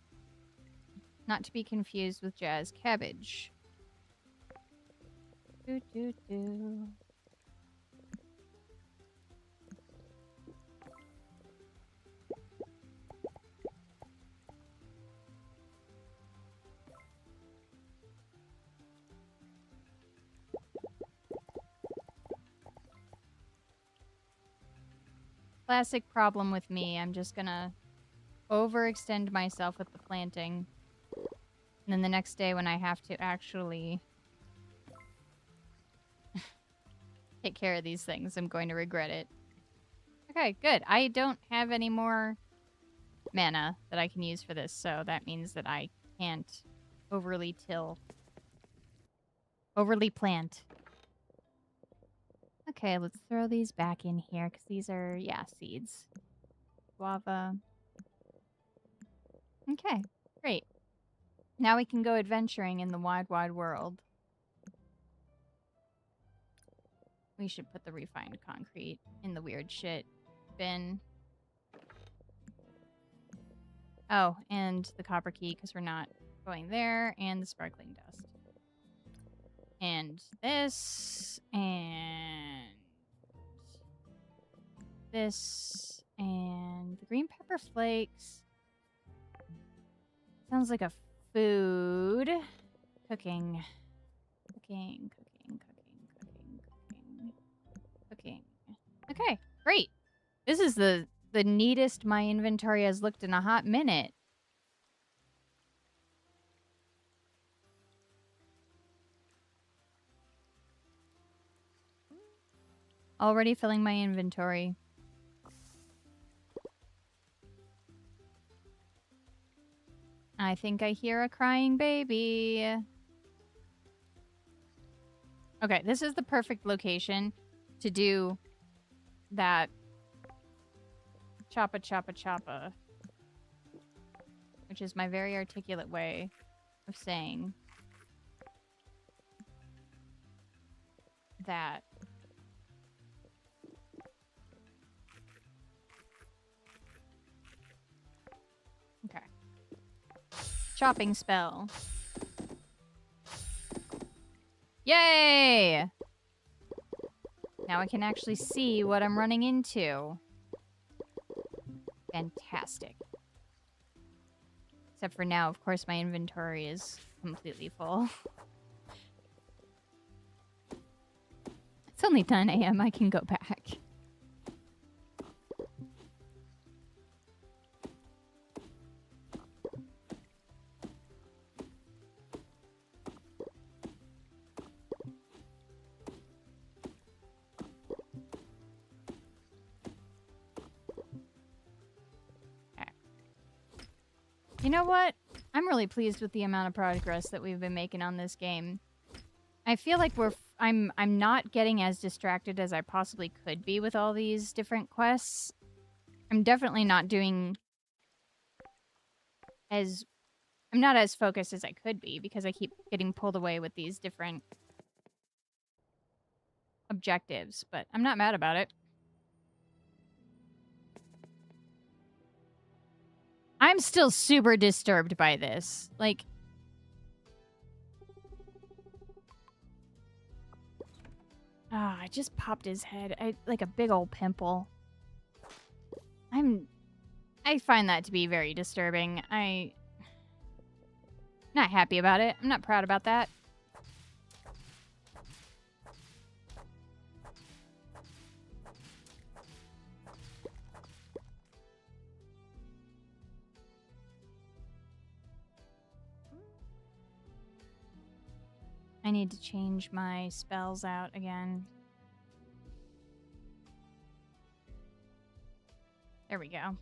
Not to be confused with jazz cabbage. Do do do. Classic problem with me. I'm just gonna overextend myself with the planting. And then the next day when I have to actually take care of these things, I'm going to regret it. Okay, good. I don't have any more mana that I can use for this, so that means that I can't overly plant. Okay, let's throw these back in here, because these are, yeah, seeds. Guava. Okay, great. Now we can go adventuring in the wide, wide world. We should put the refined concrete in the weird shit bin. Oh, and the copper key, because we're not going there, and the sparkling dust. And this, and this, and the green pepper flakes. Sounds like a food. Cooking. Cooking. Okay, great. This is the neatest my inventory has looked in a hot minute. Already filling my inventory. I think I hear a crying baby. Okay, this is the perfect location to do that choppa choppa choppa, which is my very articulate way of saying that. Okay. Chopping spell. Yay! Now I can actually see what I'm running into. Fantastic. Except for now, of course, my inventory is completely full. It's only 9 a.m. I can go back. know what? I'm really pleased with the amount of progress that we've been making on this game. I feel like I'm not getting as distracted as I possibly could be with all these different quests. I'm definitely not doing as... I'm not as focused as I could be because I keep getting pulled away with these different objectives, but I'm not mad about it. I'm still super disturbed by this. Like... Ah, I just popped his head. Like a big old pimple. I find that to be very disturbing. Not happy about it. I'm not proud about that. I need to change my spells out again. There we go.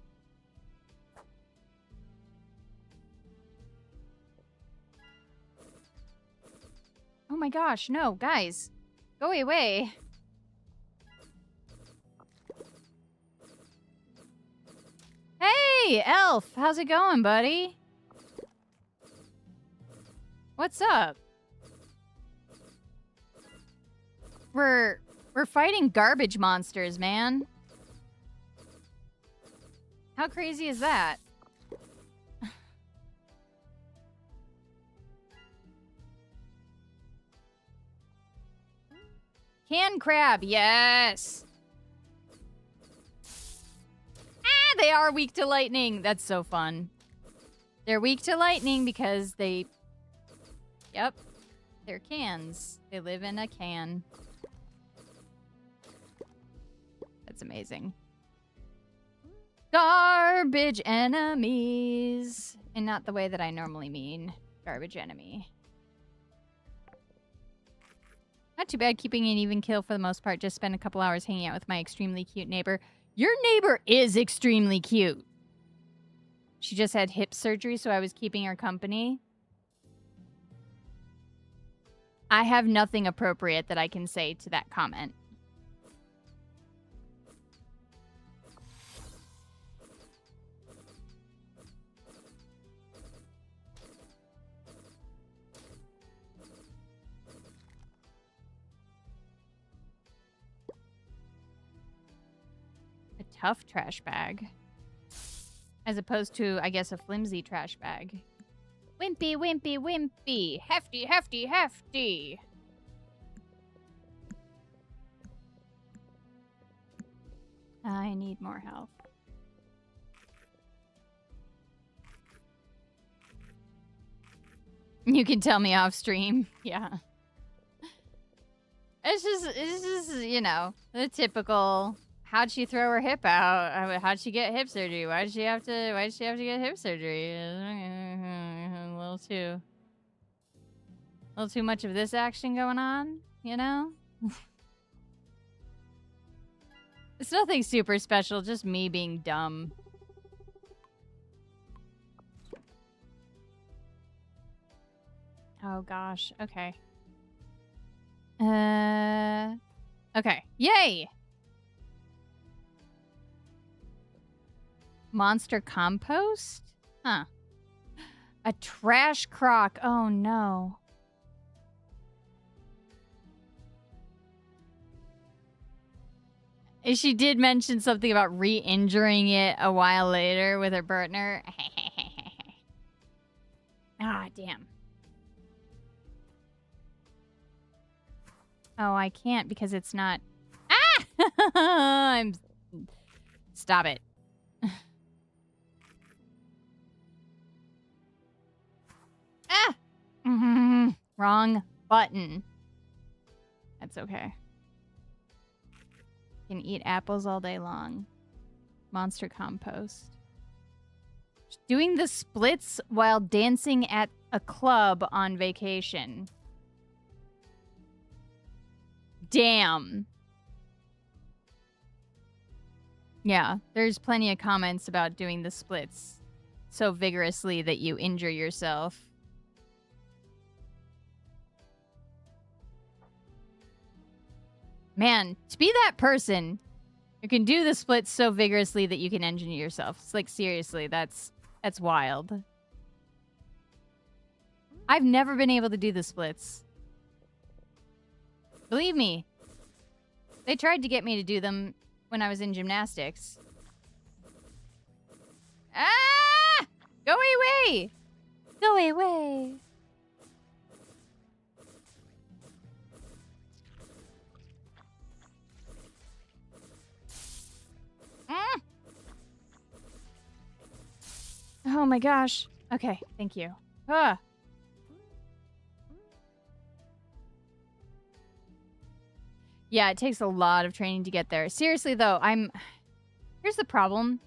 Oh my gosh, no, guys. Go away. Hey, Elf! How's it going, buddy? What's up? We're fighting garbage monsters, man. How crazy is that? Can crab, yes! Ah, they are weak to lightning. That's so fun. They're weak to lightning because they... Yep. They're cans. They live in a can. That's amazing. Garbage enemies. And not the way that I normally mean garbage enemy. Not too bad keeping an even kill for the most part. Just spend a couple hours hanging out with my extremely cute neighbor. Your neighbor is extremely cute. She just had hip surgery, so I was keeping her company. I have nothing appropriate that I can say to that comment. Tough trash bag. As opposed to, I guess, a flimsy trash bag. Wimpy, wimpy, wimpy. Hefty, hefty, hefty. I need more health. You can tell me off stream. Yeah. It's just, you know, the typical... How'd she throw her hip out? How'd she get hip surgery? Why'd she have to get hip surgery? A little too much of this action going on, you know? It's nothing super special, just me being dumb. Oh gosh, okay. Okay. Yay! Monster compost? Huh. A trash crock. Oh, no. She did mention something about re-injuring it a while later with her partner. Ah, damn. Oh, I can't because it's not... Ah! Stop it. Ah! Wrong button. That's okay. Can eat apples all day long. Monster compost. Doing the splits while dancing at a club on vacation. Damn. Yeah, there's plenty of comments about doing the splits. so vigorously that you injure yourself. Man, to be that person who can do the splits so vigorously that you can engineer yourself. It's like, seriously, that's wild. I've never been able to do the splits. Believe me. They tried to get me to do them when I was in gymnastics. Ah! Go away! Go away! Oh my gosh. Okay, thank you. Ah. Yeah, it takes a lot of training to get there. Seriously though, here's the problem.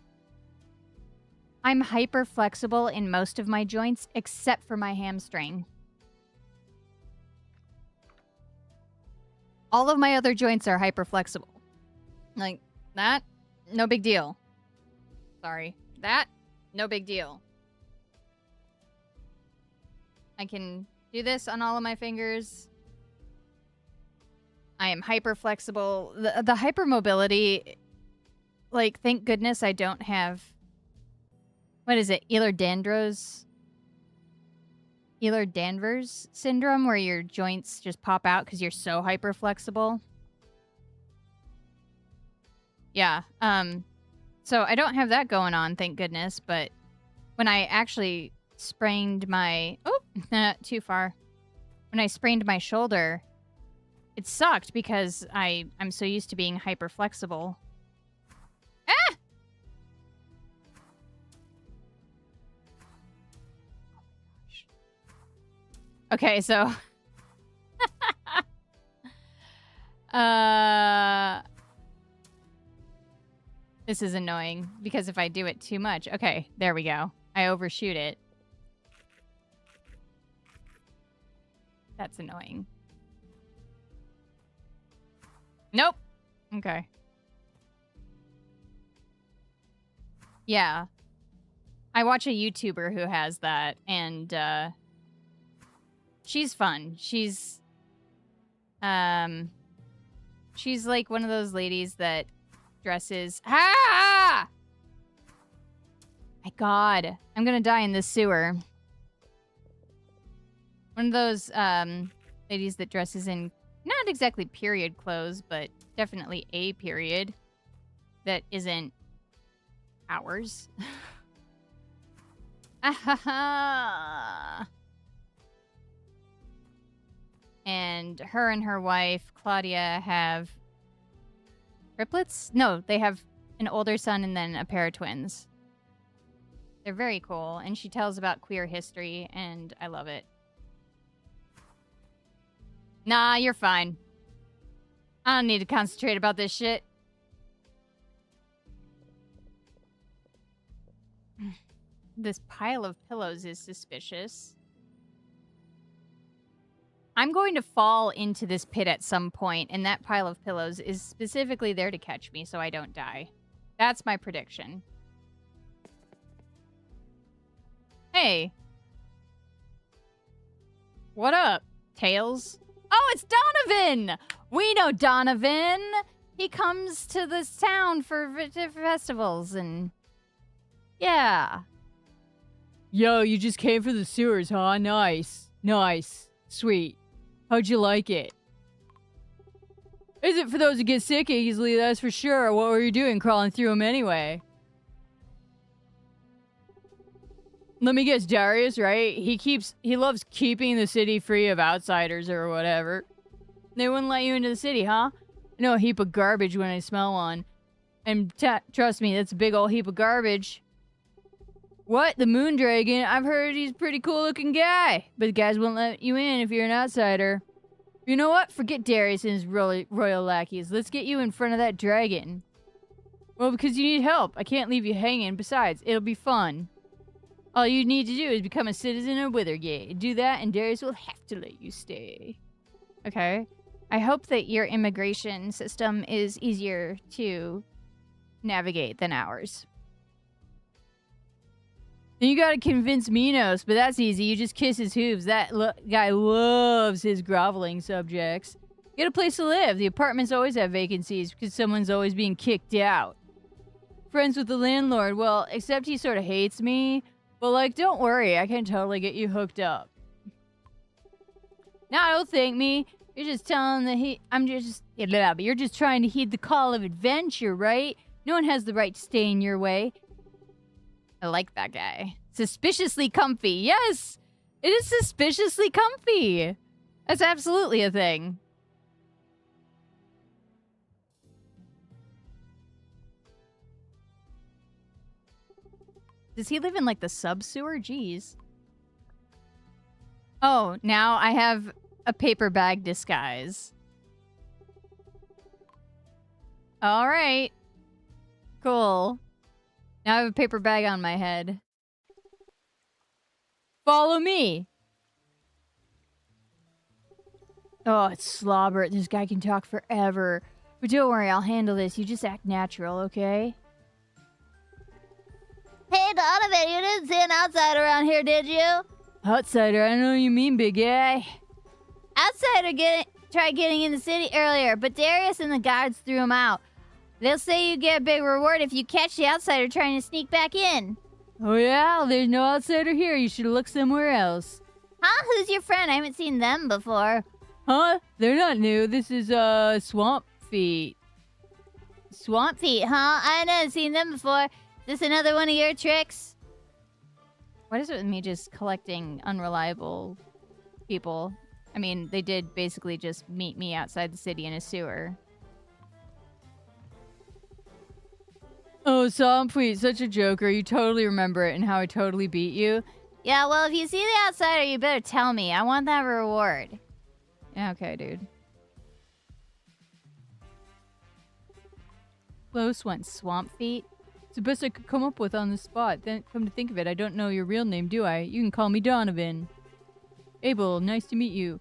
I'm hyper flexible in most of my joints except for my hamstring. All of my other joints are hyper flexible. Like that, no big deal. Sorry. That, no big deal. I can do this on all of my fingers. I am hyper flexible. The hypermobility, like, thank goodness I don't have, what is it, Ehlers-Danlos syndrome, where your joints just pop out because you're so hyper flexible. Yeah, so I don't have that going on, thank goodness, but when I actually sprained my... Oh, too far. When I sprained my shoulder, it sucked because I'm so used to being hyper flexible. Ah! Okay, so... This is annoying, because if I do it too much... Okay, there we go. I overshoot it. That's annoying. Nope. Okay. Yeah. I watch a YouTuber who has that, and, she's fun. She's like one of those ladies that dresses... Ah! My God. I'm gonna die in this sewer. One of those, ladies that dresses in not exactly period clothes, but definitely a period that isn't ours. And her and her wife, Claudia, have triplets? No, they have an older son and then a pair of twins. They're very cool, and she tells about queer history, and I love it. Nah, you're fine. I don't need to concentrate about this shit. This pile of pillows is suspicious. I'm going to fall into this pit at some point, and that pile of pillows is specifically there to catch me so I don't die. That's my prediction. Hey. What up, Tails? Oh, it's Donovan! We know Donovan! He comes to this town for festivals and... Yeah. Yo, you just came for the sewers, huh? Nice. Nice. Sweet. How'd you like it? Isn't for those who get sick easily, that's for sure. What were you doing crawling through them anyway? Let me guess, Darius, right? He loves keeping the city free of outsiders or whatever. They wouldn't let you into the city, huh? I know a heap of garbage when I smell one. And trust me, that's a big old heap of garbage. What? The Moon Dragon? I've heard he's a pretty cool looking guy. But the guys won't let you in if you're an outsider. You know what? Forget Darius and his royal lackeys. Let's get you in front of that dragon. Well, because you need help. I can't leave you hanging. Besides, it'll be fun. All you need to do is become a citizen of Withergate. Do that and Darius will have to let you stay. Okay. I hope that your immigration system is easier to navigate than ours. Then you gotta convince Minos, but that's easy. You just kiss his hooves. That guy loves his groveling subjects. Get a place to live. The apartments always have vacancies because someone's always being kicked out. Friends with the landlord. Well, except he sort of hates me. But, like, don't worry. I can totally get you hooked up. Now, don't thank me. You're just telling the you're just trying to heed the call of adventure, right? No one has the right to stay in your way. I like that guy. Suspiciously comfy. Yes! It is suspiciously comfy. That's absolutely a thing. Does he live in, like, the sub-sewer? Jeez. Oh, now I have a paper bag disguise. All right. Cool. Now I have a paper bag on my head. Follow me. Oh, it's slobber. This guy can talk forever. But don't worry, I'll handle this. You just act natural, okay? Hey, Donovan, you didn't see an outsider around here, did you? Outsider? I don't know what you mean, big guy. Outsider tried getting in the city earlier, but Darius and the guards threw him out. They'll say you get a big reward if you catch the outsider trying to sneak back in. Oh yeah? There's no outsider here. You should look somewhere else. Huh? Who's your friend? I haven't seen them before. Huh? They're not new. This is, Swamp Feet. Swamp Feet, huh? I never seen them before. Is this another one of your tricks? What is it with me just collecting unreliable people? I mean, they did basically just meet me outside the city in a sewer. Oh, Swamp Feet, such a joker. You totally remember it and how I totally beat you. Yeah, well, if you see the outsider, you better tell me. I want that reward. Yeah, okay, dude. Close one, Swamp Feet. It's the best I could come up with on the spot. Then, come to think of it, I don't know your real name, do I? You can call me Donovan. Abel, nice to meet you.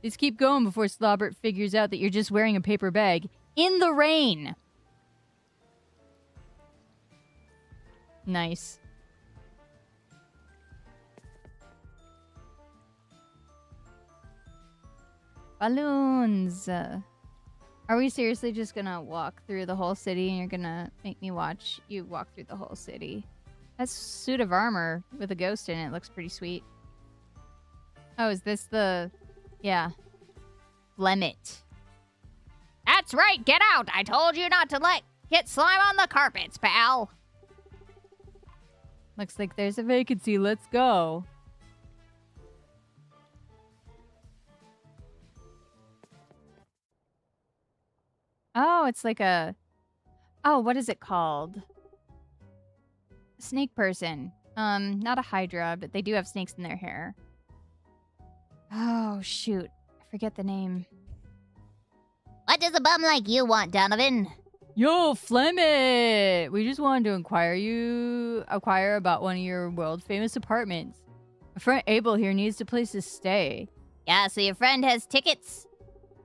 Just keep going before Slobbert figures out that you're just wearing a paper bag. In the rain! Nice. Balloons! Are we seriously just gonna walk through the whole city and you're gonna make me watch you walk through the whole city? That's a suit of armor with a ghost in it. Looks pretty sweet. Oh, is this the... Yeah. Flemit. That's right, get out! I told you not to get slime on the carpets, pal! Looks like there's a vacancy. Let's go. Oh, it's like a... Oh, what is it called? Snake person. Not a hydra, but they do have snakes in their hair. Oh, shoot. I forget the name. What does a bum like you want, Donovan? Yo, Flemit! We just wanted to inquire about one of your world-famous apartments. My friend Abel here needs a place to stay. Yeah, so your friend has tickets?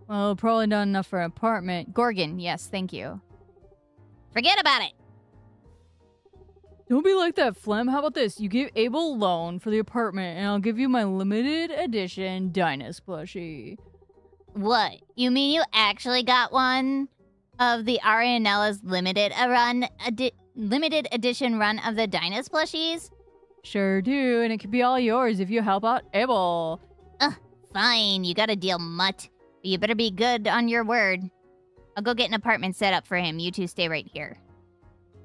Well, probably not enough for an apartment. Gorgon, yes, thank you. Forget about it! Don't be like that, Flem. How about this? You give Abel a loan for the apartment, and I'll give you my limited edition Dynas plushie. What? You mean you actually got one of the Arianella's limited edition run of the Dynas plushies? Sure do, and it could be all yours if you help out Abel. Fine. You got a deal, mutt. But you better be good on your word. I'll go get an apartment set up for him. You two stay right here.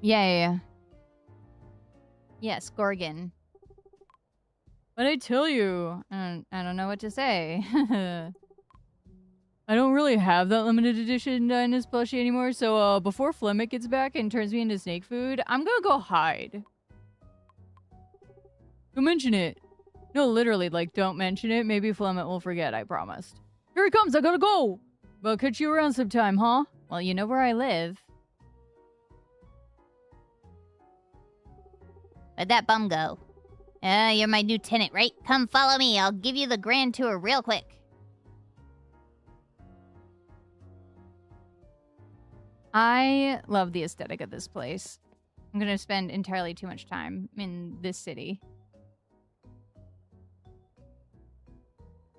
Yeah. Yes, Gorgon. What'd I tell you? I don't know what to say. I don't really have that limited edition Dynas plushie anymore, so before Flemmick gets back and turns me into snake food, I'm gonna go hide. Don't mention it. No, literally, like, don't mention it. Maybe Flemmick will forget, I promised. Here he comes, I gotta go! But I'll catch you around sometime, huh? Well, you know where I live. Where'd that bum go? You're my new tenant, right? Come follow me. I'll give you the grand tour real quick. I love the aesthetic of this place. I'm gonna spend entirely too much time in this city.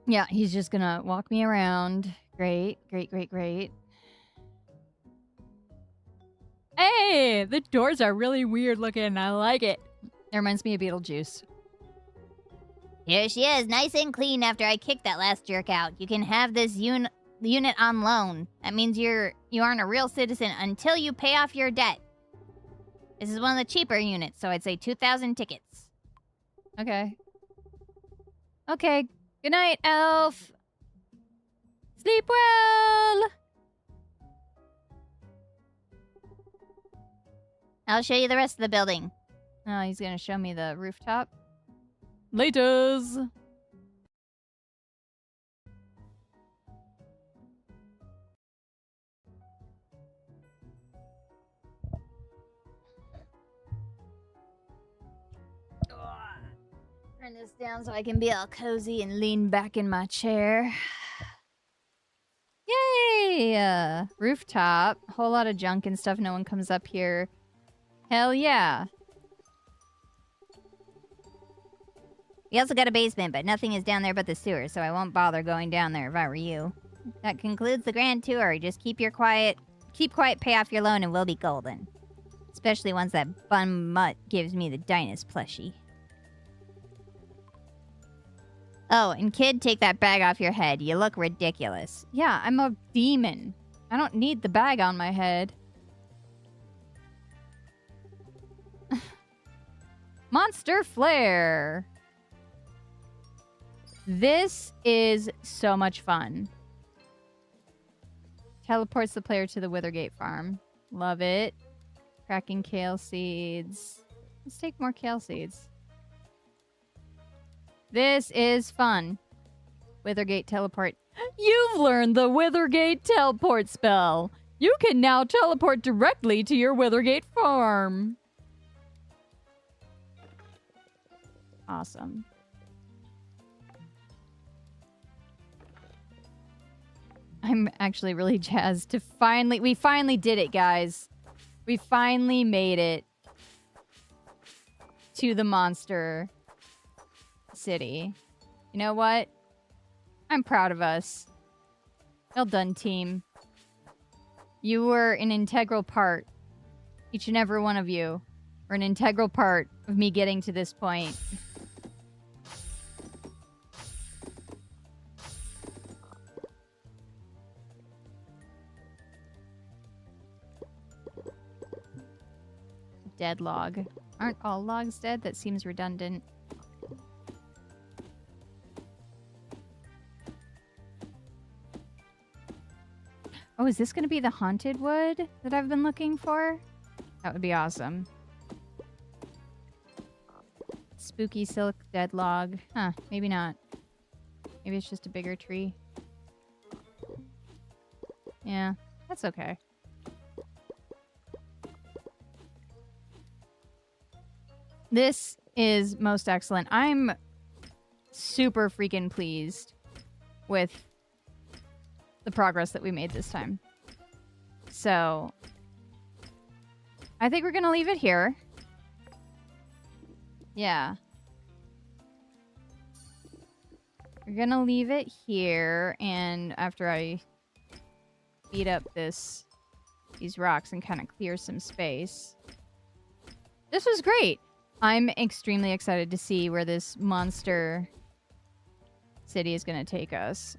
Yeah, he's just gonna walk me around. Great, great, great, great. Hey, the doors are really weird looking. I like it. It reminds me of Beetlejuice. Here she is, nice and clean after I kicked that last jerk out. You can have this unit on loan. That means you aren't a real citizen until you pay off your debt. This is one of the cheaper units, so I'd say 2,000 tickets. Okay. Okay. Good night, elf. Sleep well. I'll show you the rest of the building. Oh, he's gonna show me the rooftop. Laters. Turn this down so I can be all cozy and lean back in my chair. Yay! Rooftop. Whole lot of junk and stuff. No one comes up here. Hell yeah. We also got a basement, but nothing is down there but the sewer, so I won't bother going down there if I were you. That concludes the grand tour. Just keep quiet, pay off your loan, and we'll be golden. Especially once that bun mutt gives me the Dynus plushie. Oh, and kid, take that bag off your head. You look ridiculous. Yeah, I'm a demon. I don't need the bag on my head. Monster Flare. This is so much fun. Teleports the player to the Withergate farm. Love it. Cracking kale seeds. Let's take more kale seeds. This is fun. Withergate teleport. You've learned the Withergate teleport spell. You can now teleport directly to your Withergate farm. Awesome. I'm actually really jazzed to we finally did it, guys. We finally made it to the monster city. You know what? I'm proud of us. Well done, team. You were an integral part. Each and every one of you were an integral part of me getting to this point. Dead log. Aren't all logs dead? That seems redundant. Oh, is this going to be the haunted wood that I've been looking for? That would be awesome. Spooky silk dead log. Huh, maybe not. Maybe it's just a bigger tree. Yeah, that's okay. This is most excellent. I'm super freaking pleased with the progress that we made this time. So, I think we're going to leave it here. Yeah. We're going to leave it here, and after I beat up these rocks and kind of clear some space. This was great. I'm extremely excited to see where this monster city is going to take us.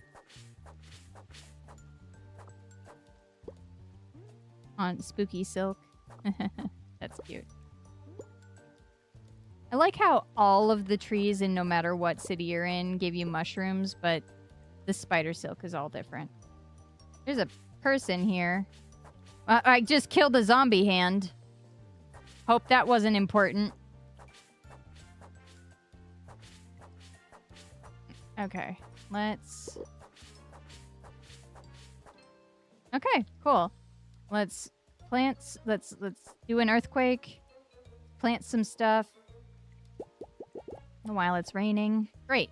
On spooky silk. That's cute. I like how all of the trees in no matter what city you're in give you mushrooms, but the spider silk is all different. There's a person here. I just killed a zombie hand. Hope that wasn't important. Okay, let's... Okay, cool. Let's let's do an earthquake. Plant some stuff. While it's raining. Great.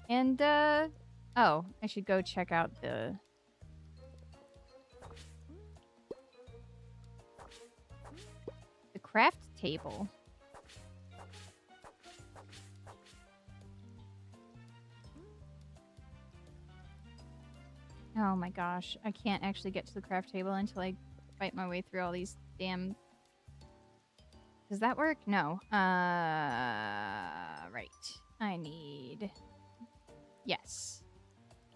And, oh, I should go check out the craft table. Oh my gosh. I can't actually get to the craft table until I fight my way through all these damn... Does that work? No. Right. I need... Yes.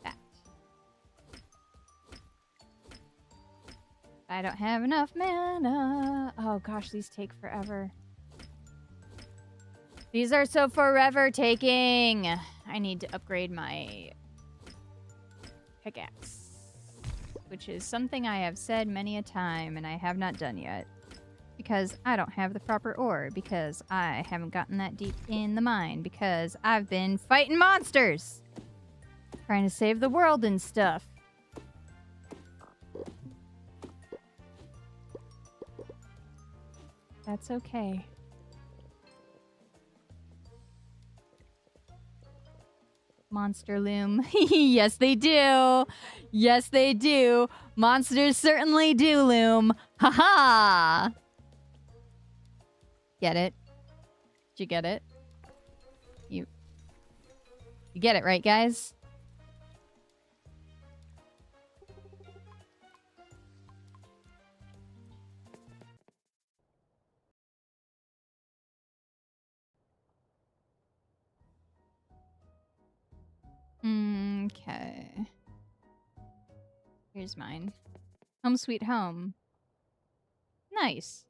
That. I don't have enough mana. Oh gosh, these take forever. These are so forever taking. I need to upgrade my pickaxe, which is something I have said many a time and I have not done yet. Because I don't have the proper ore, because I haven't gotten that deep in the mine, because I've been fighting monsters! Trying to save the world and stuff. That's okay. Monster loom. Yes, they do. Yes, they do. Monsters certainly do loom. Ha-ha! Get it? Did you get it? You get it, right, guys? Okay. Here's mine. Home sweet home. Nice.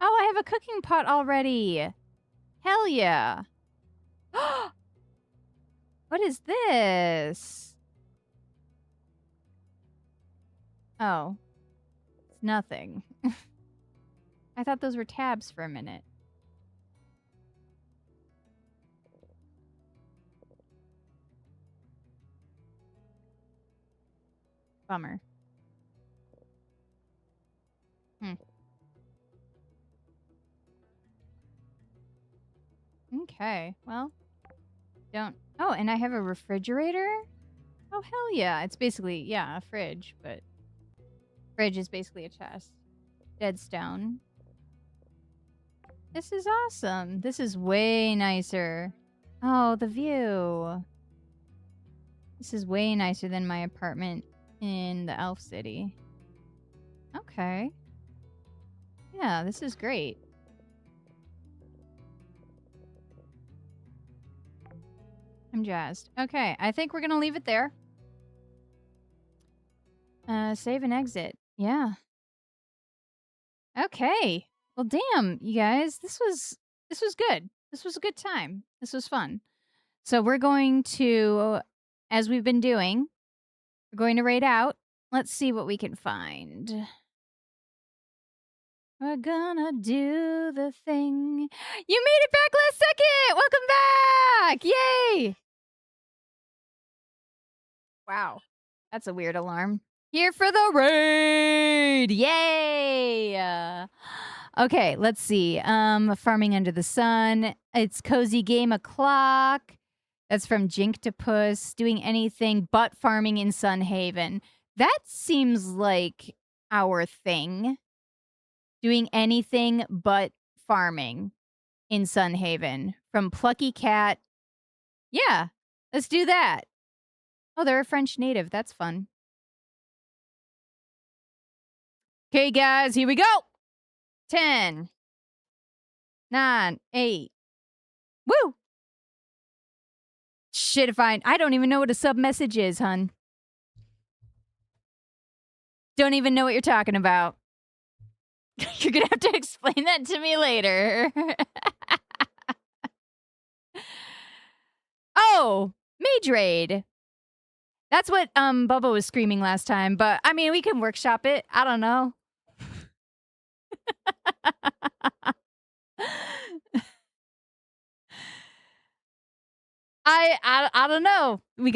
Oh, I have a cooking pot already. Hell yeah. What is this? Oh. It's nothing. I thought those were tabs for a minute. Bummer. Okay, well, don't... Oh, and I have a refrigerator? Oh, hell yeah. It's basically, yeah, a fridge, but... Fridge is basically a chest. Deadstone. This is awesome. This is way nicer. Oh, the view. This is way nicer than my apartment in the Elf City. Okay. Yeah, this is great. I'm jazzed. Okay, I think we're gonna leave it there. Save and exit. Yeah. Okay. Well, damn, you guys. This was good. This was a good time. This was fun. So we're going to, as we've been doing, we're going to raid out. Let's see what we can find. We're gonna do the thing. You made it back last second! Welcome back! Yay! Wow. That's a weird alarm. Here for the raid! Yay! Okay, let's see. Farming Under the Sun. It's Cozy Game O'Clock. That's from Jinktopus. Doing anything but farming in Sun Haven. That seems like our thing. Doing anything but farming in Sun Haven. From Plucky Cat. Yeah, let's do that. Oh, they're a French native. That's fun. Okay, guys, here we go. 10, 9, 8. Woo! Shit, if I don't even know what a sub message is, hun. Don't even know what you're talking about. You're gonna have to explain that to me later. Oh, Mage Raid. That's what Bubba was screaming last time, but I mean, we can workshop it. I don't know. I don't know. We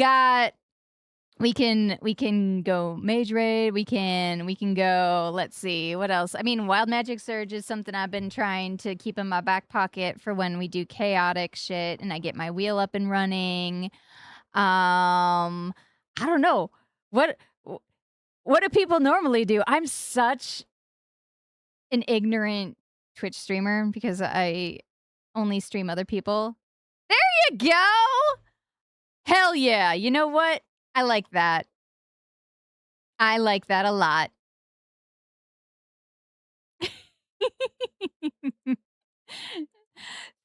can go Mage Raid. We can go, let's see, what else? I mean, Wild Magic Surge is something I've been trying to keep in my back pocket for when we do chaotic shit and I get my wheel up and running. I don't know. What do people normally do? I'm such an ignorant Twitch streamer because I only stream other people. There you go! Hell yeah. You know what? I like that. I like that a lot.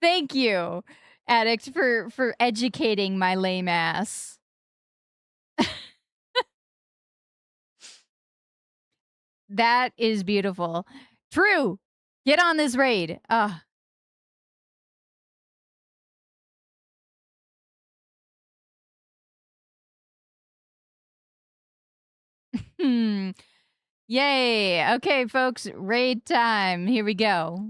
Thank you, Addict, for educating my lame ass. That is beautiful. True. Get on this raid. Ugh. Hmm. Yay. Okay, folks, raid time. Here we go.